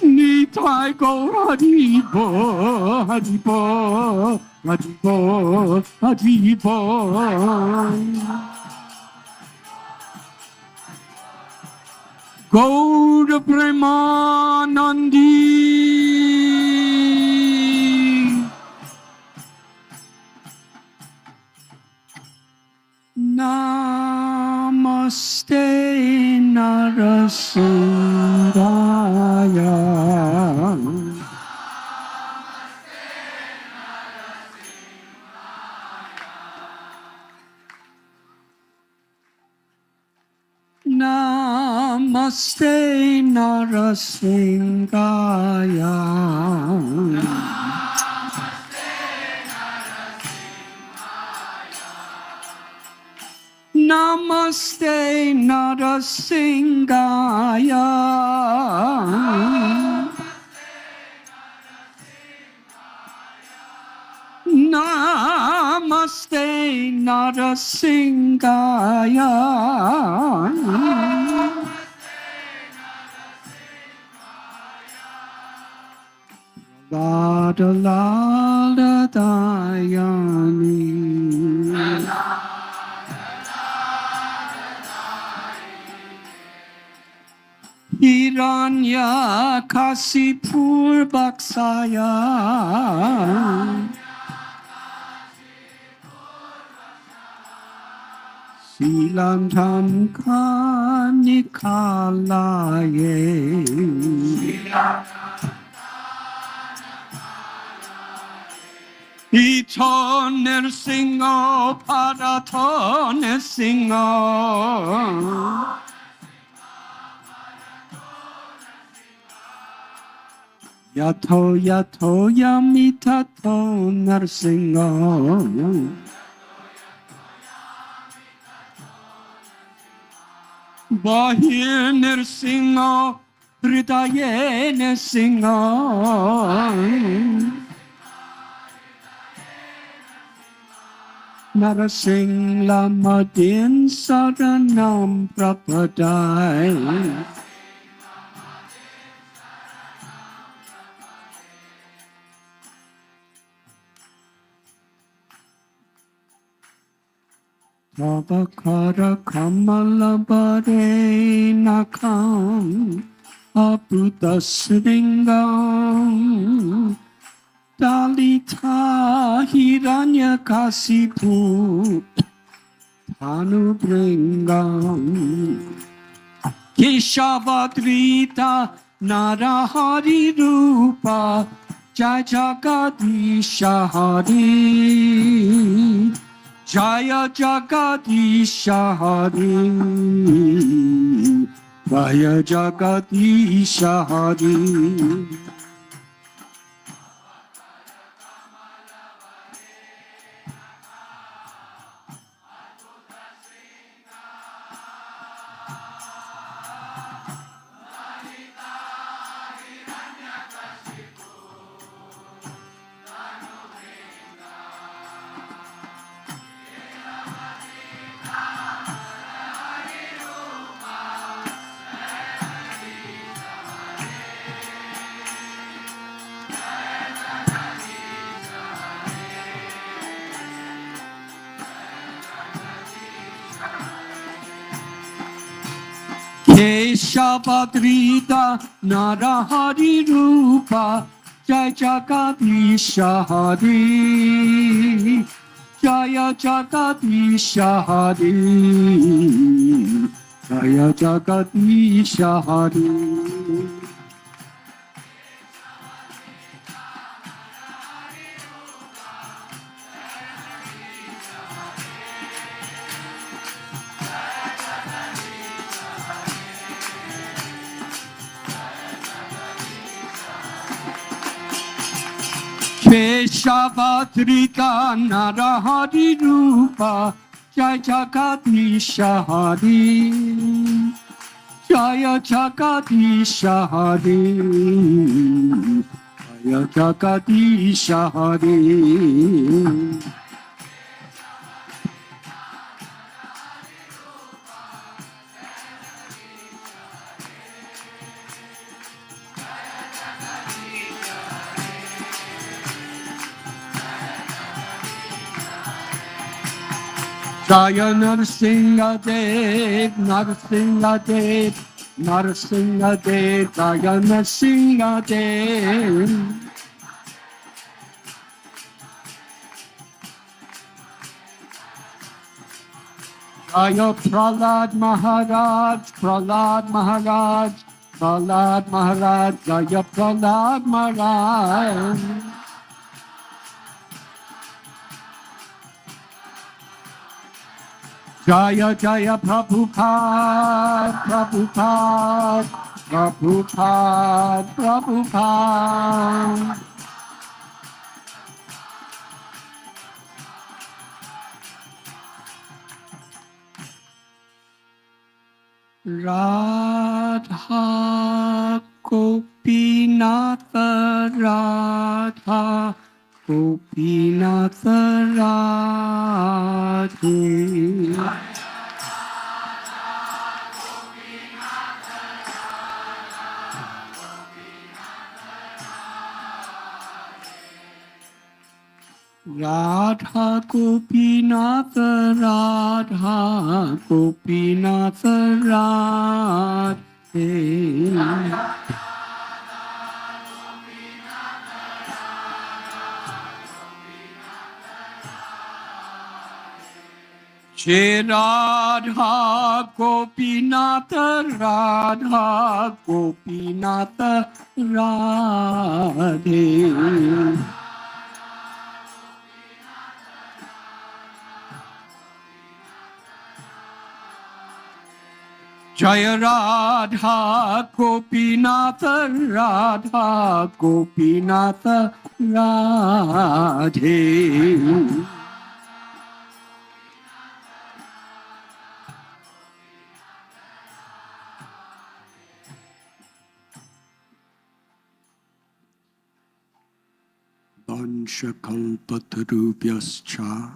Nitai Gaur HariBol, HariBol, HariBol, HariBol. Gaur Premanandi, Namaste Narasingaya. Namaste Narasingaya. Namaste Narasingaya. Namaste Narasingaya. Radha Lala Dayani. Hiranya Kasipur Baksaya. Silam Tham Kanikalaye. Ito Nirsingo Parato Nirsingo. Yato Yato Yamitato Nirsingo. Bahir Nirsingo Hridayena Singham Narasingla Madin Saranam Prapadai Tavakara Kamala Bare Nakam Abuddha Sringam Dalita Hiranyakasipu Tanubringam Keshavadrita Narahari Rupa Jajagadisha Hari Jaya Jagadisha Hari Jaya Jagadisha Hari Keshavadrita Narahari Rupa Jaya Jagadisha Hari Jaya Jagadisha Hari Jaya Jagadisha Hari Keshavadrita Narahari Rupa Jaya Jagadisha Hari Jaya Jagadisha Hari Jaya Jagadisha Hari Jaya Narsingha Dev, Narsingha Dev, Narsingha Dev, Jaya Narsingha Dev. Jaya Prahlad Maharaj, Prahlad Maharaj, Prahlad Maharaj, Jaya Prahlad Maharaj. Jaya Jaya Prabhupada, Prabhupada, Prabhupada, Prabhupada. Radha Gopinath Radha Gopinath Radhe Radha Gopinath Radha Gopinath Radhe Jai Radha Gopinath Radha Gopinath Radhe Jaya Radha Gopinath Radha Gopinath Radhe Vanchakalpatarubhyascha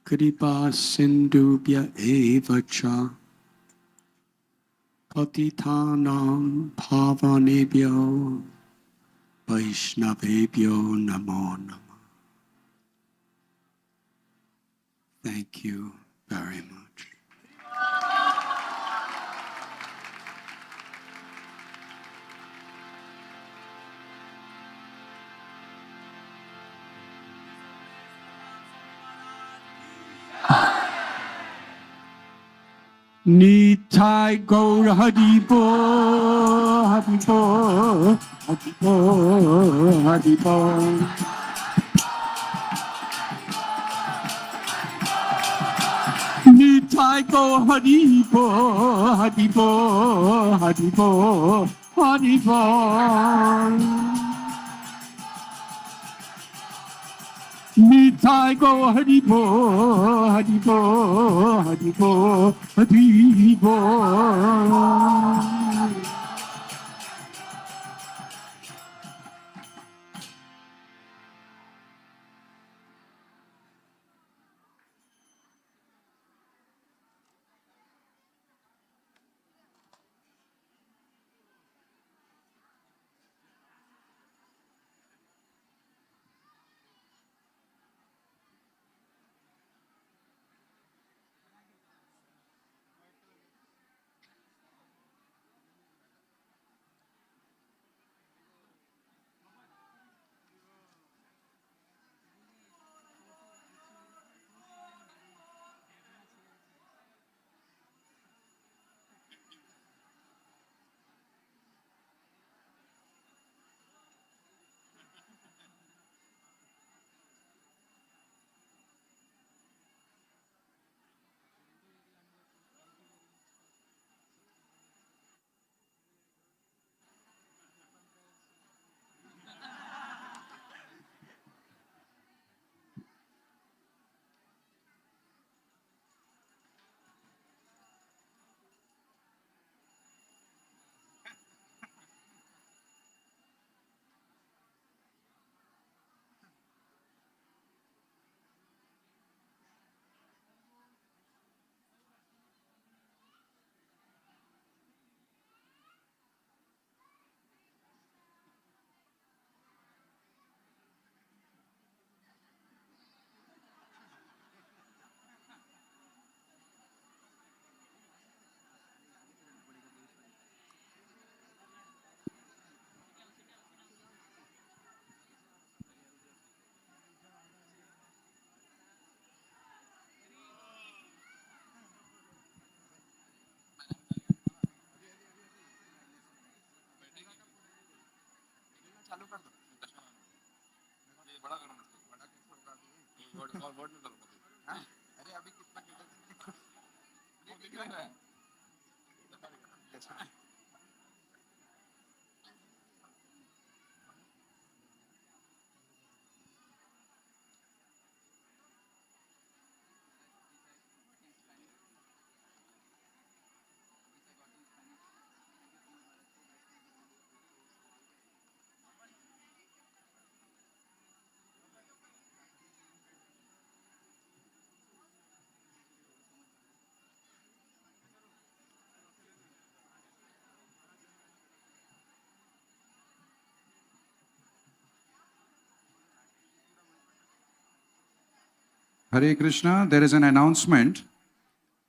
Kripa Sindhubhya eva cha Patitanam Pavanebhyo Vaishnavebhyo Namo Namo. Thank you very much. Nitai Gaur Haribo, Haribo, Haribo, Haribo. Nitai Gaur Haribo, Haribo, Haribo, Haribo. Nitai go Haribo, Haribo, Haribo, Haribo. Hare Krishna, there is an announcement.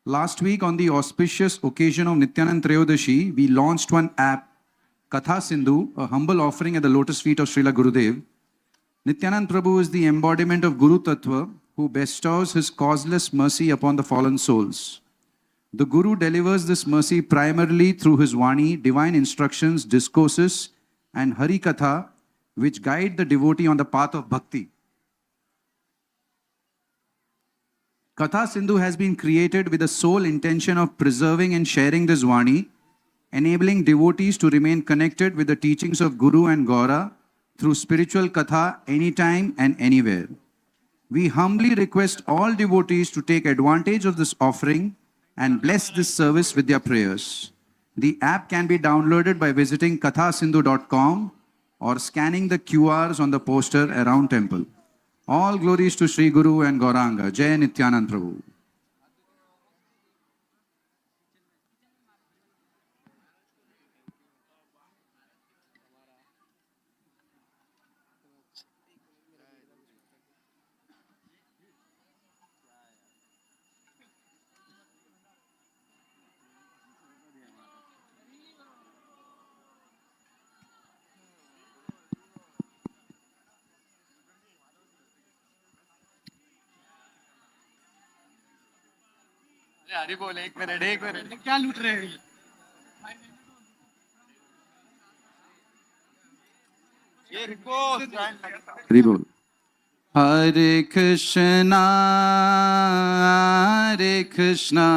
Last week, on the auspicious occasion of Nityanand Trayodashi, we launched one app, Katha Sindhu, a humble offering at the lotus feet of Srila Gurudev. Nityanand Prabhu is the embodiment of Guru Tattva, who bestows his causeless mercy upon the fallen souls. The Guru delivers this mercy primarily through his Vani, divine instructions, discourses, and Hari Katha, which guide the devotee on the path of bhakti. Katha Sindhu has been created with the sole intention of preserving and sharing this Vani, enabling devotees to remain connected with the teachings of Guru and Gaura through spiritual Katha anytime and anywhere. We humbly request all devotees to take advantage of this offering and bless this service with their prayers. The app can be downloaded by visiting kathasindhu.com or scanning the QRs on the poster around temple. All glories to Sri Guru and Gauranga. Jai Nityanand Prabhu. HariBol, एक minute क्या लूट रहे हैं? HariBol. Hare Krishna, Hare Krishna,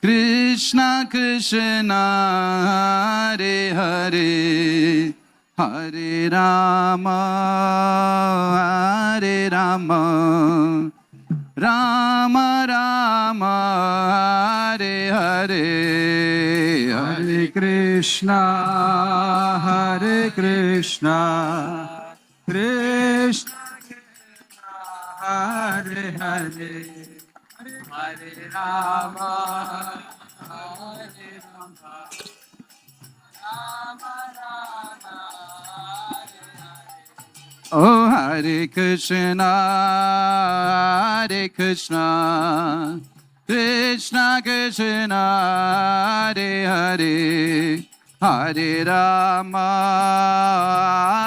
Krishna Krishna, Hare Hare, Hare Rama, Hare Rama, Rama Rama, Hare Hare, Hare Krishna, Hare Krishna, Krishna Krishna, Hare Hare, Hare Rama, Hare Rama, Rama Rama, Oh, Hare Krishna, Hare Krishna, Krishna Krishna, Hare Hare, Hare Rama,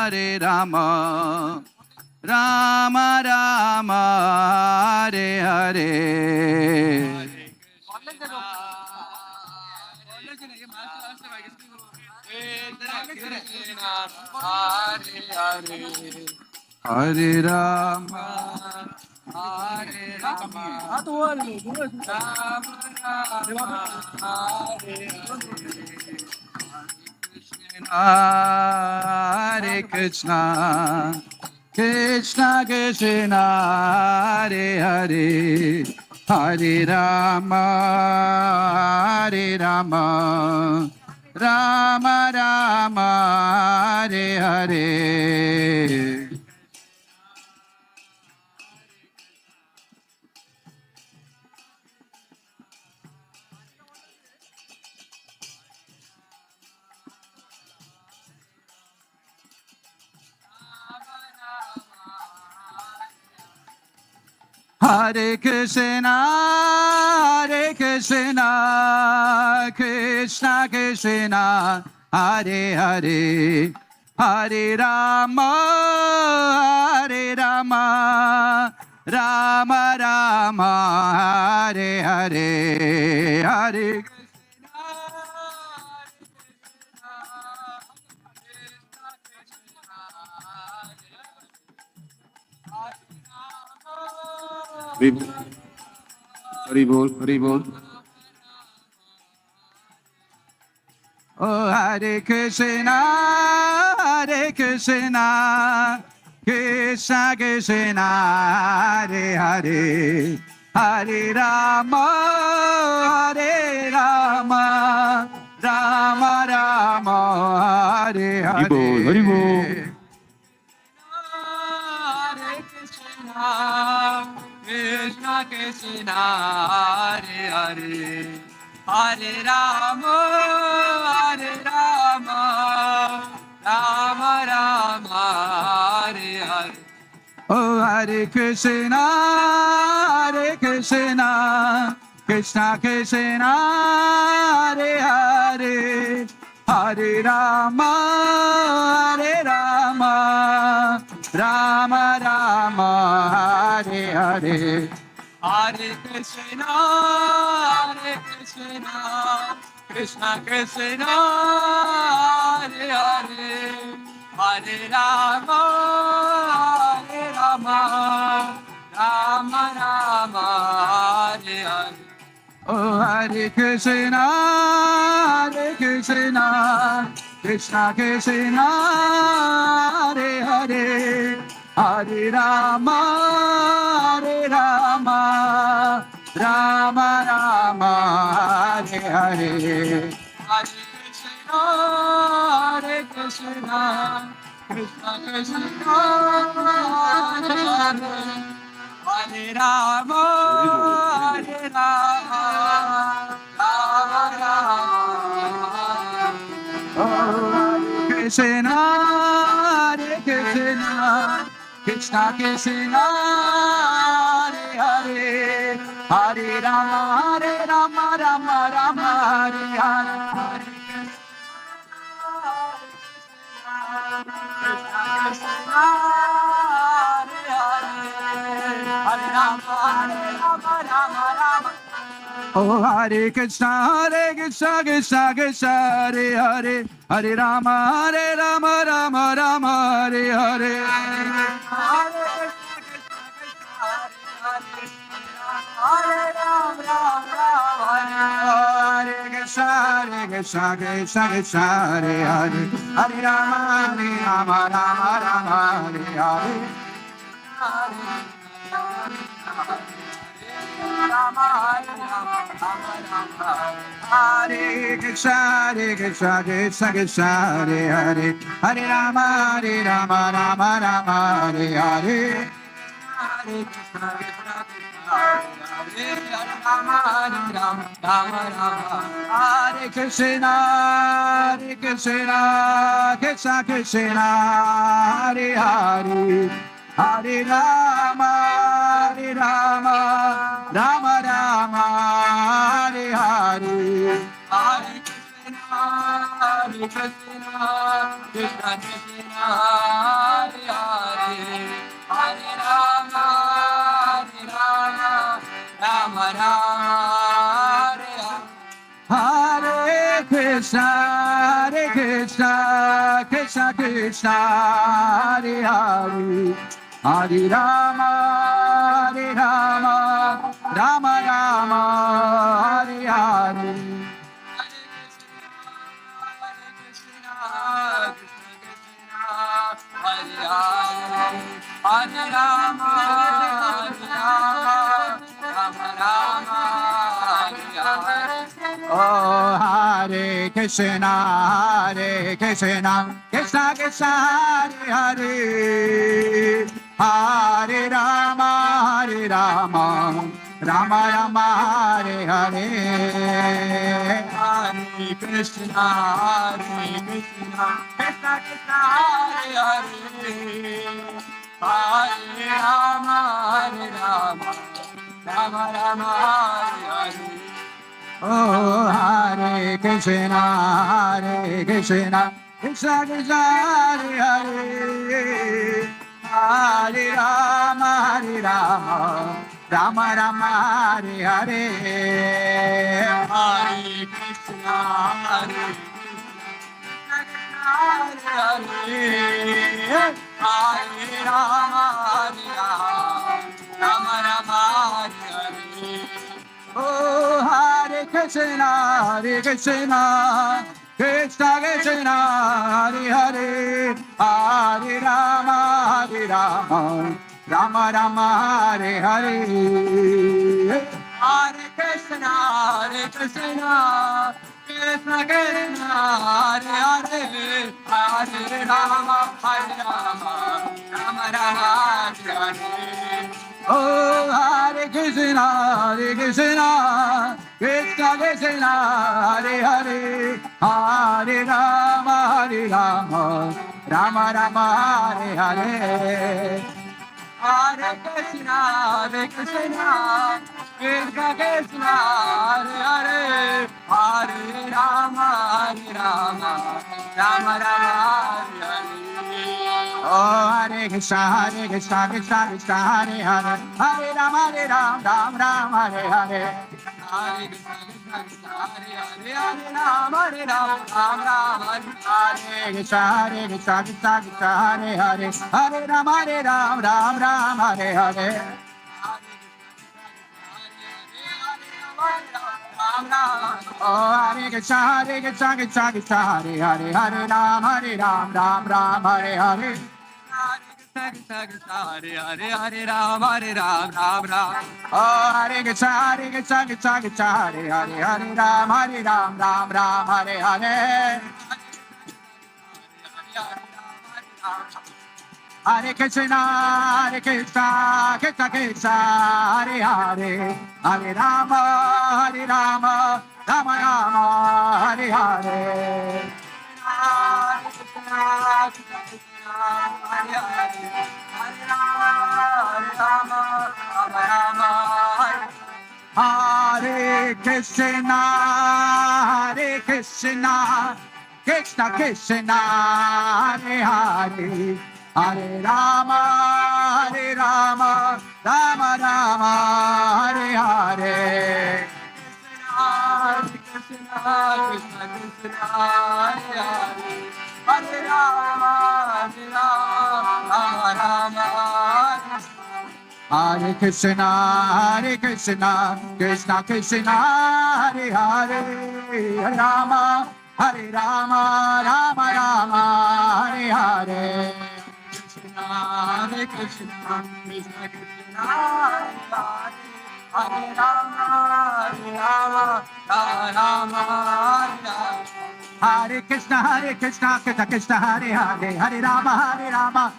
Hare Rama, Rama Rama, Hare Hare. Hare Rama, Hare Rama, Hare Krishna, Krishna Krishna, Hare Hare, Hare Rama, Hare Rama, Rama Rama, Hare Hare. Hare Krishna, Hare Krishna, Krishna Krishna, Hare Hare, Hare Rama, Hare Rama, Rama Rama, Hare Hare, Hare HariBol, HariBol. Oh, Hare Krishna, Hare Krishna, Krishna Krishna, Hare Hare, Hare Rama, Hare Rama, Rama Rama, Hare Hare. HariBol, HariBol. Krishna Krishna, Hare Hare, Hare Rama, Hare Rama, Rama Rama, Hare Hare. Oh, Hare Krishna, Hare Krishna, Krishna Krishna, Hare Hare, Hare Rama, Hare Rama, Rama Rama, Hare Hare, Hare Krishna, Hare Krishna, Krishna Krishna, Hare Hare, Hare Rama, Hare Rama, Rama Rama, Hare Hare. Oh, Hare Krishna, Hare Krishna, Krishna Krishna, Hare Hare, Hare Rama, Hare Rama, Rama Rama, Hare Hare, Hare Krishna, Krishna Krishna, Hare Hare, Hare Rama, Hare Rama, Rama Rama. Hare Krishna, Hare Krishna, Krishna Krishna, Hare Hare, Hare Rama, Rama Rama, Hare Hare. Krishna Krishna, Hare Hare, Hare Rama, Rama Rama. Oh, Hare Krishna, Krishna Krishna, Hare Hare, Hare Rama, Rama Rama, Hare Hare. Hare Krishna, Krishna Krishna, Hare Hare, Hare Rama, Rama Rama, Hare Hare. Hare Krishna, Krishna Krishna, Hare Hare, Hare Rama, Rama Rama, Hare Hare. Hare Krishna, Krishna Rama, Rama Rama, Hare Krishna, Krishna Krishna, Hare Hare, Hare Rama, Rama Rama, Hare Hare. Hare Krishna, Krishna Krishna, Hare Hare, Hare Rama, Rama Rama, Hare Krishna, Krishna Krishna, Hare Hare, Hare Rama, Rama Rama, Hare Hare. Hare Rama, Rama Rama, Hare Hare. Oh, Hare Krishna, Krishna Krishna, Hare Hare, Hare Rama, Rama Rama, Hare Hare. Hare Krishna, Krishna Krishna, Hare Hare, Hare Rama, Rama Rama, Hare Hare. Oh, Hare Krishna, Krishna Krishna, Hare Hare, Hare Rama, Rama Rama, Hare Hare. Hare Krishna, Hare Rama, Rama Rama, Hare Hare. Oh, Hare Krishna, Krishna Krishna, Hare Hare, Hare Rama, Rama Rama, Hare Hare. Hare Krishna, Krishna Krishna, Hare Hare, Hare Rama, Rama Rama, Hare Hare. Oh, Hare Krishna, Krishna Krishna, Hare Hare, Hare Rama, Rama Rama, Hare Hare. Hare Krishna, Krishna Krishna, Hare Hare, Hare Rama, Rama Rama, Hare Hare. Oh, Hare Krishna, Krishna Krishna, Hare Hare, Hare Rama, Rama, Hare Hare. Hare Krishna, Krishna Hare Hare, Hare Rama, Rama, Hare Krishna, Krishna Hare Hare, Hare Rama, Rama, Hare Hare. Oh, Hare Krishna, Krishna Hare Hare, Hare Rama, Rama, Hare Hare. Hare Krishna Krishna Hare Hare Hare Ram Ram Ram. Oh Hare Krishna Krishna Krishna Hare Hare Hare Ram Ram Hare Hare. Hare Krishna Krishna Krishna Hare Hare Hare Rama Rama Rama Hare Hare. Hare Krishna Krishna Hare Hare Hare Rama Rama Rama Hare Krishna Krishna Krishna Hare Hare Hare Rama Rama Rama Hare Hare. Krishna Krishna Krishna Hare Hare Hare Rama Rama Hare Krishna Krishna Krishna Hare Hare Hare Rama Rama Rama Hare Hare. Hare Krishna Krishna Krishna Hare Hare Hare Rama Rama Hare Krishna Krishna Krishna Hare Hare Hare Rama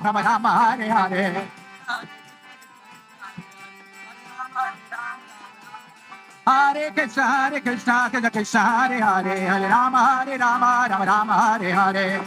Rama Hare Hare. Hare Krishna Krishna Krishna Hare Hare Hare Rama Rama Hare Hare.